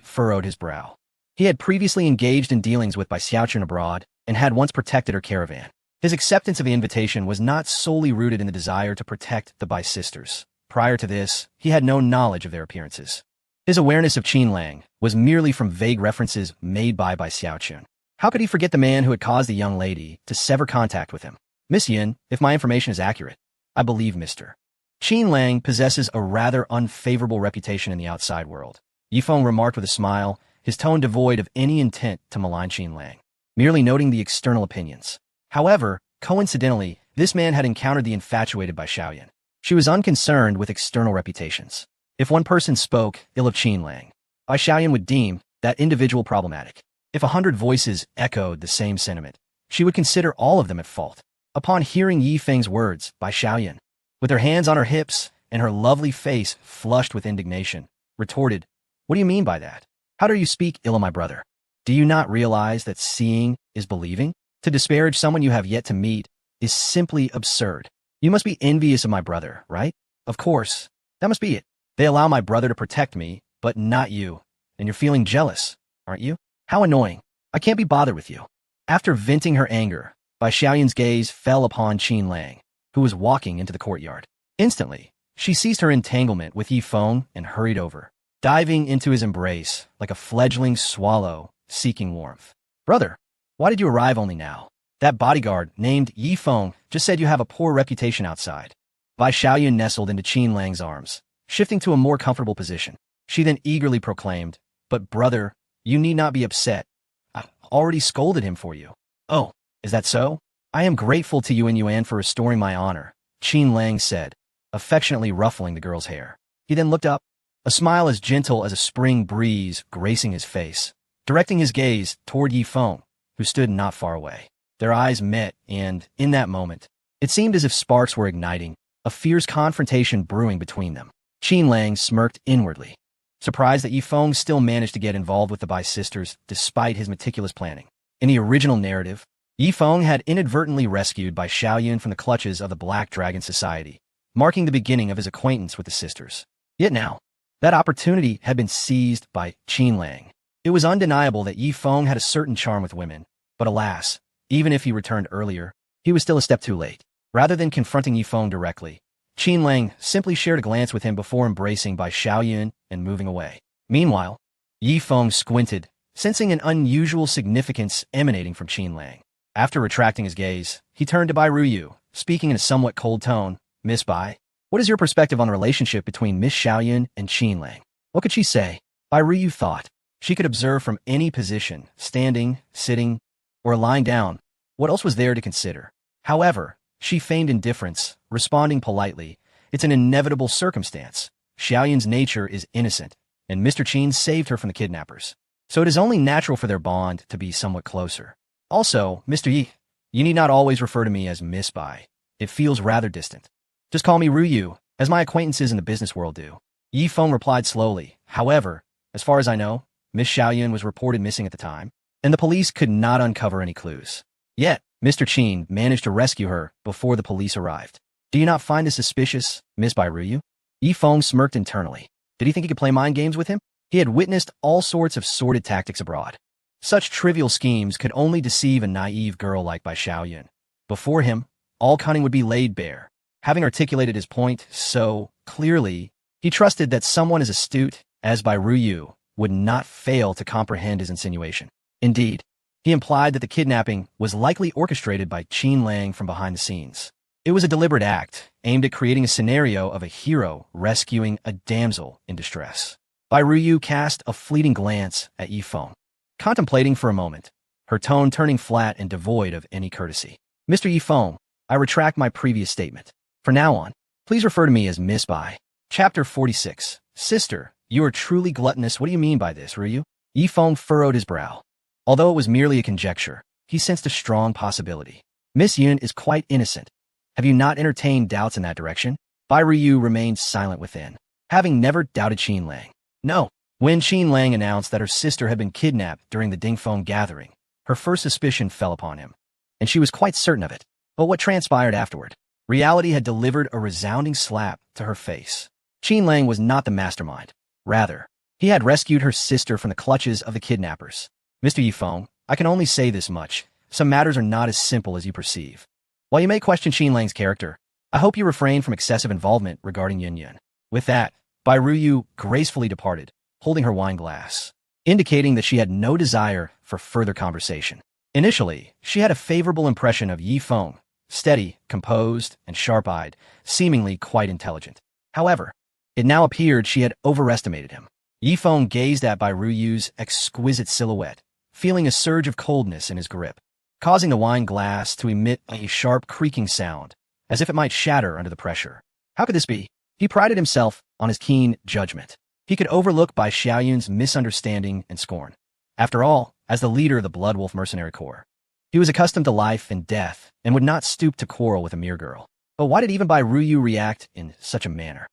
furrowed his brow. He had previously engaged in dealings with Bai Xiaochun abroad and had once protected her caravan. His acceptance of the invitation was not solely rooted in the desire to protect the Bai sisters. Prior to this, he had no knowledge of their appearances. His awareness of Qin Lang was merely from vague references made by Bai Xiaochun. How could he forget the man who had caused the young lady to sever contact with him? Miss Yin, if my information is accurate, I believe Mr. Qin Lang possesses a rather unfavorable reputation in the outside world. Yi Feng remarked with a smile, his tone devoid of any intent to malign Qin Lang, merely noting the external opinions. However, coincidentally, this man had encountered the infatuated Bai Xiaoyan. She was unconcerned with external reputations. If one person spoke ill of Qin Lang, Bai Xiaoyan would deem that individual problematic. If 100 voices echoed the same sentiment, she would consider all of them at fault. Upon hearing Yi Feng's words, Bai Xiaoyan, with her hands on her hips and her lovely face flushed with indignation, retorted, "What do you mean by that? How dare you speak ill of my brother? Do you not realize that seeing is believing? To disparage someone you have yet to meet is simply absurd. You must be envious of my brother, right? Of course, that must be it. They allow my brother to protect me, but not you. And you're feeling jealous, aren't you? How annoying. I can't be bothered with you." After venting her anger, Bai Xiaoyan's gaze fell upon Qin Lang, who was walking into the courtyard. Instantly, she ceased her entanglement with Yi Feng and hurried over, diving into his embrace like a fledgling swallow seeking warmth. "Brother, why did you arrive only now? That bodyguard named Yi Feng just said you have a poor reputation outside." Bai Xiaoyan nestled into Qin Lang's arms, shifting to a more comfortable position. She then eagerly proclaimed, "But brother, you need not be upset. I already scolded him for you." "Oh, is that so? I am grateful to you and Yuan for restoring my honor," Qin Lang said, affectionately ruffling the girl's hair. He then looked up, a smile as gentle as a spring breeze gracing his face, directing his gaze toward Yi Feng, who stood not far away. Their eyes met, and, in that moment, it seemed as if sparks were igniting, a fierce confrontation brewing between them. Qin Lang smirked inwardly, surprised that Yi Feng still managed to get involved with the Bai sisters despite his meticulous planning. In the original narrative, Yi Feng had inadvertently rescued Bai Xiaoyan from the clutches of the Black Dragon Society, marking the beginning of his acquaintance with the sisters. Yet now, that opportunity had been seized by Qin Lang. It was undeniable that Yi Feng had a certain charm with women, but alas, even if he returned earlier, he was still a step too late. Rather than confronting Yi Feng directly, Qin Lang simply shared a glance with him before embracing Bai Xiaoyan and moving away. Meanwhile, Yi Feng squinted, sensing an unusual significance emanating from Qin Lang. After retracting his gaze, he turned to Bai Ruyu, speaking in a somewhat cold tone. "Miss Bai, what is your perspective on the relationship between Miss Xiaoyan and Qin Lang?" What could she say? Bai Ruyu thought. She could observe from any position, standing, sitting, or lying down. What else was there to consider? However, she feigned indifference, responding politely, "It's an inevitable circumstance. Xiaoyan's nature is innocent, and Mr. Qin saved her from the kidnappers. So it is only natural for their bond to be somewhat closer. Also, Mr. Yi, you need not always refer to me as Miss Bai. It feels rather distant. Just call me Ruyu, as my acquaintances in the business world do." Yi Feng replied slowly. However, as far as I know, Miss Xiaoyan was reported missing at the time, and the police could not uncover any clues. Yet, Mr. Qin managed to rescue her before the police arrived. Do you not find this suspicious, Miss Bai Ruyu? Yi Feng smirked internally. Did he think he could play mind games with him? He had witnessed all sorts of sordid tactics abroad. Such trivial schemes could only deceive a naive girl like Bai Xiaoyun. Before him, all cunning would be laid bare. Having articulated his point so clearly, he trusted that someone as astute as Bai Ruyu would not fail to comprehend his insinuation. Indeed, he implied that the kidnapping was likely orchestrated by Qin Lang from behind the scenes. It was a deliberate act, aimed at creating a scenario of a hero rescuing a damsel in distress. Bai Ruyu cast a fleeting glance at Yifeng, contemplating for a moment, her tone turning flat and devoid of any courtesy. Mr. Yifeng, I retract my previous statement. From now on, please refer to me as Miss Bai. Chapter 46. Sister, you are truly gluttonous. What do you mean by this, Ryu? Yifeng furrowed his brow. Although it was merely a conjecture, he sensed a strong possibility. Miss Yun is quite innocent. Have you not entertained doubts in that direction? Bai Ryu remained silent within, having never doubted Qin Lang. No. When Qin Lang announced that her sister had been kidnapped during the Dingfeng gathering, her first suspicion fell upon him, and she was quite certain of it. But what transpired afterward? Reality had delivered a resounding slap to her face. Qin Lang was not the mastermind. Rather, he had rescued her sister from the clutches of the kidnappers. Mr. Yifeng, I can only say this much. Some matters are not as simple as you perceive. While you may question Qin Lang's character, I hope you refrain from excessive involvement regarding Yun Yun. With that, Bai Ruyu gracefully departed, holding her wine glass, indicating that she had no desire for further conversation. Initially, she had a favorable impression of Yifeng, steady, composed, and sharp-eyed, seemingly quite intelligent. However, it now appeared she had overestimated him. Yifeng gazed at Bai Ruyu's exquisite silhouette, feeling a surge of coldness in his grip, causing the wine glass to emit a sharp creaking sound, as if it might shatter under the pressure. How could this be? He prided himself on his keen judgment. He could overlook Bai Xiaoyun's misunderstanding and scorn. After all, as the leader of the Blood Wolf Mercenary Corps, he was accustomed to life and death and would not stoop to quarrel with a mere girl. But why did even Bai Ruyu react in such a manner?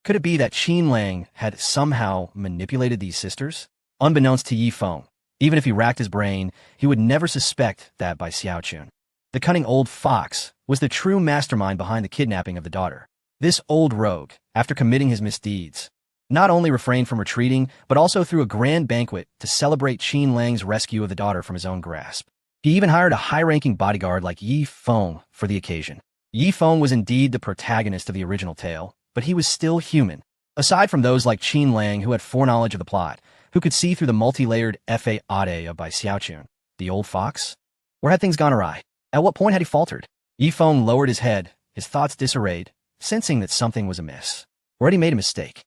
Could it be that Qin Lang had somehow manipulated these sisters? Unbeknownst to Yifeng, even if he racked his brain, he would never suspect that Bai Xiaochun, the cunning old fox, was the true mastermind behind the kidnapping of the daughter. This old rogue, after committing his misdeeds, not only refrained from retreating, but also threw a grand banquet to celebrate Qin Lang's rescue of the daughter from his own grasp. He even hired a high-ranking bodyguard like Yifeng for the occasion. Yifeng was indeed the protagonist of the original tale, but he was still human. Aside from those like Qin Lang who had foreknowledge of the plot, who could see through the multi-layered fade of Bai Xiaochun, the old fox? Where had things gone awry? At what point had he faltered? Yifeng lowered his head, his thoughts disarrayed, sensing that something was amiss. Or had he made a mistake?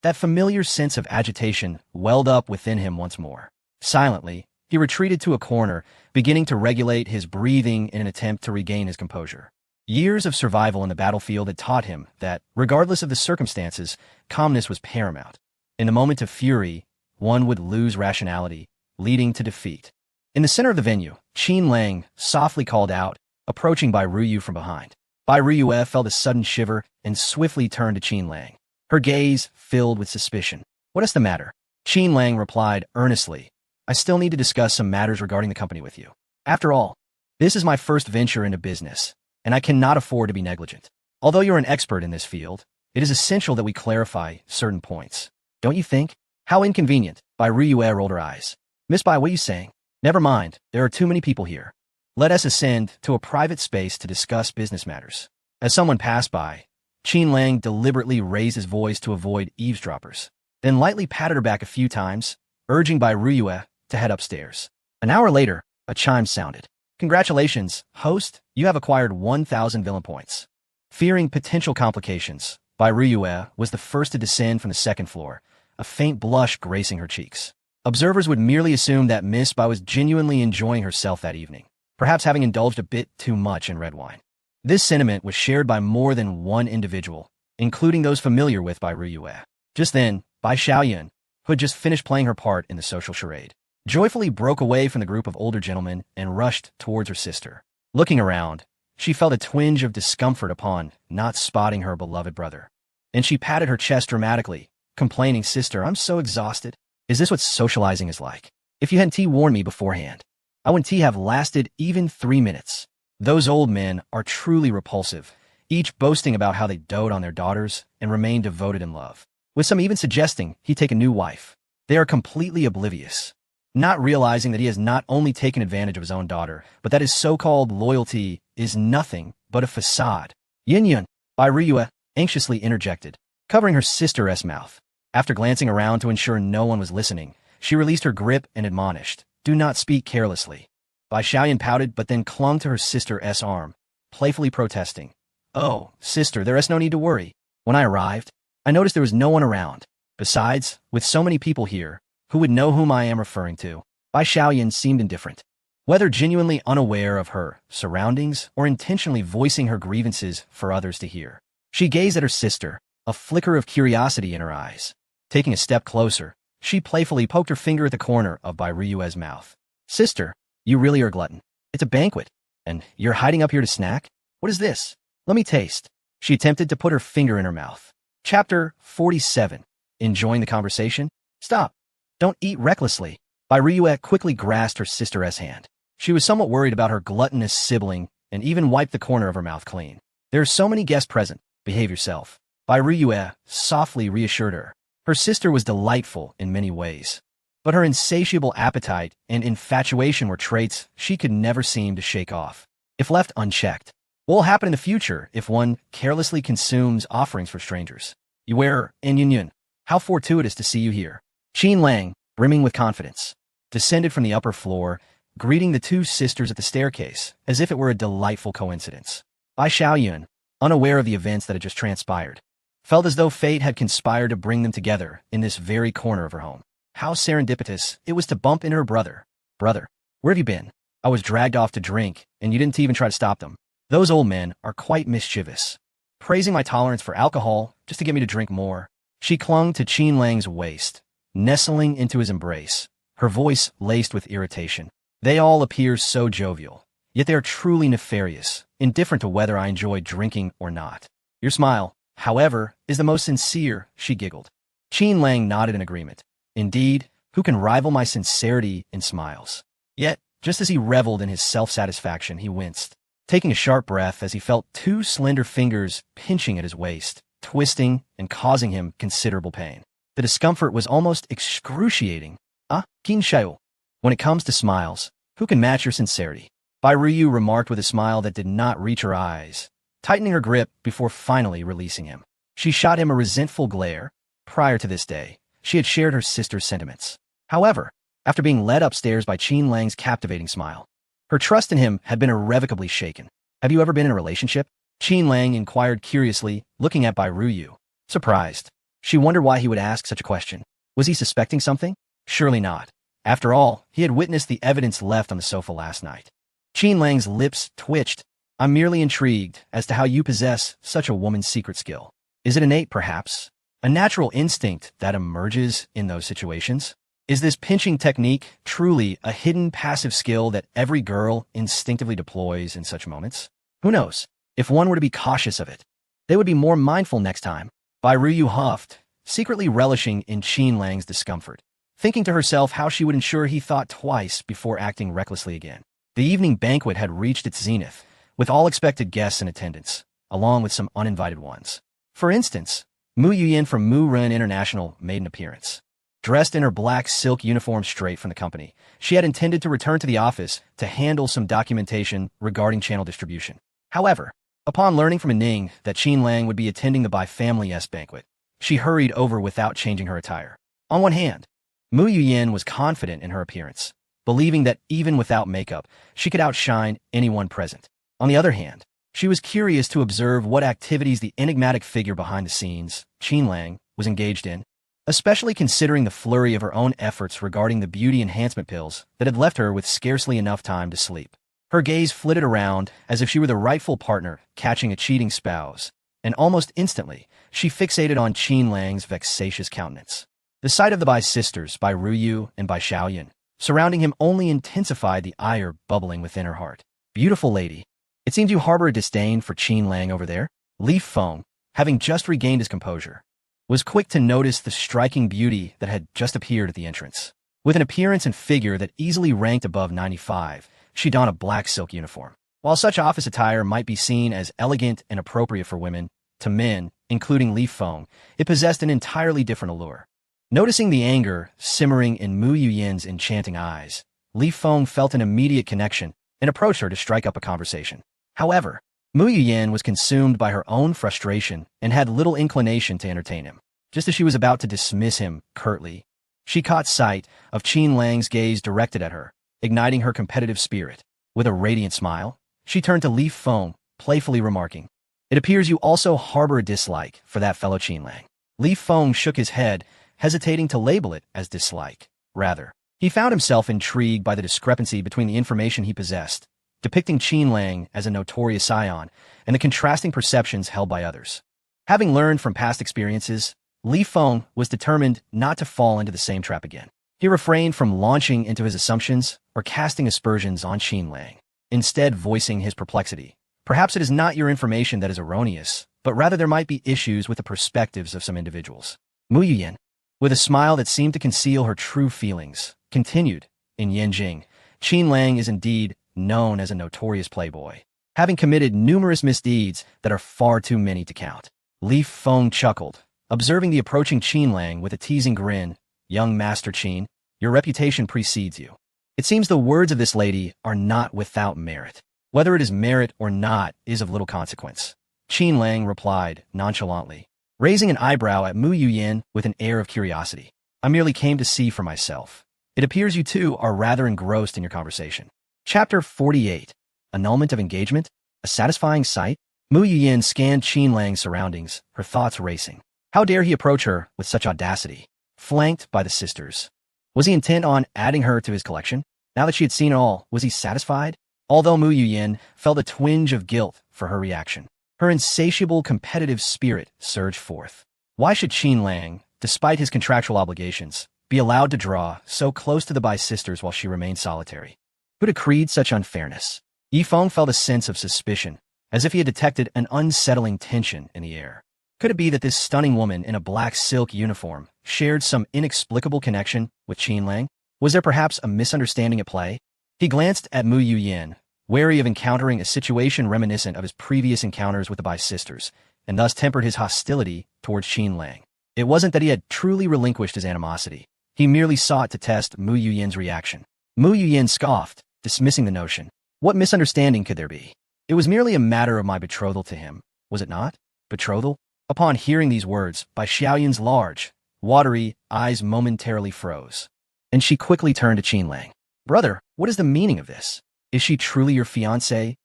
That familiar sense of agitation welled up within him once more. Silently, he retreated to a corner, beginning to regulate his breathing in an attempt to regain his composure. Years of survival in the battlefield had taught him that, regardless of the circumstances, calmness was paramount. In the moment of fury, one would lose rationality, leading to defeat. In the center of the venue, Qin Lang softly called out, approaching Bai Ruyu from behind. Bai Ruyu felt a sudden shiver and swiftly turned to Qin Lang, her gaze filled with suspicion. What is the matter? Qin Lang replied earnestly, I still need to discuss some matters regarding the company with you. After all, this is my first venture into business, and I cannot afford to be negligent. Although you're an expert in this field, it is essential that we clarify certain points. Don't you think? How inconvenient. Bai Ruyu rolled her eyes. Miss Bai, what are you saying? Never mind, there are too many people here. Let us ascend to a private space to discuss business matters. As someone passed by, Qin Lang deliberately raised his voice to avoid eavesdroppers, then lightly patted her back a few times, urging Bai Ruyu to head upstairs. An hour later, a chime sounded. Congratulations, host, you have acquired 1,000 villain points. Fearing potential complications, Bai Ruyu was the first to descend from the second floor, a faint blush gracing her cheeks. Observers would merely assume that Miss Bai was genuinely enjoying herself that evening, perhaps having indulged a bit too much in red wine. This sentiment was shared by more than one individual, including those familiar with Bai Ruyu. Just then, Bai Xiaoyun, who had just finished playing her part in the social charade, joyfully broke away from the group of older gentlemen and rushed towards her sister. Looking around, she felt a twinge of discomfort upon not spotting her beloved brother, and she patted her chest dramatically, complaining, Sister, I'm so exhausted. Is this what socializing is like? If you hadn't warned me beforehand, I wouldn't have lasted even 3 minutes. Those old men are truly repulsive, each boasting about how they dote on their daughters and remain devoted in love, with some even suggesting he take a new wife. They are completely oblivious. not realizing that he has not only taken advantage of his own daughter, but that his so-called loyalty is nothing but a facade. Yin Yun, by Ryue, anxiously interjected, covering her sister's mouth. After glancing around to ensure no one was listening, she released her grip and admonished, "Do not speak carelessly." Bai Xiaoyan pouted but then clung to her sister's arm, playfully protesting. "Oh, sister, there is no need to worry. When I arrived, I noticed there was no one around. Besides, with so many people here, who would know whom I am referring to?" Bai Xiaoyan seemed indifferent. Whether genuinely unaware of her surroundings or intentionally voicing her grievances for others to hear, she gazed at her sister, a flicker of curiosity in her eyes. Taking a step closer, she playfully poked her finger at the corner of Bai Ryue's mouth. "Sister, you really are a glutton. It's a banquet, and you're hiding up here to snack? What is this? Let me taste." She attempted to put her finger in her mouth. Chapter 47. Enjoying the conversation? Stop. Don't eat recklessly. Bai Ryue quickly grasped her sister's hand. She was somewhat worried about her gluttonous sibling and even wiped the corner of her mouth clean. "There are so many guests present. Behave yourself." Bai Ryue softly reassured her. Her sister was delightful in many ways, but her insatiable appetite and infatuation were traits she could never seem to shake off. If left unchecked, what will happen in the future if one carelessly consumes offerings for strangers? "You wear Yin Yun. How fortuitous to see you here." Qin Lang, brimming with confidence, descended from the upper floor, greeting the two sisters at the staircase as if it were a delightful coincidence. Bai Xiaoyun, unaware of the events that had just transpired, felt as though fate had conspired to bring them together in this very corner of her home. How serendipitous it was to bump into her brother. "Brother, where have you been? I was dragged off to drink, and you didn't even try to stop them. Those old men are quite mischievous, praising my tolerance for alcohol just to get me to drink more." She clung to Qin Lang's waist, nestling into his embrace, her voice laced with irritation. "They all appear so jovial, yet they are truly nefarious, indifferent to whether I enjoy drinking or not. Your smile, however, is the most sincere," she giggled. Qin Lang nodded in agreement. "Indeed, who can rival my sincerity in smiles?" Yet, just as he reveled in his self-satisfaction, he winced, taking a sharp breath as he felt two slender fingers pinching at his waist, twisting and causing him considerable pain. The discomfort was almost excruciating. Qin Xiao. When it comes to smiles, who can match your sincerity?" Bai Ryu remarked with a smile that did not reach her eyes, tightening her grip before finally releasing him. She shot him a resentful glare. Prior to this day, she had shared her sister's sentiments. However, after being led upstairs by Qin Lang's captivating smile, her trust in him had been irrevocably shaken. "Have you ever been in a relationship?" Qin Lang inquired curiously, looking at Bai Ryu. Surprised, she wondered why he would ask such a question. Was he suspecting something? Surely not. After all, he had witnessed the evidence left on the sofa last night. Qin Lang's lips twitched. "I'm merely intrigued as to how you possess such a woman's secret skill. Is it innate, perhaps? A natural instinct that emerges in those situations? Is this pinching technique truly a hidden passive skill that every girl instinctively deploys in such moments? Who knows? If one were to be cautious of it, they would be more mindful next time." Bai Ryu huffed, secretly relishing in Qin Lang's discomfort, thinking to herself how she would ensure he thought twice before acting recklessly again. The evening banquet had reached its zenith, with all expected guests in attendance, along with some uninvited ones. For instance, Mu Yuyin from Mu Ren International made an appearance. Dressed in her black silk uniform straight from the company, she had intended to return to the office to handle some documentation regarding channel distribution. However, upon learning from Ning that Qin Lang would be attending the Bai family's banquet, she hurried over without changing her attire. On one hand, Mu Yuyin was confident in her appearance, believing that even without makeup, she could outshine anyone present. On the other hand, she was curious to observe what activities the enigmatic figure behind the scenes, Qin Lang, was engaged in, especially considering the flurry of her own efforts regarding the beauty enhancement pills that had left her with scarcely enough time to sleep. Her gaze flitted around as if she were the rightful partner catching a cheating spouse, and almost instantly, she fixated on Qin Lang's vexatious countenance. The sight of the Bai sisters, Bai Ryu and Bai Xiaoyan, surrounding him only intensified the ire bubbling within her heart. "Beautiful lady, it seems you harbor a disdain for Qin Lang over there." Li Feng, having just regained his composure, was quick to notice the striking beauty that had just appeared at the entrance. With an appearance and figure that easily ranked above 95, she donned a black silk uniform. While such office attire might be seen as elegant and appropriate for women, to men, including Li Feng, it possessed an entirely different allure. Noticing the anger simmering in Mu Yuyin's enchanting eyes, Li Feng felt an immediate connection and approached her to strike up a conversation. However, Mu Yuyin was consumed by her own frustration and had little inclination to entertain him. Just as she was about to dismiss him curtly, she caught sight of Qin Lang's gaze directed at her, igniting her competitive spirit. With a radiant smile, she turned to Li Feng, playfully remarking, "It appears you also harbor a dislike for that fellow Qin Lang." Li Feng shook his head, hesitating to label it as dislike. Rather, he found himself intrigued by the discrepancy between the information he possessed, depicting Qin Lang as a notorious scion, and the contrasting perceptions held by others. Having learned from past experiences, Li Feng was determined not to fall into the same trap again. He refrained from launching into his assumptions or casting aspersions on Qin Lang, instead voicing his perplexity. "Perhaps it is not your information that is erroneous, but rather there might be issues with the perspectives of some individuals." Mu Yuyin, with a smile that seemed to conceal her true feelings, continued, "In Yanjing, Qin Lang is indeed known as a notorious playboy, having committed numerous misdeeds that are far too many to count." Li Feng chuckled, observing the approaching Qin Lang with a teasing grin. "Young Master Qin, your reputation precedes you. It seems the words of this lady are not without merit. Whether it is merit or not is of little consequence." Qin Lang replied nonchalantly, raising an eyebrow at Mu Yuyin with an air of curiosity. "I merely came to see for myself. It appears you two are rather engrossed in your conversation." Chapter 48. Annulment of Engagement? A Satisfying Sight? Mu Yuyin scanned Qin Lang's surroundings, her thoughts racing. How dare he approach her with such audacity, flanked by the sisters? Was he intent on adding her to his collection? Now that she had seen it all, was he satisfied? Although Mu Yuyin felt a twinge of guilt for her reaction, her insatiable competitive spirit surged forth. Why should Qin Lang, despite his contractual obligations, be allowed to draw so close to the Bai sisters while she remained solitary? Who decreed such unfairness? Yi Feng felt a sense of suspicion, as if he had detected an unsettling tension in the air. Could it be that this stunning woman in a black silk uniform shared some inexplicable connection with Qin Lang? Was there perhaps a misunderstanding at play? He glanced at Mu Yuyin, wary of encountering a situation reminiscent of his previous encounters with the Bai sisters, and thus tempered his hostility towards Qin Lang. It wasn't that he had truly relinquished his animosity. He merely sought to test Mu Yuyin's reaction. Mu Yuyin scoffed, dismissing the notion. What misunderstanding could there be? It was merely a matter of my betrothal to him, was it not? Betrothal? Upon hearing these words, Bai Xiaoyun's large, watery eyes momentarily froze, and she quickly turned to Qin Lang. "Brother, what is the meaning of this? Is she truly your fiancée?"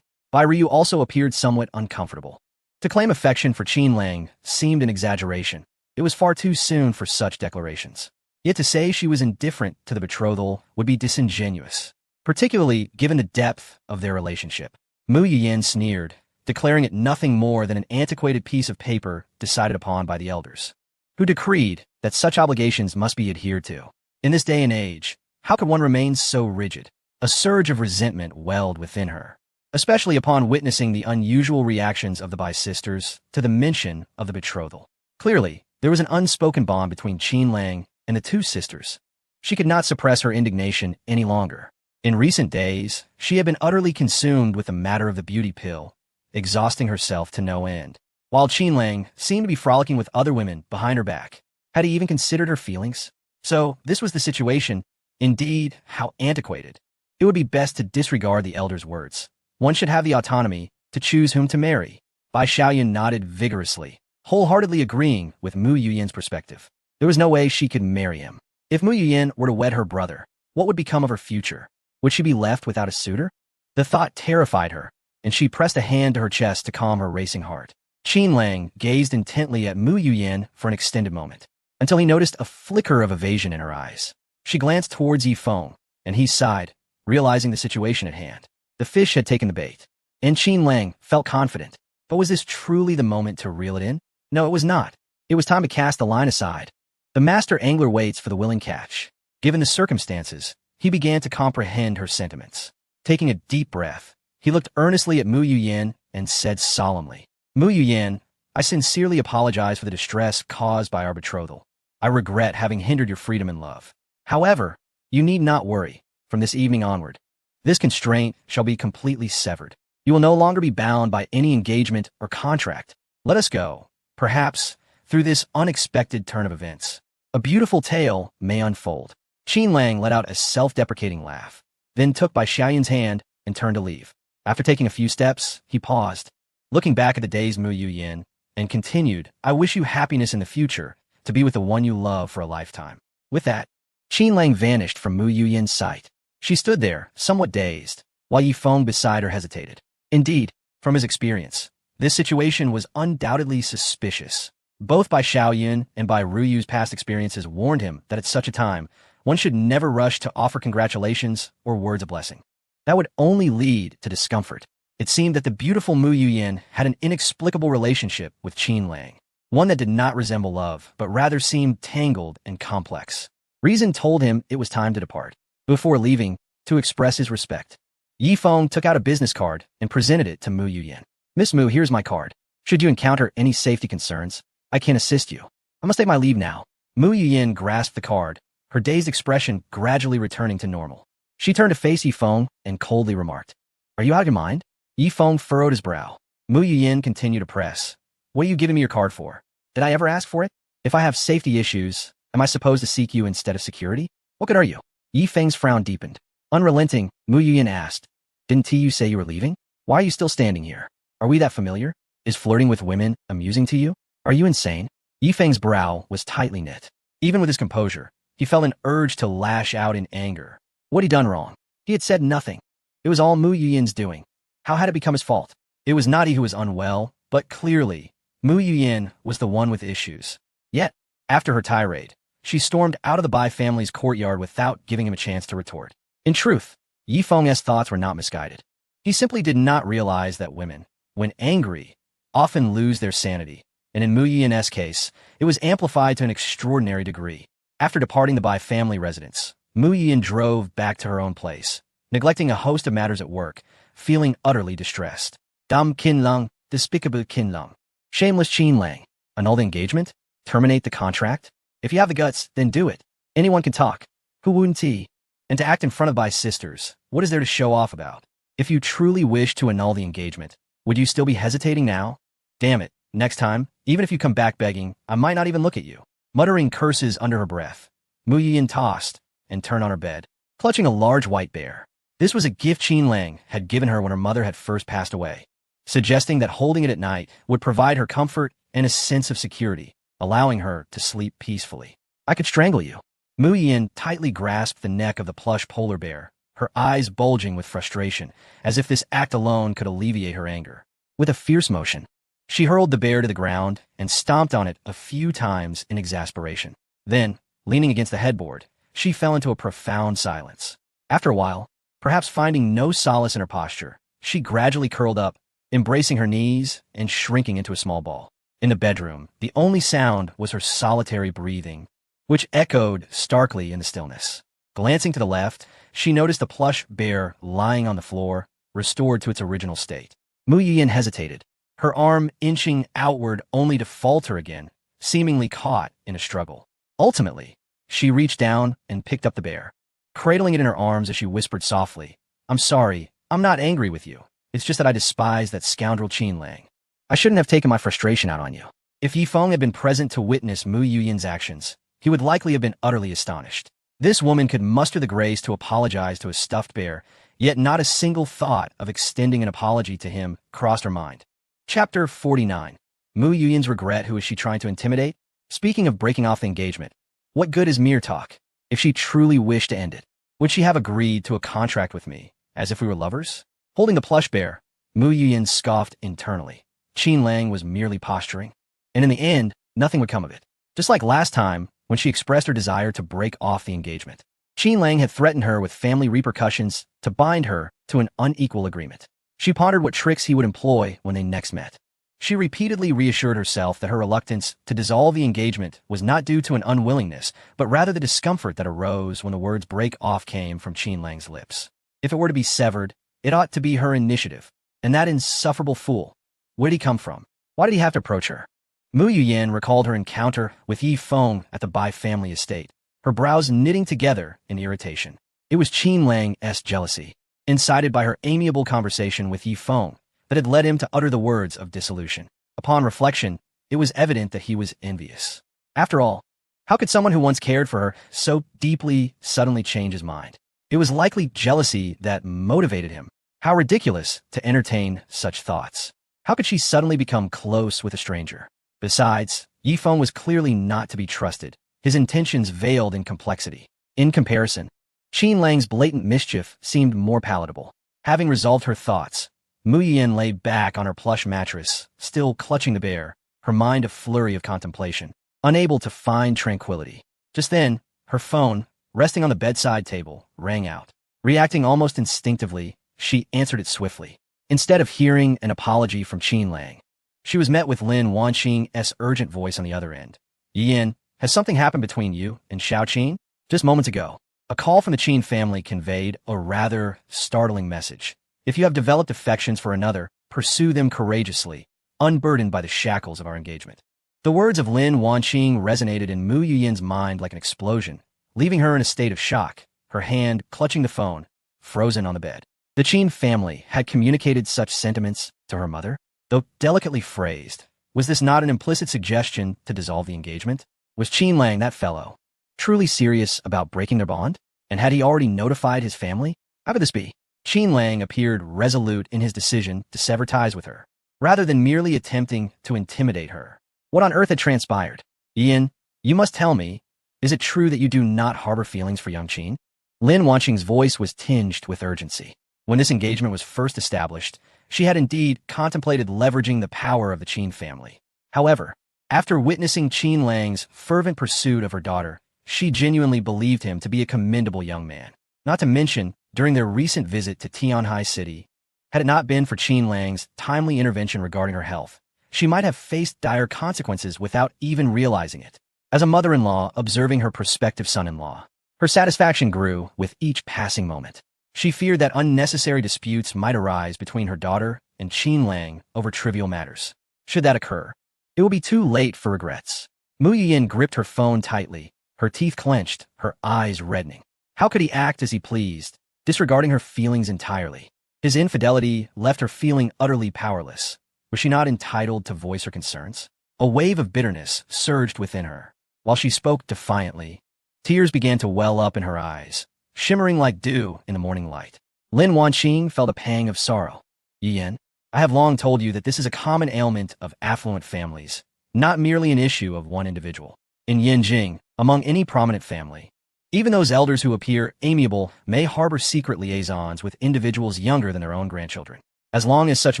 Bai Ryu also appeared somewhat uncomfortable. To claim affection for Qin Lang seemed an exaggeration. It was far too soon for such declarations. Yet to say she was indifferent to the betrothal would be disingenuous, particularly given the depth of their relationship. Mu Yuyin sneered, declaring it nothing more than an antiquated piece of paper decided upon by the elders, who decreed that such obligations must be adhered to. In this day and age, how could one remain so rigid? A surge of resentment welled within her, especially upon witnessing the unusual reactions of the Bai sisters to the mention of the betrothal. Clearly, there was an unspoken bond between Qin Lang and the two sisters. She could not suppress her indignation any longer. In recent days, she had been utterly consumed with the matter of the beauty pill, exhausting herself to no end. While Qin Lang seemed to be frolicking with other women behind her back, had he even considered her feelings? So, this was the situation. Indeed, how antiquated. It would be best to disregard the elders' words. One should have the autonomy to choose whom to marry. Bai Xiaoyun nodded vigorously, wholeheartedly agreeing with Mu Yuyin's perspective. There was no way she could marry him. If Mu Yuyin were to wed her brother, what would become of her future? Would she be left without a suitor? The thought terrified her, and she pressed a hand to her chest to calm her racing heart. Qin Lang gazed intently at Mu Yuyin for an extended moment, until he noticed a flicker of evasion in her eyes. She glanced towards Yi Feng, and he sighed, realizing the situation at hand. The fish had taken the bait, and Qin Lang felt confident. But was this truly the moment to reel it in? No, it was not. It was time to cast the line aside. The master angler waits for the willing catch. Given the circumstances, he began to comprehend her sentiments. Taking a deep breath, he looked earnestly at Mu Yuyin and said solemnly, "Mu Yuyin, I sincerely apologize for the distress caused by our betrothal. I regret having hindered your freedom and love. However, you need not worry. From this evening onward, this constraint shall be completely severed. You will no longer be bound by any engagement or contract. Let us go, perhaps, through this unexpected turn of events. A beautiful tale may unfold. Qin Lang let out a self-deprecating laugh, then took Bai Xiaoyun's hand and turned to leave. After taking a few steps, he paused, looking back at the day's Mu Yuyin, and continued, I wish you happiness in the future, to be with the one you love for a lifetime. With that, Qin Lang vanished from Mu Yuyin's sight. She stood there, somewhat dazed, while Yi Feng beside her hesitated. Indeed, from his experience, this situation was undoubtedly suspicious. Both Bai Xiaoyun and Bai Ruyu's past experiences warned him that at such a time, one should never rush to offer congratulations or words of blessing. That would only lead to discomfort. It seemed that the beautiful Mu Yuyin had an inexplicable relationship with Qin Lang, one that did not resemble love, but rather seemed tangled and complex. Reason told him it was time to depart. Before leaving, to express his respect, Yi Feng took out a business card and presented it to Mu Yuyin. Miss Mu, here's my card. Should you encounter any safety concerns, I can assist you. I must take my leave now. Mu Yuyin grasped the card, her dazed expression gradually returning to normal. She turned to face Yi Feng and coldly remarked, Are you out of your mind? Yi Feng furrowed his brow. Mu Yuyin continued to press. What are you giving me your card for? Did I ever ask for it? If I have safety issues, am I supposed to seek you instead of security? What good are you? Yi Feng's frown deepened. Unrelenting, Mu Yuyin asked, Didn't Tiyu say you were leaving? Why are you still standing here? Are we that familiar? Is flirting with women amusing to you? Are you insane? Yi Feng's brow was tightly knit. Even with his composure, he felt an urge to lash out in anger. What had he done wrong? He had said nothing. It was all Mu Yuyin's doing. How had it become his fault? It was not he who was unwell, but clearly, Mu Yuyin was the one with issues. Yet, after her tirade, she stormed out of the Bai family's courtyard without giving him a chance to retort. In truth, Yi Feng's thoughts were not misguided. He simply did not realize that women, when angry, often lose their sanity, and in Mu Yuyin's case, it was amplified to an extraordinary degree. After departing the Bai family residence, Mu Yuyin drove back to her own place, neglecting a host of matters at work, feeling utterly distressed. Dam Qin Lang, despicable Qin Lang. Shameless Qin Lang. Annul the engagement? Terminate the contract? If you have the guts, then do it. Anyone can talk. Who wouldn't he? And to act in front of Bai's sisters, what is there to show off about? If you truly wish to annul the engagement, would you still be hesitating now? Damn it, next time, even if you come back begging, I might not even look at you. Muttering curses under her breath, Mu Yuyin tossed and turned on her bed, clutching a large white bear. This was a gift Qin Lang had given her when her mother had first passed away, suggesting that holding it at night would provide her comfort and a sense of security, allowing her to sleep peacefully. I could strangle you. Mu Yuyin tightly grasped the neck of the plush polar bear, her eyes bulging with frustration, as if this act alone could alleviate her anger. With a fierce motion, she hurled the bear to the ground and stomped on it a few times in exasperation. Then, leaning against the headboard, she fell into a profound silence. After a while, perhaps finding no solace in her posture, she gradually curled up, embracing her knees and shrinking into a small ball. In the bedroom, the only sound was her solitary breathing, which echoed starkly in the stillness. Glancing to the left, she noticed the plush bear lying on the floor, restored to its original state. Mu Yuyin hesitated, her arm inching outward only to falter again, seemingly caught in a struggle. Ultimately, she reached down and picked up the bear, cradling it in her arms as she whispered softly, I'm sorry, I'm not angry with you. It's just that I despise that scoundrel Qin Lang. I shouldn't have taken my frustration out on you. If Yi Feng had been present to witness Mu Yuyin's actions, he would likely have been utterly astonished. This woman could muster the grace to apologize to a stuffed bear, yet not a single thought of extending an apology to him crossed her mind. Chapter 49. Mu Yuyin's regret. Who is she trying to intimidate? Speaking of breaking off the engagement, what good is mere talk? If she truly wished to end it, would she have agreed to a contract with me, as if we were lovers? Holding the plush bear, Mu Yuyin scoffed internally. Qin Lang was merely posturing, and in the end, nothing would come of it. Just like last time, when she expressed her desire to break off the engagement, Qin Lang had threatened her with family repercussions to bind her to an unequal agreement. She pondered what tricks he would employ when they next met. She repeatedly reassured herself that her reluctance to dissolve the engagement was not due to an unwillingness, but rather the discomfort that arose when the words break off came from Qin Lang's lips. If it were to be severed, it ought to be her initiative. And that insufferable fool, where did he come from? Why did he have to approach her? Mu Yuyin recalled her encounter with Yi Feng at the Bai family estate, her brows knitting together in irritation. It was Qin Lang's jealousy, incited by her amiable conversation with Yi Feng, that had led him to utter the words of dissolution. Upon reflection, it was evident that he was envious. After all, How could someone who once cared for her so deeply suddenly change his mind? It was likely jealousy that motivated him. How ridiculous to entertain such thoughts. How could she suddenly become close with a stranger? Besides, Yifeng was clearly not to be trusted, his intentions veiled in complexity. In comparison, Qin Lang's blatant mischief seemed more palatable. Having resolved her thoughts, Mu Yiyan lay back on her plush mattress, still clutching the bear, her mind a flurry of contemplation, unable to find tranquility. Just then, her phone, resting on the bedside table, rang out. Reacting almost instinctively, she answered it swiftly. Instead of hearing an apology from Qin Lang, she was met with Lin Wanqing's urgent voice on the other end. Yiyan, has something happened between you and Xiao Qin? Just moments ago, a call from the Qin family conveyed a rather startling message. If you have developed affections for another, pursue them courageously, unburdened by the shackles of our engagement. The words of Lin Wanqing resonated in Mu Yiyan's mind like an explosion, leaving her in a state of shock, her hand clutching the phone, frozen on the bed. The Qin family had communicated such sentiments to her mother? Though delicately phrased, was this not an implicit suggestion to dissolve the engagement? Was Qin Lang, that fellow, truly serious about breaking their bond? And had he already notified his family? How could this be? Qin Lang appeared resolute in his decision to sever ties with her, rather than merely attempting to intimidate her. What on earth had transpired? Yiyan, you must tell me, is it true that you do not harbor feelings for young Qin? Lin Wanqing's voice was tinged with urgency. When this engagement was first established, she had indeed contemplated leveraging the power of the Qin family. However, after witnessing Qin Lang's fervent pursuit of her daughter, she genuinely believed him to be a commendable young man. Not to mention, during their recent visit to Tianhai City, had it not been for Qin Lang's timely intervention regarding her health, she might have faced dire consequences without even realizing it. As a mother-in-law observing her prospective son-in-law, her satisfaction grew with each passing moment. She feared that unnecessary disputes might arise between her daughter and Qin Lang over trivial matters. Should that occur, it will be too late for regrets. Mu Yiyan gripped her phone tightly, her teeth clenched, her eyes reddening. How could he act as he pleased, disregarding her feelings entirely? His infidelity left her feeling utterly powerless. Was she not entitled to voice her concerns? A wave of bitterness surged within her. While she spoke defiantly, tears began to well up in her eyes, shimmering like dew in the morning light. Lin Wanqing felt a pang of sorrow. Yiyan, I have long told you that this is a common ailment of affluent families, not merely an issue of one individual. In Yanjing, among any prominent family, even those elders who appear amiable may harbor secret liaisons with individuals younger than their own grandchildren. As long as such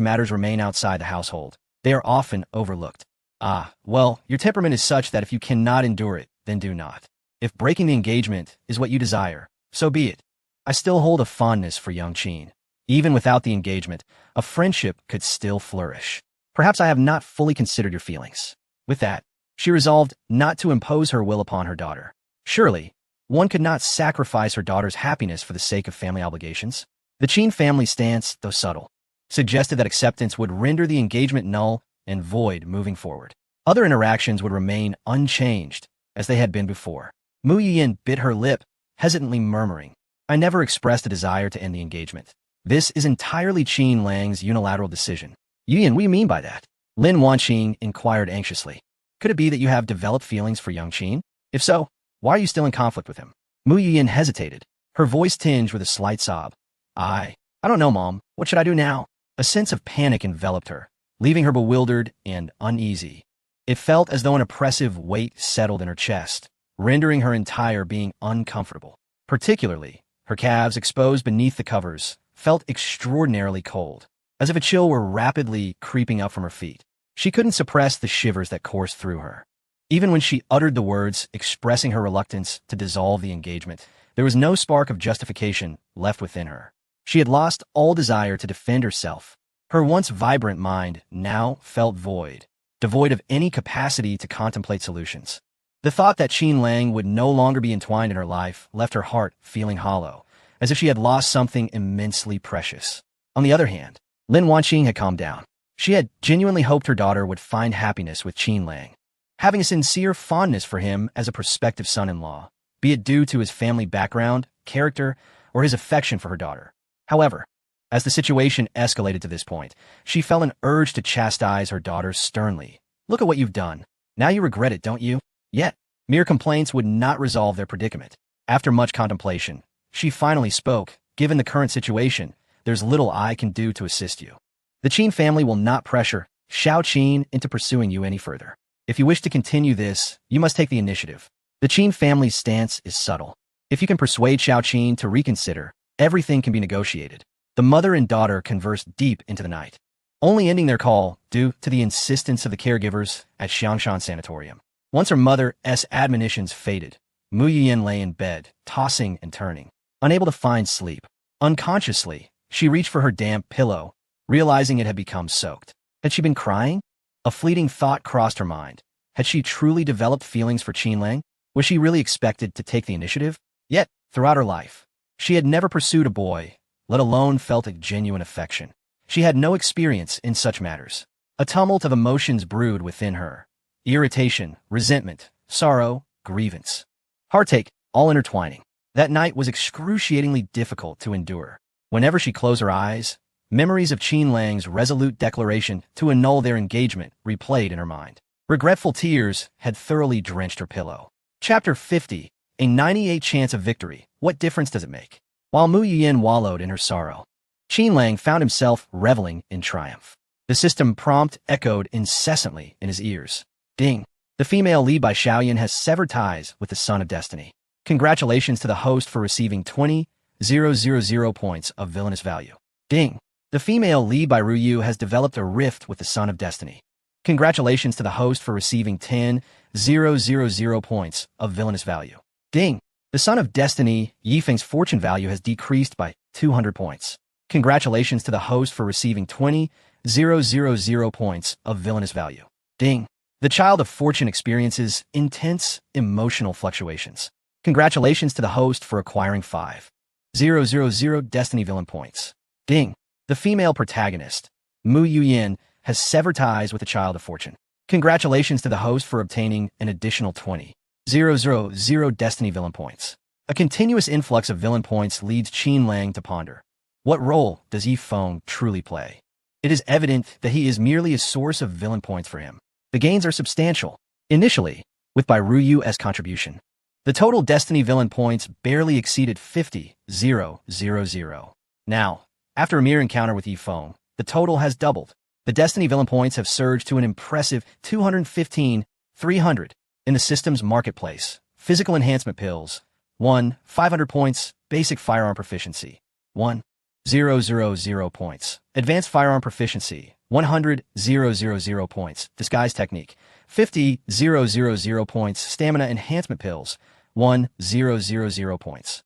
matters remain outside the household, they are often overlooked. Ah, well, your temperament is such that if you cannot endure it, then do not. If breaking the engagement is what you desire, so be it. I still hold a fondness for young Qin. Even without the engagement, a friendship could still flourish. Perhaps I have not fully considered your feelings. With that, she resolved not to impose her will upon her daughter. Surely, one could not sacrifice her daughter's happiness for the sake of family obligations. The Qin family stance, though subtle, suggested that acceptance would render the engagement null and void moving forward. Other interactions would remain unchanged, as they had been before. Mu Yiyan bit her lip, hesitantly murmuring, I never expressed a desire to end the engagement. This is entirely Qin Lang's unilateral decision. Yiyan, what do you mean by that? Lin Wanqing inquired anxiously. Could it be that you have developed feelings for young Qin? If so, why are you still in conflict with him? Mu Yiyan hesitated, her voice tinged with a slight sob. I don't know, Mom. What should I do now? A sense of panic enveloped her, leaving her bewildered and uneasy. It felt as though an oppressive weight settled in her chest, rendering her entire being uncomfortable. Particularly, her calves exposed beneath the covers felt extraordinarily cold, as if a chill were rapidly creeping up from her feet. She couldn't suppress the shivers that coursed through her. Even when she uttered the words expressing her reluctance to dissolve the engagement, there was no spark of justification left within her. She had lost all desire to defend herself. Her once vibrant mind now felt void, devoid of any capacity to contemplate solutions. The thought that Qin Lang would no longer be entwined in her life left her heart feeling hollow, as if she had lost something immensely precious. On the other hand, Lin Wanqing had calmed down. She had genuinely hoped her daughter would find happiness with Qin Lang, having a sincere fondness for him as a prospective son-in-law, be it due to his family background, character, or his affection for her daughter. However, as the situation escalated to this point, she felt an urge to chastise her daughter sternly. Look at what you've done. Now you regret it, don't you? Yet, Mere complaints would not resolve their predicament. After much contemplation, she finally spoke. Given the current situation, there's little I can do to assist you. The Qin family will not pressure Xiao Qin into pursuing you any further. If you wish to continue this, you must take the initiative. The Qin family's stance is subtle. If you can persuade Xiao Qin to reconsider, everything can be negotiated. The mother and daughter conversed deep into the night, only ending their call due to the insistence of the caregivers at Xiangshan Sanatorium. Once her mother's admonitions faded, Mu Yiyan lay in bed, tossing and turning, unable to find sleep. Unconsciously, she reached for her damp pillow, realizing it had become soaked. Had she been crying? A fleeting thought crossed her mind. Had she truly developed feelings for Qinlang? Was she really expected to take the initiative? Yet, throughout her life, she had never pursued a boy, let alone felt a genuine affection. She had no experience in such matters. A tumult of emotions brewed within her. Irritation, resentment, sorrow, grievance, heartache, all intertwining. That night was excruciatingly difficult to endure. Whenever she closed her eyes, memories of Qinlang's resolute declaration to annul their engagement replayed in her mind. Regretful tears had thoroughly drenched her pillow. Chapter 50. A 98 chance of victory. What difference does it make? While Mu Yiyan wallowed in her sorrow, Qinlang found himself reveling in triumph. The system prompt echoed incessantly in his ears. Ding! The female lead by Xiaoyan has severed ties with the Son of Destiny. Congratulations to the host for receiving 20,000 points of villainous value. Ding! The female lead by Ruyu has developed a rift with the Son of Destiny. Congratulations to the host for receiving 10,000 points of villainous value. Ding! The Son of Destiny, Yifeng's fortune value has decreased by 200 points. Congratulations to the host for receiving 20,000 points of villainous value. Ding! The Child of Fortune experiences intense emotional fluctuations. Congratulations to the host for acquiring 5,000 Destiny Villain points. Ding! The female protagonist, Mu Yiyan, has severed ties with the Child of Fortune. Congratulations to the host for obtaining an additional 20,000 Destiny Villain points. A continuous influx of villain points leads Qinlang to ponder. What role does Yifeng truly play? It is evident that he is merely a source of villain points for him. The gains are substantial. Initially, with by Ruyu's contribution, the total Destiny Villain points barely exceeded 50,000. Now, after a mere encounter with Yifeng, the total has doubled. The Destiny Villain points have surged to an impressive 215,300 in the system's marketplace. Physical enhancement pills, 1, 500 points. Basic firearm proficiency, 1,000 points. Advanced firearm proficiency, 100,000 points. Disguise technique, 50,000 points. Stamina enhancement pills, 1,000 points.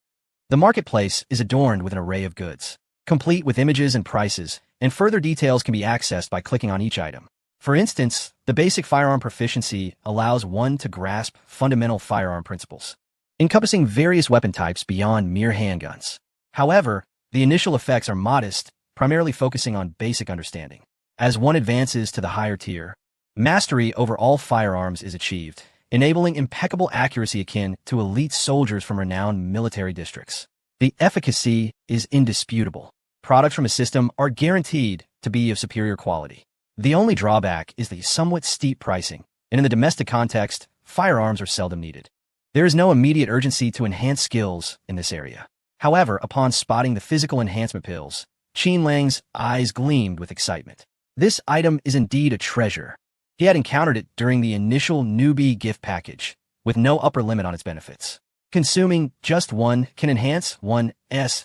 The marketplace is adorned with an array of goods, complete with images and prices, and further details can be accessed by clicking on each item. For instance, the basic firearm proficiency allows one to grasp fundamental firearm principles, encompassing various weapon types beyond mere handguns. However, the initial effects are modest, primarily focusing on basic understanding. As one advances to the higher tier, mastery over all firearms is achieved, enabling impeccable accuracy akin to elite soldiers from renowned military districts. The efficacy is indisputable. Products from a system are guaranteed to be of superior quality. The only drawback is the somewhat steep pricing, and in the domestic context, firearms are seldom needed. There is no immediate urgency to enhance skills in this area. However, upon spotting the physical enhancement pills, Qinlang's eyes gleamed with excitement. This item is indeed a treasure. He had encountered it during the initial newbie gift package, with no upper limit on its benefits. Consuming just one can enhance one's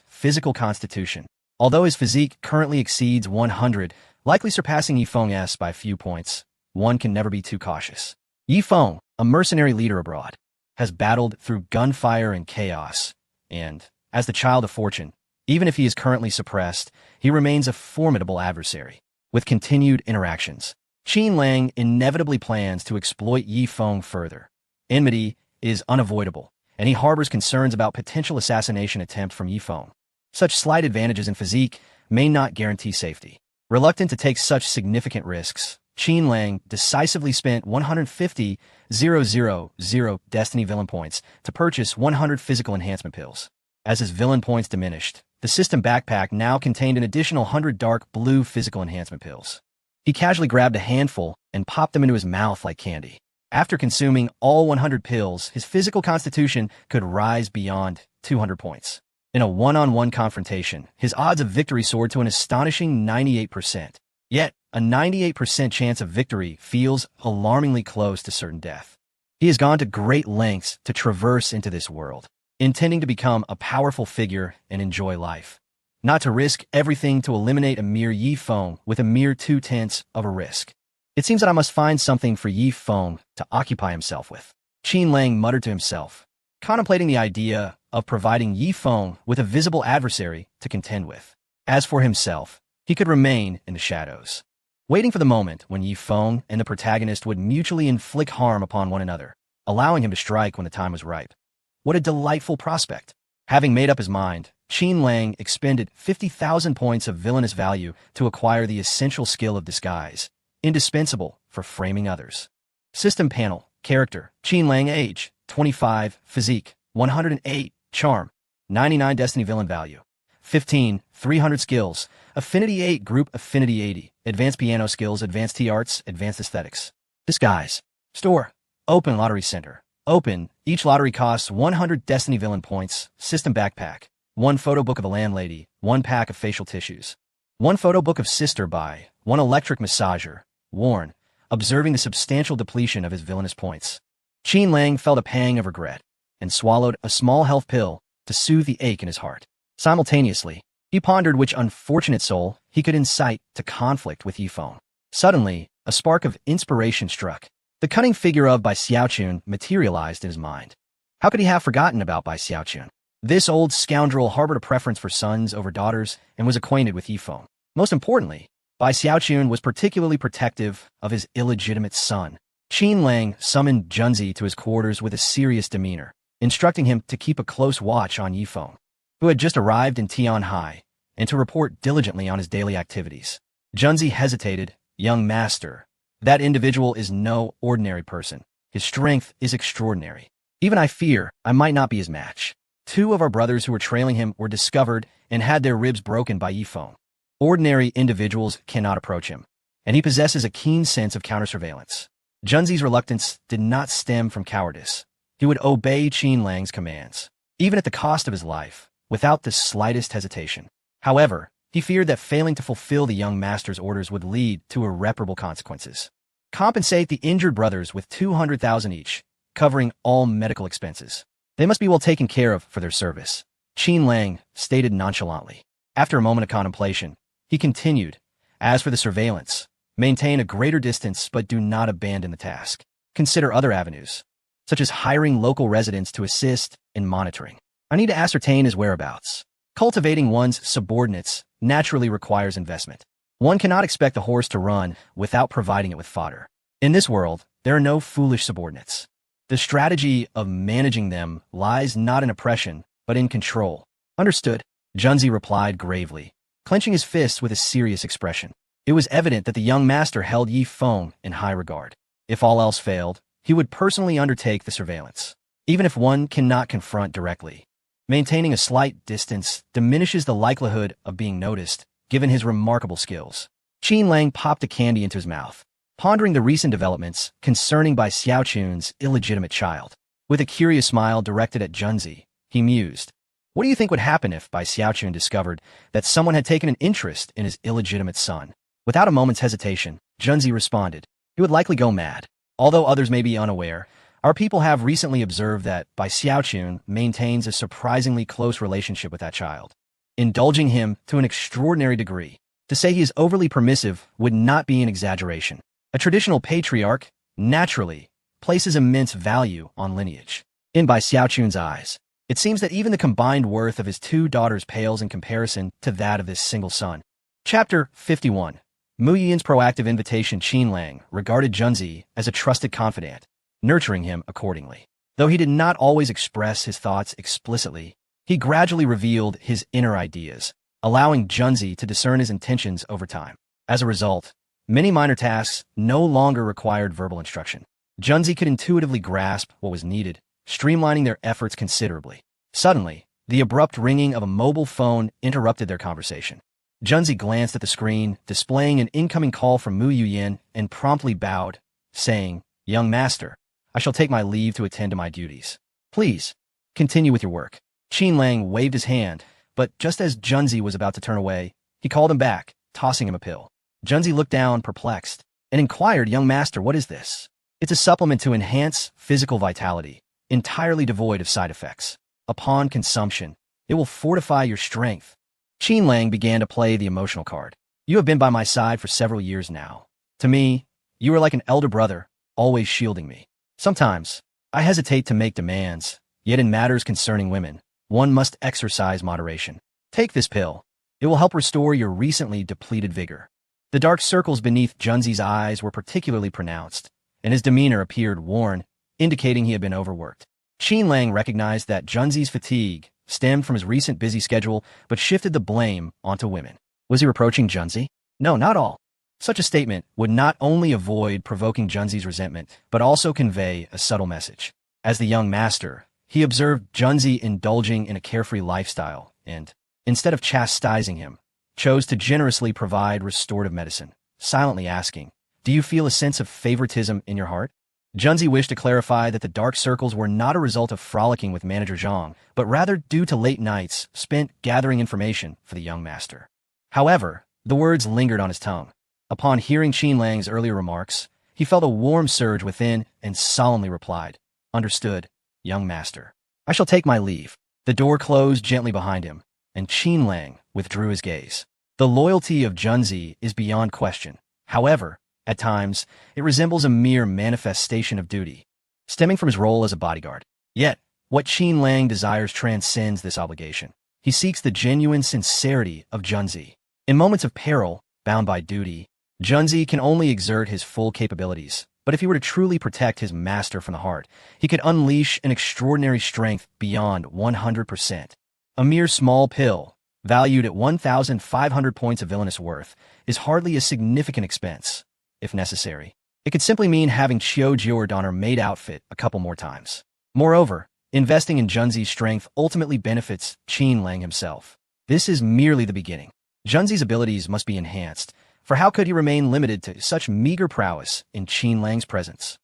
physical constitution. Although his physique currently exceeds 100, likely surpassing Yifeng's by a few points, one can never be too cautious. Yifeng, a mercenary leader abroad, has battled through gunfire and chaos, and, as the Child of Fortune, even if he is currently suppressed, he remains a formidable adversary. With continued interactions, Qinlang inevitably plans to exploit Yifeng further. Enmity is unavoidable, and he harbors concerns about potential assassination attempt from Yifeng. Such slight advantages in physique may not guarantee safety. Reluctant to take such significant risks, Qinlang decisively spent 150,000 Destiny Villain points to purchase 100 physical enhancement pills. As his villain points diminished, the system backpack now contained an additional 100 dark blue physical enhancement pills. He casually grabbed a handful and popped them into his mouth like candy. After consuming all 100 pills, his physical constitution could rise beyond 200 points. In a one-on-one confrontation, his odds of victory soared to an astonishing 98%. Yet, a 98% chance of victory feels alarmingly close to certain death. He has gone to great lengths to traverse into this world, intending to become a powerful figure and enjoy life, not to risk everything to eliminate a mere Yi Feng with a mere 2/10 of a risk. It seems that I must find something for Yi Feng to occupy himself with. Qin Lang muttered to himself, contemplating the idea of providing Yi Feng with a visible adversary to contend with. As for himself, he could remain in the shadows, waiting for the moment when Yi Feng and the protagonist would mutually inflict harm upon one another, allowing him to strike when the time was ripe. What a delightful prospect! Having made up his mind, Qin Lang expended 50,000 points of villainous value to acquire the essential skill of disguise, indispensable for framing others. System panel, character, Qin Lang, age, 25, physique, 108, charm, 99 destiny villain value, 15, 300 skills, affinity 8, group affinity 80, advanced piano skills, advanced tea arts, advanced aesthetics. Disguise. Store. Open lottery center. Open. Each lottery costs 100 destiny villain points. System backpack. 1 photo book of a landlady, 1 pack of facial tissues. 1 photo book of sister by, 1 electric massager. Warn, observing the substantial depletion of his villainous points. Qin Lang felt a pang of regret and swallowed a small health pill to soothe the ache in his heart. Simultaneously, he pondered which unfortunate soul he could incite to conflict with Yi Feng. Suddenly, a spark of inspiration struck. The cunning figure of Bai Xiaochun materialized in his mind. How could he have forgotten about Bai Xiaochun? This old scoundrel harbored a preference for sons over daughters and was acquainted with Yi Feng. Most importantly, Bai Xiaochun was particularly protective of his illegitimate son. Qin Lang summoned Junzi to his quarters with a serious demeanor, instructing him to keep a close watch on Yi Feng, who had just arrived in Tianhai, and to report diligently on his daily activities. Junzi hesitated. Young master, that individual is no ordinary person. His strength is extraordinary. Even I fear I might not be his match. 2 of our brothers who were trailing him were discovered and had their ribs broken by Yi Feng. Ordinary individuals cannot approach him, and he possesses a keen sense of counter-surveillance. Junzi's reluctance did not stem from cowardice. He would obey Qin Lang's commands, even at the cost of his life, without the slightest hesitation. However, he feared that failing to fulfill the young master's orders would lead to irreparable consequences. Compensate the injured brothers with 200,000 each, covering all medical expenses. They must be well taken care of for their service, Qin Lang stated nonchalantly. After a moment of contemplation, he continued, as for the surveillance, maintain a greater distance but do not abandon the task. Consider other avenues, such as hiring local residents to assist in monitoring. I need to ascertain his whereabouts. Cultivating one's subordinates naturally requires investment. One cannot expect a horse to run without providing it with fodder. In this world, there are no foolish subordinates. The strategy of managing them lies not in oppression, but in control. Understood, Junzi replied gravely, clenching his fists with a serious expression. It was evident that the young master held Yi Feng in high regard. If all else failed, he would personally undertake the surveillance, even if one cannot confront directly. Maintaining a slight distance diminishes the likelihood of being noticed, given his remarkable skills. Qin Lang popped a candy into his mouth, pondering the recent developments concerning Bai Xiaochun's illegitimate child. With a curious smile directed at Junzi, he mused, what do you think would happen if Bai Xiaochun discovered that someone had taken an interest in his illegitimate son? Without a moment's hesitation, Junzi responded, he would likely go mad. Although others may be unaware, our people have recently observed that Bai Xiaochun maintains a surprisingly close relationship with that child, indulging him to an extraordinary degree. To say he is overly permissive would not be an exaggeration. A traditional patriarch, naturally, places immense value on lineage. In Bai Xiaochun's eyes, it seems that even the combined worth of his 2 daughters pales in comparison to that of this single son. Chapter 51. Mu Yin's proactive invitation. Qin Lang regarded Junzi as a trusted confidant, nurturing him accordingly. Though he did not always express his thoughts explicitly, he gradually revealed his inner ideas, allowing Junzi to discern his intentions over time. As a result, many minor tasks no longer required verbal instruction. Junzi could intuitively grasp what was needed, streamlining their efforts considerably. Suddenly, the abrupt ringing of a mobile phone interrupted their conversation. Junzi glanced at the screen, displaying an incoming call from Mu Yin, and promptly bowed, saying, young master, I shall take my leave to attend to my duties. Please, continue with your work. Qin Lang waved his hand, but just as Junzi was about to turn away, he called him back, tossing him a pill. Junzi looked down, perplexed, and inquired, "Young master, what is this?" "It's a supplement to enhance physical vitality, entirely devoid of side effects. Upon consumption, it will fortify your strength." Qin Lang began to play the emotional card. "You have been by my side for several years now. To me, you are like an elder brother, always shielding me. Sometimes, I hesitate to make demands, yet in matters concerning women, one must exercise moderation. Take this pill. It will help restore your recently depleted vigor." The dark circles beneath Junzi's eyes were particularly pronounced, and his demeanor appeared worn, indicating he had been overworked. Qin Lang recognized that Junzi's fatigue stemmed from his recent busy schedule, but shifted the blame onto women. Was he reproaching Junzi? No, not all. Such a statement would not only avoid provoking Junzi's resentment, but also convey a subtle message. As the young master, he observed Junzi indulging in a carefree lifestyle and, instead of chastising him, chose to generously provide restorative medicine, silently asking, "Do you feel a sense of favoritism in your heart?" Junzi wished to clarify that the dark circles were not a result of frolicking with Manager Zhang, but rather due to late nights spent gathering information for the young master. However, the words lingered on his tongue. Upon hearing Qin Lang's earlier remarks, he felt a warm surge within and solemnly replied, "Understood, young master. I shall take my leave." The door closed gently behind him, and Qin Lang withdrew his gaze. The loyalty of Junzi is beyond question. However, at times, it resembles a mere manifestation of duty, stemming from his role as a bodyguard. Yet, what Qin Lang desires transcends this obligation. He seeks the genuine sincerity of Junzi. In moments of peril, bound by duty, Junzi can only exert his full capabilities, but if he were to truly protect his master from the heart, he could unleash an extraordinary strength beyond 100%. A mere small pill, valued at 1,500 points of villainous worth, is hardly a significant expense. If necessary, it could simply mean having Chiu Jior don her maid outfit a couple more times. Moreover, investing in Junzi's strength ultimately benefits Qin Lang himself. This is merely the beginning. Junzi's abilities must be enhanced, for how could he remain limited to such meager prowess in Qin Lang's presence?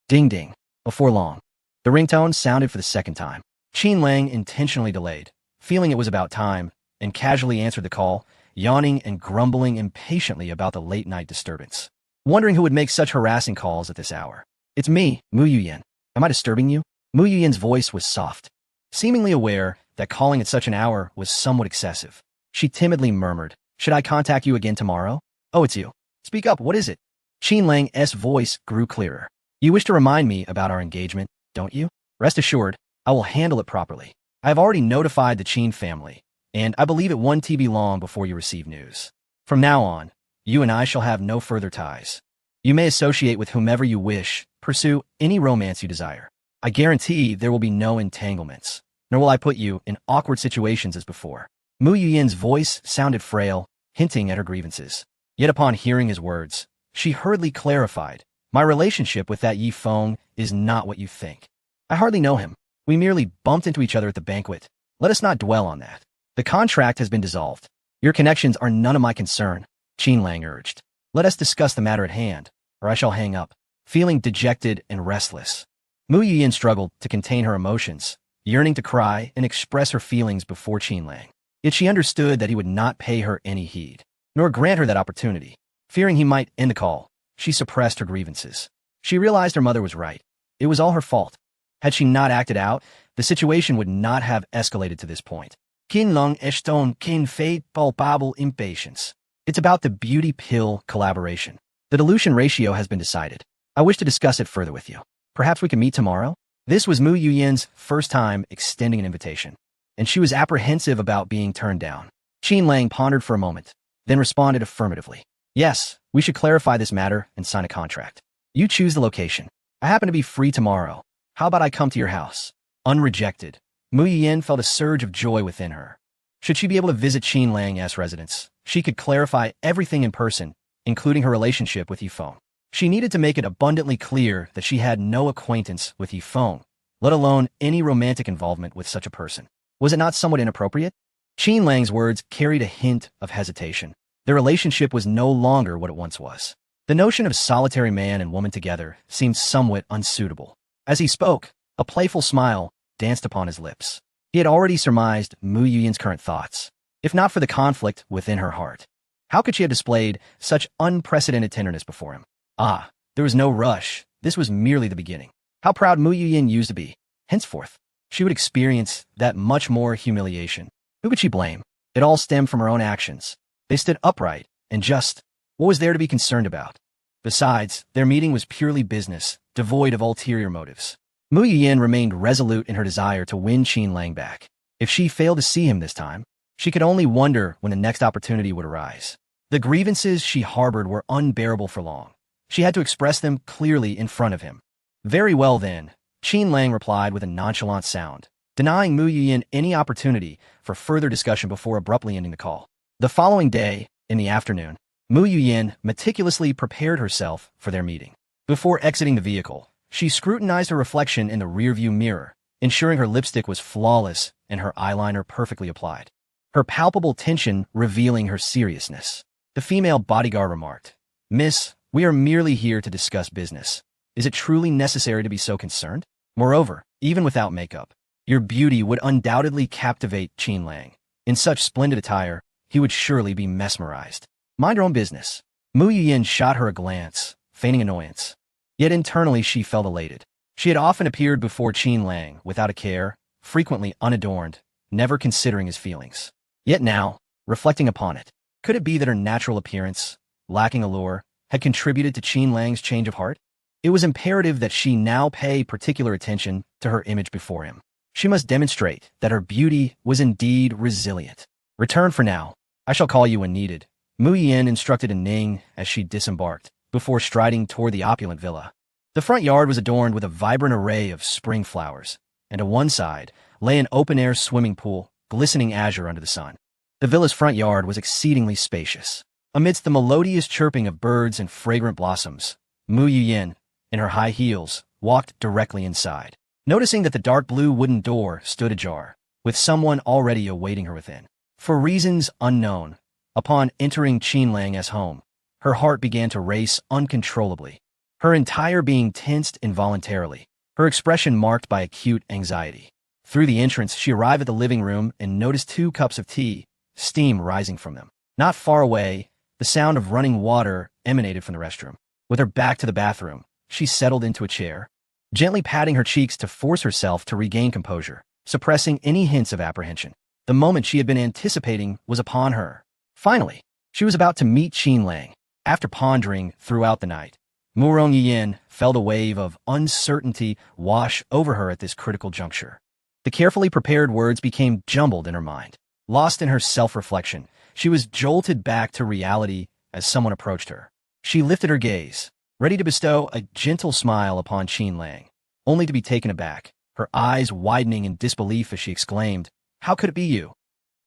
Ding ding. Before long, the ringtone sounded for the second time. Qin Lang intentionally delayed, feeling it was about time, and casually answered the call, yawning and grumbling impatiently about the late-night disturbance. Wondering who would make such harassing calls at this hour. "It's me, Mu Yuyan. Am I disturbing you?" Mu Yuyan's voice was soft, seemingly aware that calling at such an hour was somewhat excessive. She timidly murmured, "Should I contact you again tomorrow?" "Oh, it's you. Speak up, what is it?" Qin Lang's voice grew clearer. "You wish to remind me about our engagement, don't you? Rest assured, I will handle it properly. I have already notified the Qin family, and I believe it won't be long before you receive news. From now on, you and I shall have no further ties. You may associate with whomever you wish, pursue any romance you desire. I guarantee there will be no entanglements, nor will I put you in awkward situations as before." Mu Yuyan's voice sounded frail, hinting at her grievances. Yet upon hearing his words, she hurriedly clarified, "My relationship with that Yi Feng is not what you think. I hardly know him. We merely bumped into each other at the banquet. Let us not dwell on that. The contract has been dissolved. Your connections are none of my concern," Qin Lang urged. "Let us discuss the matter at hand, or I shall hang up." Feeling dejected and restless, Mu Yuyan struggled to contain her emotions, yearning to cry and express her feelings before Qin Lang. Yet she understood that he would not pay her any heed, nor grant her that opportunity. Fearing he might end the call, she suppressed her grievances. She realized her mother was right. It was all her fault. Had she not acted out, the situation would not have escalated to this point. Qin Lang eston qin fait palpable impatience. It's about the beauty pill collaboration. The dilution ratio has been decided. I wish to discuss it further with you. Perhaps we can meet tomorrow? This was Mu Yuyan's first time extending an invitation, and she was apprehensive about being turned down. Qin Lang pondered for a moment, then responded affirmatively. "Yes, we should clarify this matter and sign a contract. You choose the location. I happen to be free tomorrow. How about I come to your house?" Unrejected, Mu Yuyan felt a surge of joy within her. Should she be able to visit Qin Lang's residence, she could clarify everything in person, including her relationship with Yifeng. She needed to make it abundantly clear that she had no acquaintance with Yifeng, let alone any romantic involvement with such a person. Was it not somewhat inappropriate? Qin Lang's words carried a hint of hesitation. Their relationship was no longer what it once was. The notion of solitary man and woman together seemed somewhat unsuitable. As he spoke, a playful smile danced upon his lips. He had already surmised Mu Yuyan's current thoughts, if not for the conflict within her heart. How could she have displayed such unprecedented tenderness before him? Ah, there was no rush. This was merely the beginning. How proud Mu Yuyan used to be. Henceforth, she would experience that much more humiliation. Who could she blame? It all stemmed from her own actions. They stood upright and just. What was there to be concerned about? Besides, their meeting was purely business, devoid of ulterior motives. Mu Yuyan remained resolute in her desire to win Qin Lang back. If she failed to see him this time, she could only wonder when the next opportunity would arise. The grievances she harbored were unbearable for long. She had to express them clearly in front of him. Very well then, Qin Lang replied with a nonchalant sound, denying Mu Yuyan any opportunity for further discussion before abruptly ending the call. The following day, in the afternoon, Mu Yuyan meticulously prepared herself for their meeting. Before exiting the vehicle, she scrutinized her reflection in the rearview mirror, ensuring her lipstick was flawless and her eyeliner perfectly applied. Her palpable tension revealing her seriousness. The female bodyguard remarked, "Miss, we are merely here to discuss business. Is it truly necessary to be so concerned? Moreover, even without makeup, your beauty would undoubtedly captivate Qin Lang. In such splendid attire, he would surely be mesmerized. Mind your own business." Mu Yuyan shot her a glance, feigning annoyance. Yet internally she felt elated. She had often appeared before Qin Lang without a care, frequently unadorned, never considering his feelings. Yet now, reflecting upon it, could it be that her natural appearance, lacking allure, had contributed to Qin Lang's change of heart? It was imperative that she now pay particular attention to her image before him. She must demonstrate that her beauty was indeed resilient. "Return for now. I shall call you when needed," Mu Yuyan instructed Ning as she disembarked, before striding toward the opulent villa. The front yard was adorned with a vibrant array of spring flowers, and on one side lay an open-air swimming pool, glistening azure under the sun. The villa's front yard was exceedingly spacious. Amidst the melodious chirping of birds and fragrant blossoms, Mu Yuyan, in her high heels, walked directly inside, noticing that the dark blue wooden door stood ajar, with someone already awaiting her within. For reasons unknown, upon entering Qin Lang's home, her heart began to race uncontrollably. Her entire being tensed involuntarily, her expression marked by acute anxiety. Through the entrance, she arrived at the living room and noticed 2 cups of tea, steam rising from them. Not far away, the sound of running water emanated from the restroom. With her back to the bathroom, she settled into a chair, gently patting her cheeks to force herself to regain composure, suppressing any hints of apprehension. The moment she had been anticipating was upon her. Finally, she was about to meet Qin Lang. After pondering throughout the night, Mu Yuyan felt a wave of uncertainty wash over her at this critical juncture. The carefully prepared words became jumbled in her mind. Lost in her self-reflection, she was jolted back to reality as someone approached her. She lifted her gaze, ready to bestow a gentle smile upon Qin Lang, only to be taken aback, her eyes widening in disbelief as she exclaimed, "How could it be you?"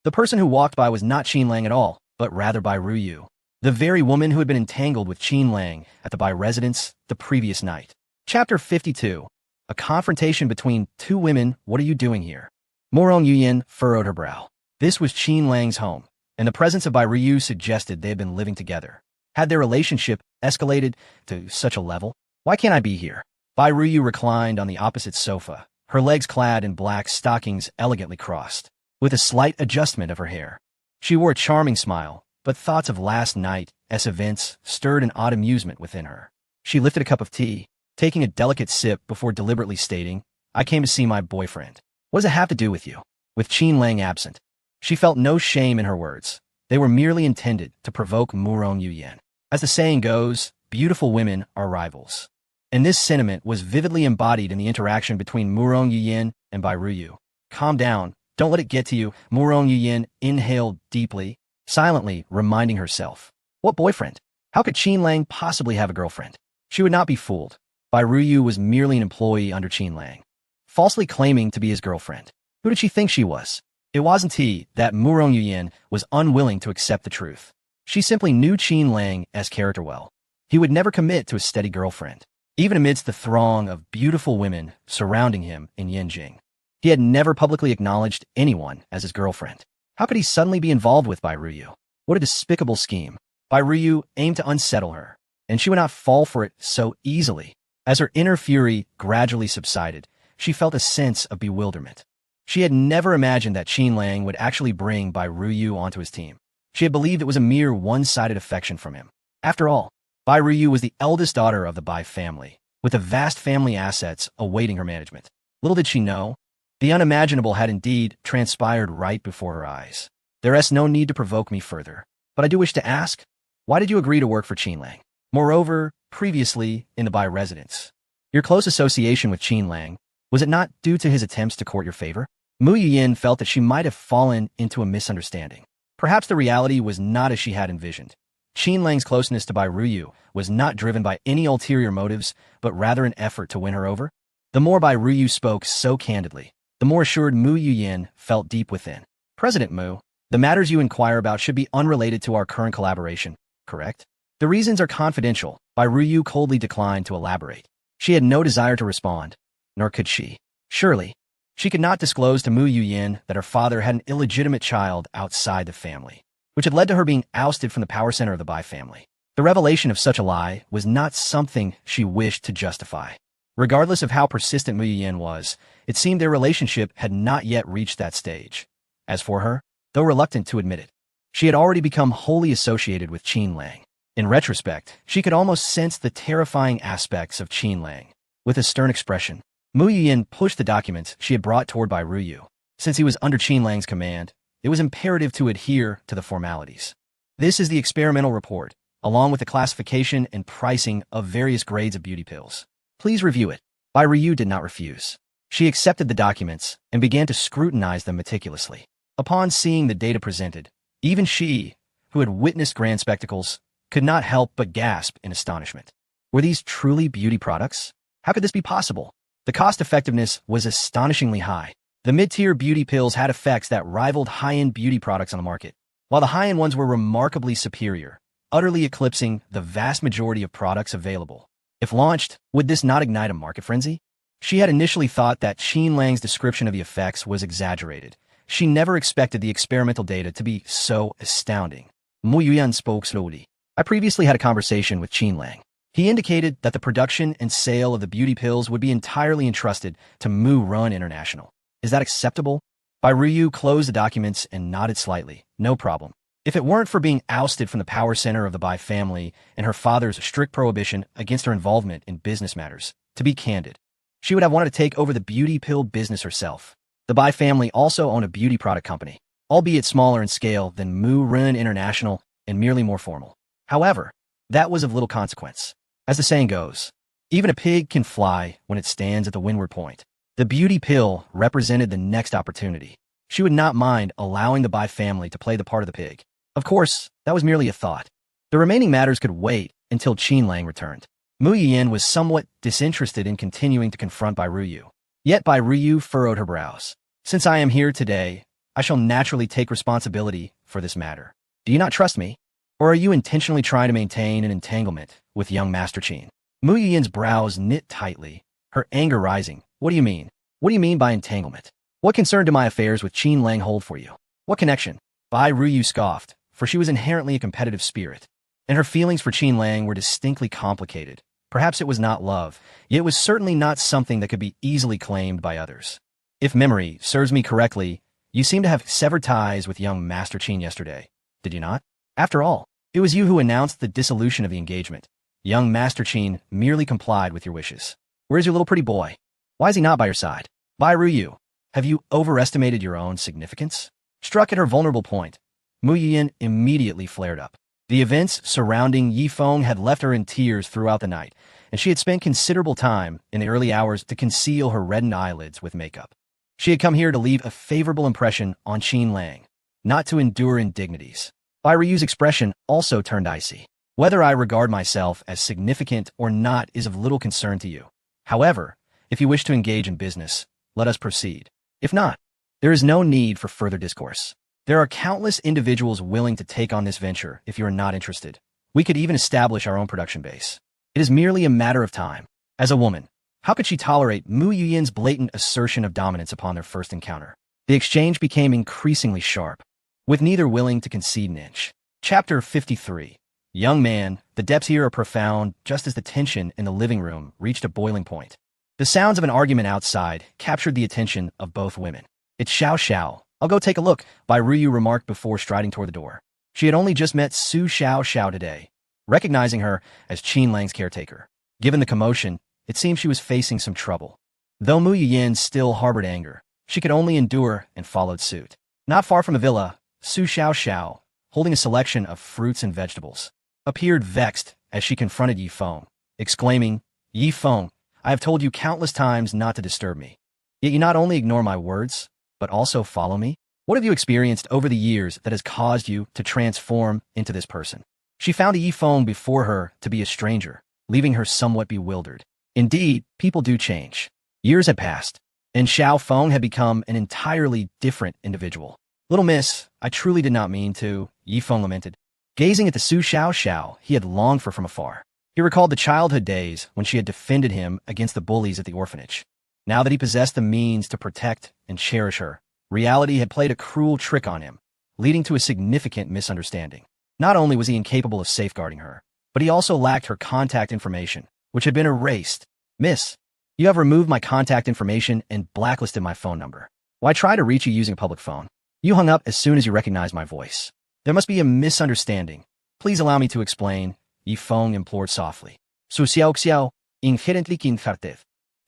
The person who walked by was not Qin Lang at all, but rather Bai Ruyu, the very woman who had been entangled with Qin Lang at the Bai residence the previous night. Chapter 52. A confrontation between 2 women. What are you doing here? Mu Yuyan furrowed her brow. This was Qin Lang's home, and the presence of Bai Ruyu suggested they had been living together. Had their relationship escalated to such a level? "Why can't I be here?" Bai Ruyu reclined on the opposite sofa, her legs clad in black stockings elegantly crossed, with a slight adjustment of her hair. She wore a charming smile, but thoughts of last night's events stirred an odd amusement within her. She lifted a cup of tea, taking a delicate sip before deliberately stating, "I came to see my boyfriend." "What does it have to do with you?" With Qin Lang absent, she felt no shame in her words. They were merely intended to provoke Mu Yuyan. As the saying goes, beautiful women are rivals. And this sentiment was vividly embodied in the interaction between Mu Yuyan and Bai Ruyu. "Calm down. Don't let it get to you." Mu Yuyan inhaled deeply, silently reminding herself. What boyfriend? How could Qin Lang possibly have a girlfriend? She would not be fooled. Bai Ruyu was merely an employee under Qin Lang, falsely claiming to be his girlfriend. Who did she think she was? It wasn't he that Mu Yuyan was unwilling to accept the truth. She simply knew Qin Lang's character well. He would never commit to a steady girlfriend, even amidst the throng of beautiful women surrounding him in Yanjing. He had never publicly acknowledged anyone as his girlfriend. How could he suddenly be involved with Bai Ruyu? What a despicable scheme. Bai Ruyu aimed to unsettle her, and she would not fall for it so easily. As her inner fury gradually subsided, she felt a sense of bewilderment. She had never imagined that Qin Lang would actually bring Bai Ruyu onto his team. She had believed it was a mere one-sided affection from him. After all, Bai Ruyu was the eldest daughter of the Bai family, with the vast family assets awaiting her management. Little did she know, the unimaginable had indeed transpired right before her eyes. There is no need to provoke me further, but I do wish to ask, why did you agree to work for Qin Lang? Moreover, previously in the Bai residence, your close association with Qin Lang, was it not due to his attempts to court your favor? Mu Yuyin felt that she might have fallen into a misunderstanding. Perhaps the reality was not as she had envisioned. Qin Lang's closeness to Bai Ruyu was not driven by any ulterior motives, but rather an effort to win her over. The more Bai Ruyu spoke so candidly, the more assured Mu Yuyin felt deep within. President Mu, the matters you inquire about should be unrelated to our current collaboration, correct? The reasons are confidential. Bai Ruyu coldly declined to elaborate. She had no desire to respond, nor could she. Surely, she could not disclose to Mu Yuyin that her father had an illegitimate child outside the family, which had led to her being ousted from the power center of the Bai family. The revelation of such a lie was not something she wished to justify. Regardless of how persistent Mu Yuyin was, it seemed their relationship had not yet reached that stage. As for her, though reluctant to admit it, she had already become wholly associated with Qin Lang. In retrospect, she could almost sense the terrifying aspects of Qin Lang. With a stern expression, Mu Yuyin pushed the documents she had brought toward Bai Ruyu. Since he was under Qin Lang's command, it was imperative to adhere to the formalities. This is the experimental report, along with the classification and pricing of various grades of beauty pills. Please review it. Bai Ruyu did not refuse. She accepted the documents and began to scrutinize them meticulously. Upon seeing the data presented, even she, who had witnessed grand spectacles, could not help but gasp in astonishment. Were these truly beauty products? How could this be possible? The cost-effectiveness was astonishingly high. The mid-tier beauty pills had effects that rivaled high-end beauty products on the market, while the high-end ones were remarkably superior, utterly eclipsing the vast majority of products available. If launched, would this not ignite a market frenzy? She had initially thought that Qin Lang's description of the effects was exaggerated. She never expected the experimental data to be so astounding. Mu Yuyan spoke slowly. I previously had a conversation with Qin Lang. He indicated that the production and sale of the beauty pills would be entirely entrusted to Mu Run International. Is that acceptable? Bai Ruyu closed the documents and nodded slightly. No problem. If it weren't for being ousted from the power center of the Bai family and her father's strict prohibition against her involvement in business matters, to be candid, she would have wanted to take over the beauty pill business herself. The Bai family also owned a beauty product company, albeit smaller in scale than Mu Run International and merely more formal. However, that was of little consequence. As the saying goes, even a pig can fly when it stands at the windward point. The beauty pill represented the next opportunity. She would not mind allowing the Bai family to play the part of the pig. Of course, that was merely a thought. The remaining matters could wait until Qin Lang returned. Mu Yuyin was somewhat disinterested in continuing to confront Bai Ruyu. Yet Bai Ruyu furrowed her brows. Since I am here today, I shall naturally take responsibility for this matter. Do you not trust me? Or are you intentionally trying to maintain an entanglement with young Master Qin? Mu Yuyin's brows knit tightly, her anger rising. What do you mean? What do you mean by entanglement? What concern do my affairs with Qin Lang hold for you? What connection? Bai Ruyu scoffed, for she was inherently a competitive spirit, and her feelings for Qin Lang were distinctly complicated. Perhaps it was not love, yet it was certainly not something that could be easily claimed by others. If memory serves me correctly, you seem to have severed ties with young Master Qin yesterday, did you not? After all, it was you who announced the dissolution of the engagement. Young Master Qin merely complied with your wishes. Where is your little pretty boy? Why is he not by your side? Bai Ruyu, have you overestimated your own significance? Struck at her vulnerable point, Mu Yuyin immediately flared up. The events surrounding Yi Feng had left her in tears throughout the night, and she had spent considerable time in the early hours to conceal her reddened eyelids with makeup. She had come here to leave a favorable impression on Qin Lang, not to endure indignities. Bai Ruyu's expression also turned icy. Whether I regard myself as significant or not is of little concern to you. However, if you wish to engage in business, let us proceed. If not, there is no need for further discourse. There are countless individuals willing to take on this venture if you are not interested. We could even establish our own production base. It is merely a matter of time. As a woman, how could she tolerate Mu Yuyin's blatant assertion of dominance upon their first encounter? The exchange became increasingly sharp, with neither willing to concede an inch. Chapter 53. Young man, the depths here are profound, just as the tension in the living room reached a boiling point. The sounds of an argument outside captured the attention of both women. It's Xiao Xiao. I'll go take a look, Bai Ruyu remarked before striding toward the door. She had only just met Su Xiao Xiao today, recognizing her as Qin Lang's caretaker. Given the commotion, it seemed she was facing some trouble. Though Mu Yuyin still harbored anger, she could only endure and followed suit. Not far from the villa, Su Xiao Xiao, holding a selection of fruits and vegetables, appeared vexed as she confronted Yi Feng, exclaiming, "Yi Feng, I have told you countless times not to disturb me. Yet you not only ignore my words, but also follow me? What have you experienced over the years that has caused you to transform into this person?" She found Yi Feng before her to be a stranger, leaving her somewhat bewildered. Indeed, people do change. Years had passed, and Xiao Feng had become an entirely different individual. "Little miss, I truly did not mean to," Yi Feng lamented, gazing at the Su Xiao Xiao he had longed for from afar. He recalled the childhood days when she had defended him against the bullies at the orphanage. Now that he possessed the means to protect and cherish her, reality had played a cruel trick on him, leading to a significant misunderstanding. Not only was he incapable of safeguarding her, but he also lacked her contact information, which had been erased. "Miss, you have removed my contact information and blacklisted my phone number. Why try to reach you using a public phone? You hung up as soon as you recognized my voice. There must be a misunderstanding. Please allow me to explain," Yi Feng implored softly. Su Xiao Xiao, inherently kinfartev,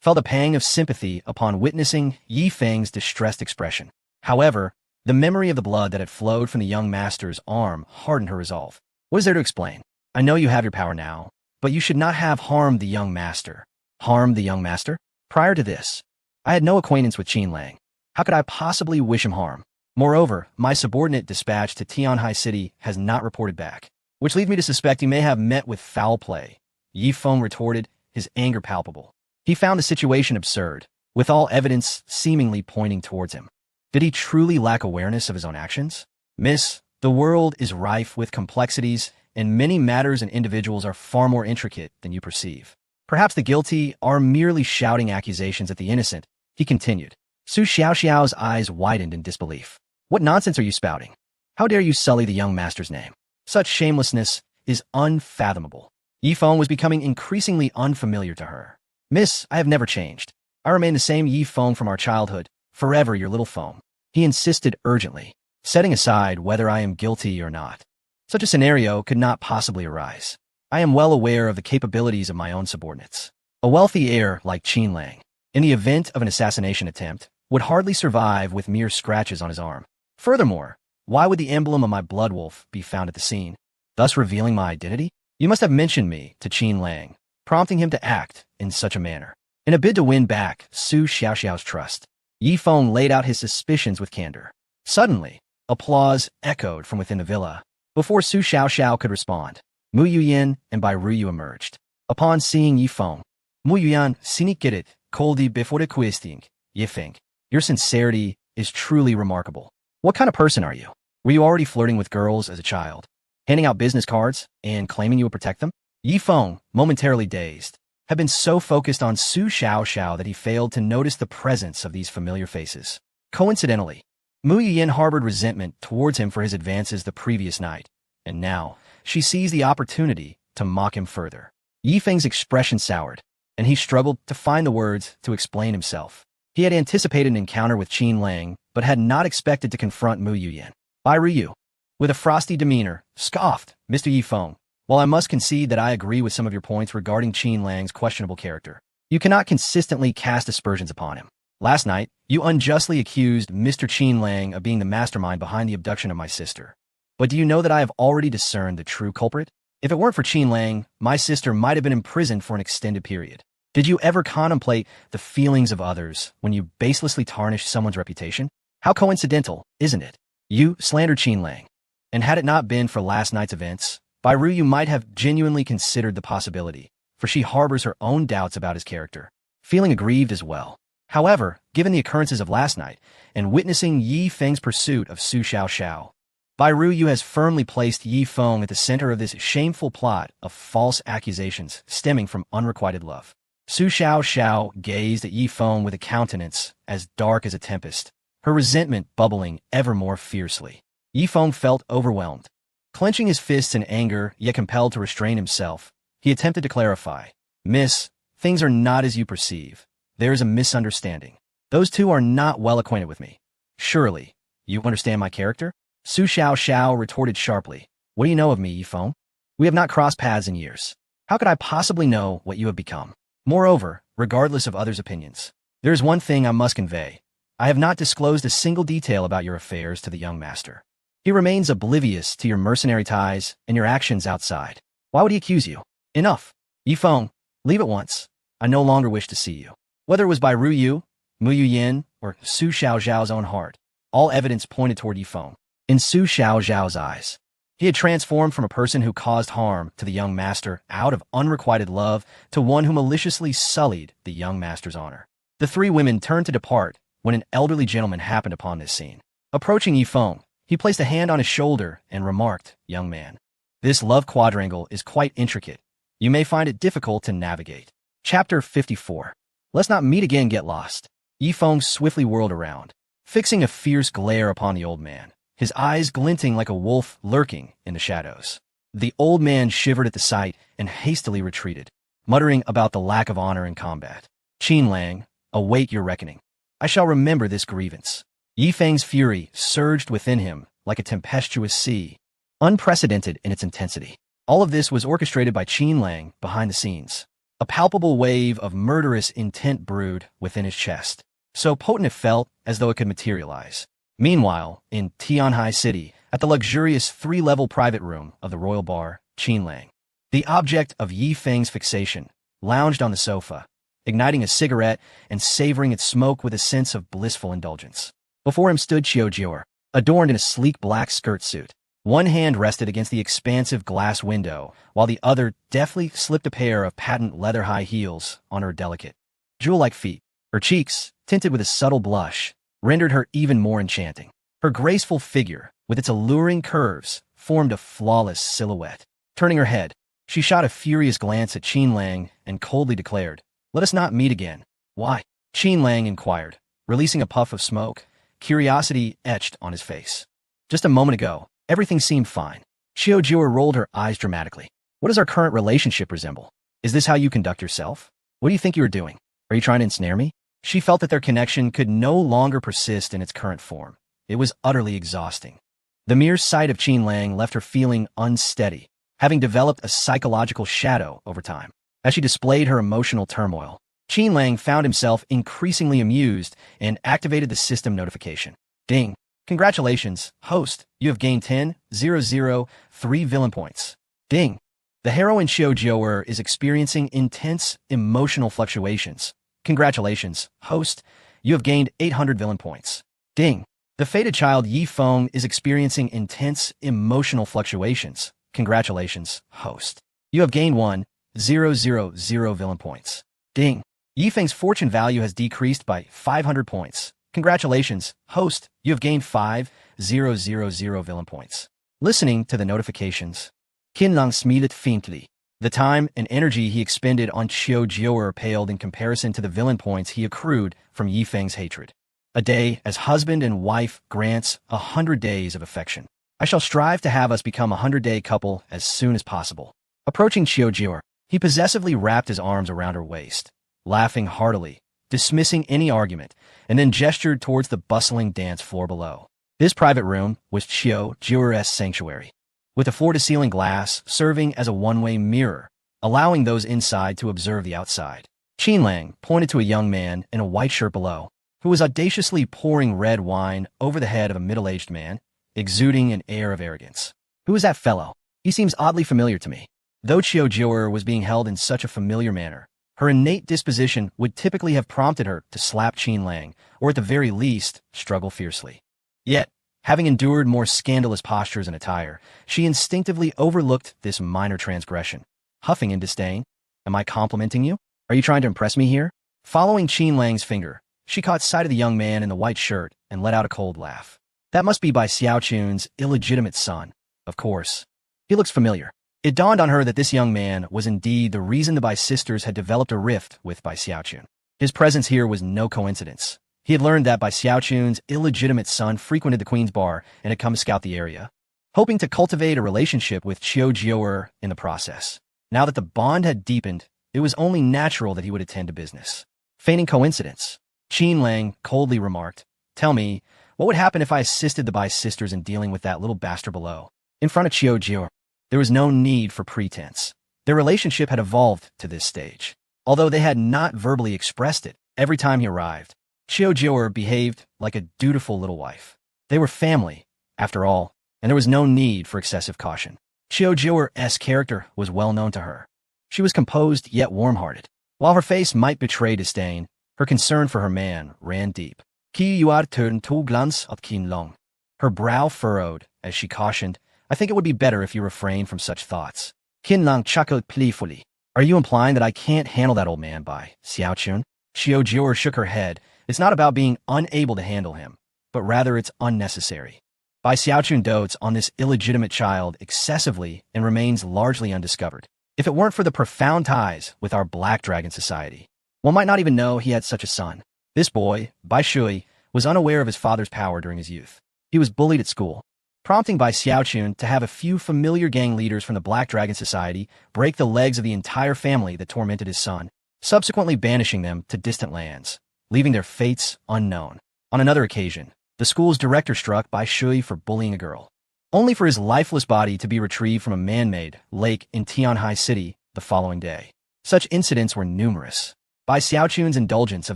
felt a pang of sympathy upon witnessing Yi Feng's distressed expression. However, the memory of the blood that had flowed from the young master's arm hardened her resolve. "What is there to explain? I know you have your power now, but you should not have harmed the young master." "Harmed the young master? Prior to this, I had no acquaintance with Qin Lang. How could I possibly wish him harm? Moreover, my subordinate dispatched to Tianhai City has not reported back, which leads me to suspect he may have met with foul play," Yi Feng retorted, his anger palpable. He found the situation absurd, with all evidence seemingly pointing towards him. Did he truly lack awareness of his own actions? "Miss, the world is rife with complexities, and many matters and individuals are far more intricate than you perceive. Perhaps the guilty are merely shouting accusations at the innocent," he continued. Su Xiaoxiao's eyes widened in disbelief. "What nonsense are you spouting? How dare you sully the young master's name? Such shamelessness is unfathomable." Yi Feng was becoming increasingly unfamiliar to her. "Miss, I have never changed. I remain the same Yi Feng from our childhood, forever your little foam," he insisted urgently, setting aside whether I am guilty or not. "Such a scenario could not possibly arise. I am well aware of the capabilities of my own subordinates. A wealthy heir like Qin Lang, in the event of an assassination attempt, would hardly survive with mere scratches on his arm. Furthermore, why would the emblem of my blood wolf be found at the scene, thus revealing my identity? You must have mentioned me to Qin Lang, prompting him to act in such a manner." In a bid to win back Su Xiaoxiao's trust, Yi Feng laid out his suspicions with candor. Suddenly, applause echoed from within the villa. Before Su Xiaoxiao could respond, Mu Yuyin and Bai Ruyu emerged. Upon seeing Yi Feng, Mu Yuyan sinikeret koldi before questing, Yi Feng. "Your sincerity is truly remarkable. What kind of person are you? Were you already flirting with girls as a child, handing out business cards and claiming you would protect them?" Yi Feng, momentarily dazed, had been so focused on Su Xiaoxiao that he failed to notice the presence of these familiar faces. Coincidentally, Mu Yuyin harbored resentment towards him for his advances the previous night, and now she seized the opportunity to mock him further. Yi Feng's expression soured, and he struggled to find the words to explain himself. He had anticipated an encounter with Qin Lang, but had not expected to confront Mu Yuyin. Bai Ruyu, with a frosty demeanor, scoffed, "Mr. Yi Feng, while I must concede that I agree with some of your points regarding Qin Lang's questionable character, you cannot consistently cast aspersions upon him. Last night, you unjustly accused Mr. Qin Lang of being the mastermind behind the abduction of my sister. But do you know that I have already discerned the true culprit? If it weren't for Qin Lang, my sister might have been imprisoned for an extended period. Did you ever contemplate the feelings of others when you baselessly tarnish someone's reputation? How coincidental, isn't it? You slandered Qin Lang. And had it not been for last night's events, Bai Ruyu might have genuinely considered the possibility, for she harbors her own doubts about his character, feeling aggrieved as well. However, given the occurrences of last night, and witnessing Yi Feng's pursuit of Su Xiaoxiao, Bai Ruyu has firmly placed Yi Feng at the center of this shameful plot of false accusations stemming from unrequited love. Su Xiaoxiao gazed at Yi Feng with a countenance as dark as a tempest, her resentment bubbling ever more fiercely. Yi Feng felt overwhelmed. Clenching his fists in anger, yet compelled to restrain himself, he attempted to clarify. Miss, things are not as you perceive. There is a misunderstanding. Those two are not well acquainted with me. Surely, you understand my character? Su Xiao retorted sharply. What do you know of me, Yifeng? We have not crossed paths in years. How could I possibly know what you have become? Moreover, regardless of others' opinions, there is one thing I must convey. I have not disclosed a single detail about your affairs to the young master. He remains oblivious to your mercenary ties and your actions outside. Why would he accuse you? Enough. Yifeng, leave at once. I no longer wish to see you. Whether it was by Ru Yu, Mu Yu Yin, or Su Xiao's own heart, all evidence pointed toward Yifeng. In Su Xiao's eyes, he had transformed from a person who caused harm to the young master out of unrequited love to one who maliciously sullied the young master's honor. The three women turned to depart when an elderly gentleman happened upon this scene. Approaching Yifeng, he placed a hand on his shoulder and remarked, "Young man, this love quadrangle is quite intricate. You may find it difficult to navigate." Chapter 54. Let's not meet again, get lost. Yifeng swiftly whirled around, fixing a fierce glare upon the old man, his eyes glinting like a wolf lurking in the shadows. The old man shivered at the sight and hastily retreated, muttering about the lack of honor in combat. Qin Lang, await your reckoning. I shall remember this grievance. Yifeng's fury surged within him like a tempestuous sea, unprecedented in its intensity. All of this was orchestrated by Qin Lang behind the scenes. A palpable wave of murderous intent brewed within his chest, so potent it felt as though it could materialize. Meanwhile, in Tianhai City, at the luxurious 3-level private room of the royal bar, Qin Lang, the object of Yifeng's fixation, lounged on the sofa, igniting a cigarette and savoring its smoke with a sense of blissful indulgence. Before him stood Qiu, adorned in a sleek black skirt suit. One hand rested against the expansive glass window, while the other deftly slipped a pair of patent leather high heels on her delicate, jewel-like feet. Her cheeks, tinted with a subtle blush, rendered her even more enchanting. Her graceful figure, with its alluring curves, formed a flawless silhouette. Turning her head, she shot a furious glance at Qin Lang and coldly declared, "Let us not meet again." Why? Qin Lang inquired, releasing a puff of smoke, curiosity etched on his face. Just a moment ago, everything seemed fine. Qiu rolled her eyes dramatically. What does our current relationship resemble? Is this how you conduct yourself? What do you think you are doing? Are you trying to ensnare me? She felt that their connection could no longer persist in its current form. It was utterly exhausting. The mere sight of Qin Lang left her feeling unsteady, having developed a psychological shadow over time. As she displayed her emotional turmoil, Qin Lang found himself increasingly amused and activated the system notification. Ding. Congratulations, host. You have gained 10,003 villain points. Ding. The heroine Qiu is experiencing intense emotional fluctuations. Congratulations, host. You have gained 800 villain points. Ding. The fated child Yifeng is experiencing intense emotional fluctuations. Congratulations, host. You have gained 1,000 villain points. Ding. Yifeng's fortune value has decreased by 500 points. Congratulations, host. You have gained 5,000 villain points. Listening to the notifications, Qin Lang smiled faintly. The time and energy he expended on Qiu paled in comparison to the villain points he accrued from Yifeng's hatred. A day as husband and wife grants 100 days of affection. I shall strive to have us become a 100-day couple as soon as possible. Approaching Qiu, he possessively wrapped his arms around her waist, laughing heartily, dismissing any argument, and then gestured towards the bustling dance floor below. This private room was Qiu's sanctuary, with a floor-to-ceiling glass serving as a one-way mirror, allowing those inside to observe the outside. Qin Lang pointed to a young man in a white shirt below, who was audaciously pouring red wine over the head of a middle-aged man, exuding an air of arrogance. Who is that fellow? He seems oddly familiar to me. Though Qiu was being held in such a familiar manner, her innate disposition would typically have prompted her to slap Qin Lang, or at the very least, struggle fiercely. Yet, having endured more scandalous postures and attire, she instinctively overlooked this minor transgression. Huffing in disdain, "Am I complimenting you? Are you trying to impress me here?" Following Qin Lang's finger, she caught sight of the young man in the white shirt and let out a cold laugh. That must be Bai Xiaochun's illegitimate son, of course. He looks familiar. It dawned on her that this young man was indeed the reason the Bai sisters had developed a rift with Bai Xiaochun. His presence here was no coincidence. He had learned that Bai Xiaochun's illegitimate son frequented the Queen's Bar and had come to scout the area. hoping to cultivate a relationship with Qiu Jiu'er in the process. Now that the bond had deepened, it was only natural that he would attend to business. Feigning coincidence, Qin Lang coldly remarked, "Tell me, what would happen if I assisted the Bai sisters in dealing with that little bastard below?" In front of Qiu Jiu'er, there was no need for pretense. Their relationship had evolved to this stage. Although they had not verbally expressed it, every time he arrived, Qiu Jiu'er behaved like a dutiful little wife. They were family, after all, and there was no need for excessive caution. Qiu Jiu'er's character was well known to her. She was composed yet warm-hearted. While her face might betray disdain, her concern for her man ran deep. Qi Yuar turned to glance at Qin Long. Her brow furrowed as she cautioned, "I think it would be better if you refrain from such thoughts." Qin Long chuckled playfully. "Are you implying that I can't handle that old man by Xiaochun?" Qiu Jiu'er shook her head. "It's not about being unable to handle him, but rather it's unnecessary. Bai Xiaochun dotes on this illegitimate child excessively and remains largely undiscovered. If it weren't for the profound ties with our Black Dragon Society, one might not even know he had such a son. This boy, Bai Shui, was unaware of his father's power during his youth. He was bullied at school, prompting Bai Xiaochun to have a few familiar gang leaders from the Black Dragon Society break the legs of the entire family that tormented his son, subsequently banishing them to distant lands, leaving their fates unknown. On another occasion, the school's director struck Bai Shui for bullying a girl, only for his lifeless body to be retrieved from a man-made lake in Tianhai City the following day. Such incidents were numerous. Bai Xiaochun's indulgence of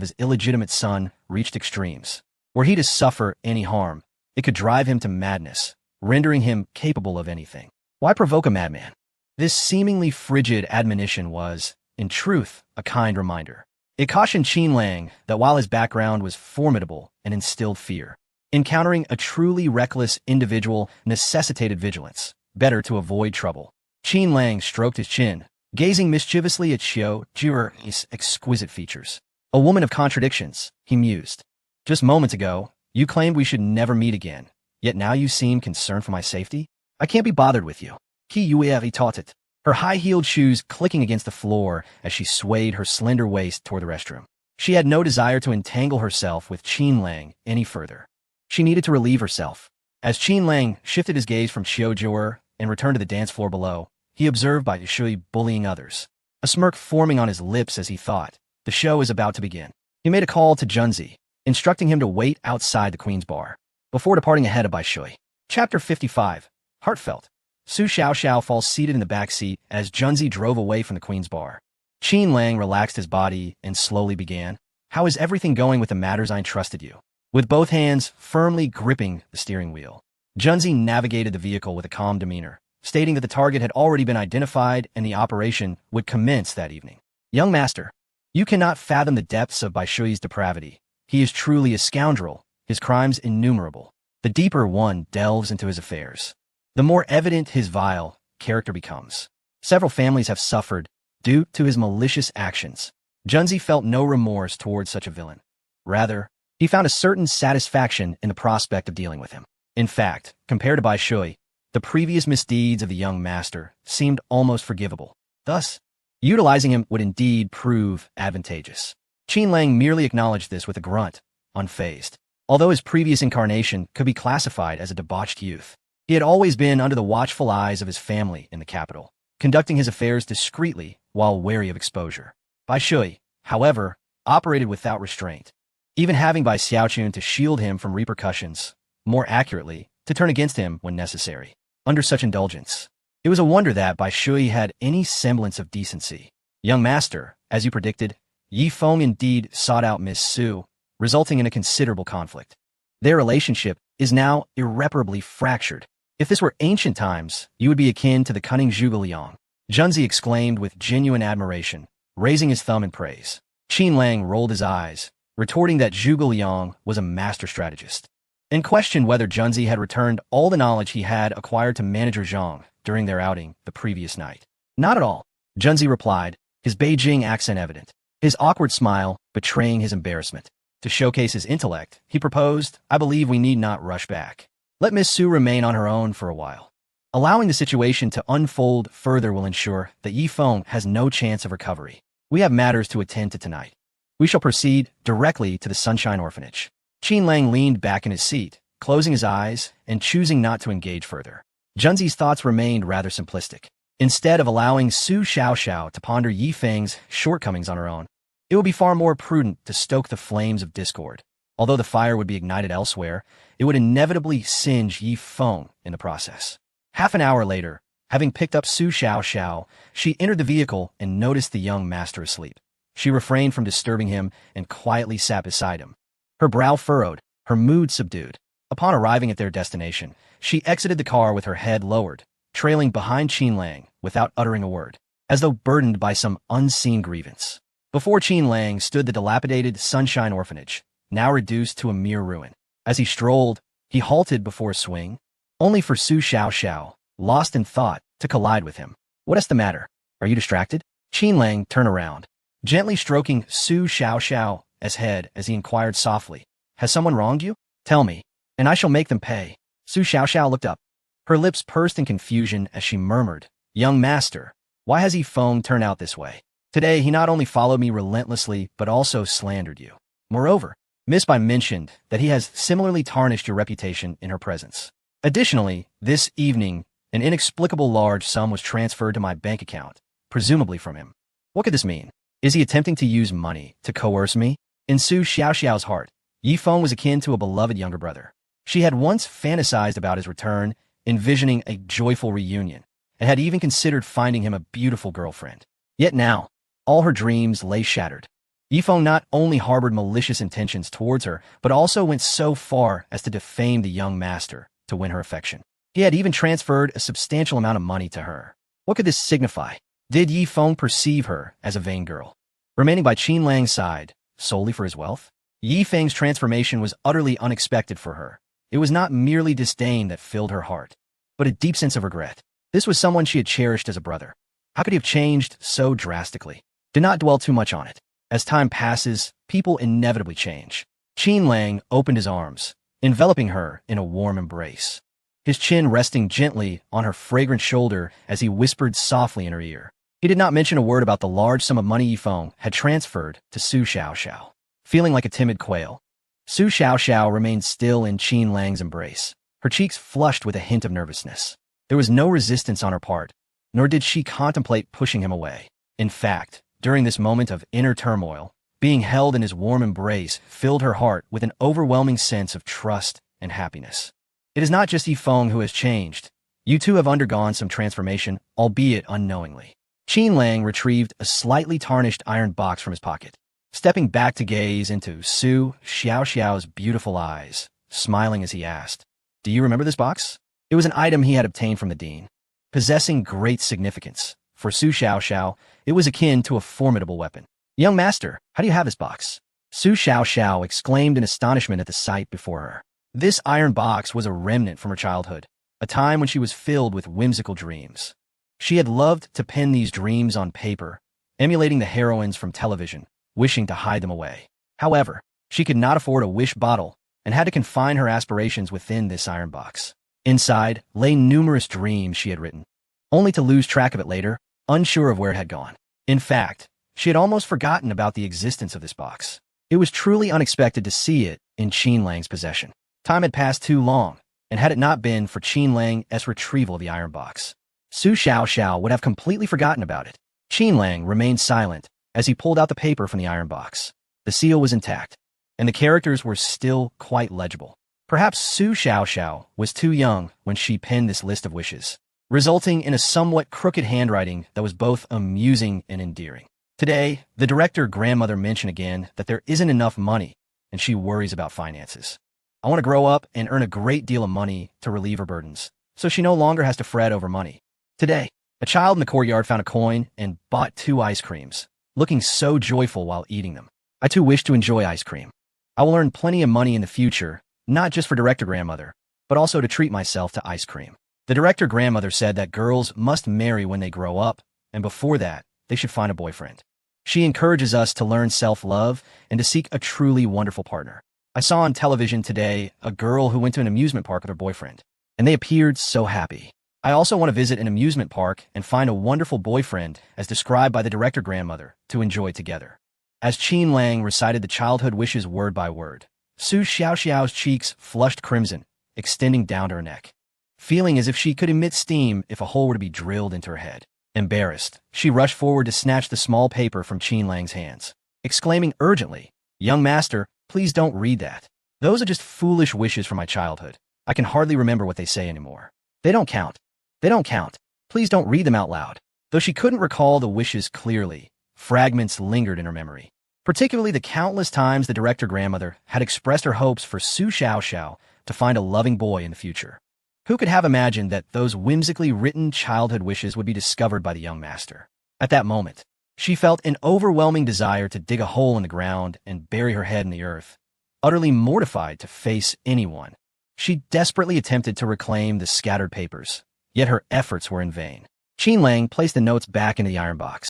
his illegitimate son reached extremes. Were he to suffer any harm, it could drive him to madness, rendering him capable of anything. Why provoke a madman? This seemingly frigid admonition was, in truth, a kind reminder. It cautioned Qin Lang that while his background was formidable and instilled fear, encountering a truly reckless individual necessitated vigilance, better to avoid trouble. Qin Lang stroked his chin, gazing mischievously at Qiu Jiu'er's exquisite features. "A woman of contradictions," he mused. "Just moments ago, you claimed we should never meet again, yet now you seem concerned for my safety? I can't be bothered with you." Qi Yuer retorted, her high-heeled shoes clicking against the floor as she swayed her slender waist toward the restroom. She had no desire to entangle herself with Qin Lang any further. She needed to relieve herself. As Qin Lang shifted his gaze from Qiu Jiu'er and returned to the dance floor below, he observed Bai Shui bullying others. A smirk forming on his lips as he thought, the show is about to begin. He made a call to Junzi, instructing him to wait outside the Queen's bar, before departing ahead of Bai Shui. Chapter 55. Heartfelt. Su Xiaoxiao falls seated in the back seat as Junzi drove away from the Queen's bar. Qin Lang relaxed his body and slowly began, "How is everything going with the matters I entrusted you?" With both hands firmly gripping the steering wheel, Junzi navigated the vehicle with a calm demeanor, stating that the target had already been identified and the operation would commence that evening. "Young master, you cannot fathom the depths of Bai Shui's depravity. He is truly a scoundrel, his crimes innumerable. The deeper one delves into his affairs, the more evident his vile character becomes. Several families have suffered due to his malicious actions." Junzi felt no remorse towards such a villain. Rather, he found a certain satisfaction in the prospect of dealing with him. In fact, compared to Bai Shui, the previous misdeeds of the young master seemed almost forgivable. Thus, utilizing him would indeed prove advantageous. Qin Lang merely acknowledged this with a grunt, unfazed. Although his previous incarnation could be classified as a debauched youth, he had always been under the watchful eyes of his family in the capital, conducting his affairs discreetly while wary of exposure. Bai Shui, however, operated without restraint, even having Bai Xiaochun to shield him from repercussions, more accurately, to turn against him when necessary. Under such indulgence, it was a wonder that Bai Shui had any semblance of decency. "Young master, as you predicted, Yi Feng indeed sought out Miss Su, resulting in a considerable conflict. Their relationship is now irreparably fractured. If this were ancient times, you would be akin to the cunning Zhuge Liang," Junzi exclaimed with genuine admiration, raising his thumb in praise. Qin Lang rolled his eyes, retorting that Zhuge Liang was a master strategist, and questioned whether Junzi had returned all the knowledge he had acquired to Manager Zhang during their outing the previous night. "Not at all," Junzi replied, his Beijing accent evident, his awkward smile betraying his embarrassment. To showcase his intellect, he proposed, "I believe we need not rush back. Let Miss Su remain on her own for a while. Allowing the situation to unfold further will ensure that Yi Feng has no chance of recovery. We have matters to attend to tonight. We shall proceed directly to the Sunshine Orphanage." Qin Lang leaned back in his seat, closing his eyes and choosing not to engage further. Junzi's thoughts remained rather simplistic. Instead of allowing Su Xiaoxiao to ponder Yi Feng's shortcomings on her own, it would be far more prudent to stoke the flames of discord. Although the fire would be ignited elsewhere, it would inevitably singe Yi Feng in the process. Half an hour later, having picked up Su Xiaoxiao, she entered the vehicle and noticed the young master asleep. She refrained from disturbing him and quietly sat beside him. Her brow furrowed, her mood subdued. Upon arriving at their destination, she exited the car with her head lowered, trailing behind Qin Lang without uttering a word, as though burdened by some unseen grievance. Before Qin Lang stood the dilapidated Sunshine Orphanage, now reduced to a mere ruin. As he strolled, he halted before a swing, only for Su Xiaoxiao, lost in thought, to collide with him. "What is the matter? Are you distracted?" Qin Lang turned around, gently stroking Su Xiaoxiao's head as he inquired softly, "Has someone wronged you? Tell me, and I shall make them pay." Su Xiaoxiao looked up. Her lips pursed in confusion as she murmured, "Young master, why has Yi Feng turned out this way? Today he not only followed me relentlessly, but also slandered you. Moreover, Miss Bai mentioned that he has similarly tarnished your reputation in her presence. Additionally, this evening, an inexplicable large sum was transferred to my bank account, presumably from him. What could this mean? Is he attempting to use money to coerce me?" In Su Xiaoxiao's heart, Yi Feng was akin to a beloved younger brother. She had once fantasized about his return, envisioning a joyful reunion, and had even considered finding him a beautiful girlfriend. Yet now, all her dreams lay shattered. Yi Feng not only harbored malicious intentions towards her, but also went so far as to defame the young master to win her affection. He had even transferred a substantial amount of money to her. What could this signify? Did Yi Feng perceive her as a vain girl, remaining by Qin Lang's side solely for his wealth? Yi Feng's transformation was utterly unexpected for her. It was not merely disdain that filled her heart, but a deep sense of regret. This was someone she had cherished as a brother. How could he have changed so drastically? Do not dwell too much on it. As time passes, people inevitably change. Qin Lang opened his arms, enveloping her in a warm embrace, his chin resting gently on her fragrant shoulder as he whispered softly in her ear. He did not mention a word about the large sum of money Yi Feng had transferred to Su Xiaoxiao. Feeling like a timid quail, Su Xiaoxiao remained still in Qin Lang's embrace, her cheeks flushed with a hint of nervousness. There was no resistance on her part, nor did she contemplate pushing him away. In fact, during this moment of inner turmoil, being held in his warm embrace filled her heart with an overwhelming sense of trust and happiness. It is not just Yi Feng who has changed. You two have undergone some transformation, albeit unknowingly. Qin Lang retrieved a slightly tarnished iron box from his pocket, stepping back to gaze into Su Xiaoxiao's beautiful eyes, smiling as he asked, "Do you remember this box?" It was an item he had obtained from the dean, possessing great significance. For Su Xiaoxiao, it was akin to a formidable weapon. "Young master, how do you have this box?" Su Xiaoxiao exclaimed in astonishment at the sight before her. This iron box was a remnant from her childhood, a time when she was filled with whimsical dreams. She had loved to pen these dreams on paper, emulating the heroines from television, wishing to hide them away. However, she could not afford a wish bottle and had to confine her aspirations within this iron box. Inside lay numerous dreams she had written, only to lose track of it later, unsure of where it had gone. In fact, she had almost forgotten about the existence of this box. It was truly unexpected to see it in Qin Lang's possession. Time had passed too long, and had it not been for Qin Lang's retrieval of the iron box, Su Xiaoxiao would have completely forgotten about it. Qin Lang remained silent as he pulled out the paper from the iron box. The seal was intact, and the characters were still quite legible. Perhaps Su Xiaoxiao was too young when she penned this list of wishes, resulting in a somewhat crooked handwriting that was both amusing and endearing. Today, the director grandmother mentioned again that there isn't enough money, and she worries about finances. "I want to grow up and earn a great deal of money to relieve her burdens, so she no longer has to fret over money." Today, a child in the courtyard found a coin and bought 2 ice creams, looking so joyful while eating them. "I too wish to enjoy ice cream. I will earn plenty of money in the future, not just for director grandmother, but also to treat myself to ice cream." The director grandmother said that girls must marry when they grow up, and before that, they should find a boyfriend. She encourages us to learn self-love and to seek a truly wonderful partner. I saw on television today a girl who went to an amusement park with her boyfriend, and they appeared so happy. I also want to visit an amusement park and find a wonderful boyfriend, as described by the director grandmother, to enjoy together. As Qin Lang recited the childhood wishes word by word, Su Xiaoxiao's cheeks flushed crimson, extending down to her neck. feeling as if she could emit steam if a hole were to be drilled into her head. Embarrassed, she rushed forward to snatch the small paper from Qin Lang's hands, exclaiming urgently, "Young master, please don't read that. Those are just foolish wishes from my childhood. I can hardly remember what they say anymore. They don't count. They don't count. Please don't read them out loud." Though she couldn't recall the wishes clearly, fragments lingered in her memory, particularly the countless times the director grandmother had expressed her hopes for Su Xiaoxiao to find a loving boy in the future. Who could have imagined that those whimsically written childhood wishes would be discovered by the young master? At that moment, she felt an overwhelming desire to dig a hole in the ground and bury her head in the earth, utterly mortified to face anyone. She desperately attempted to reclaim the scattered papers, yet her efforts were in vain. Qin Lang placed the notes back into the iron box,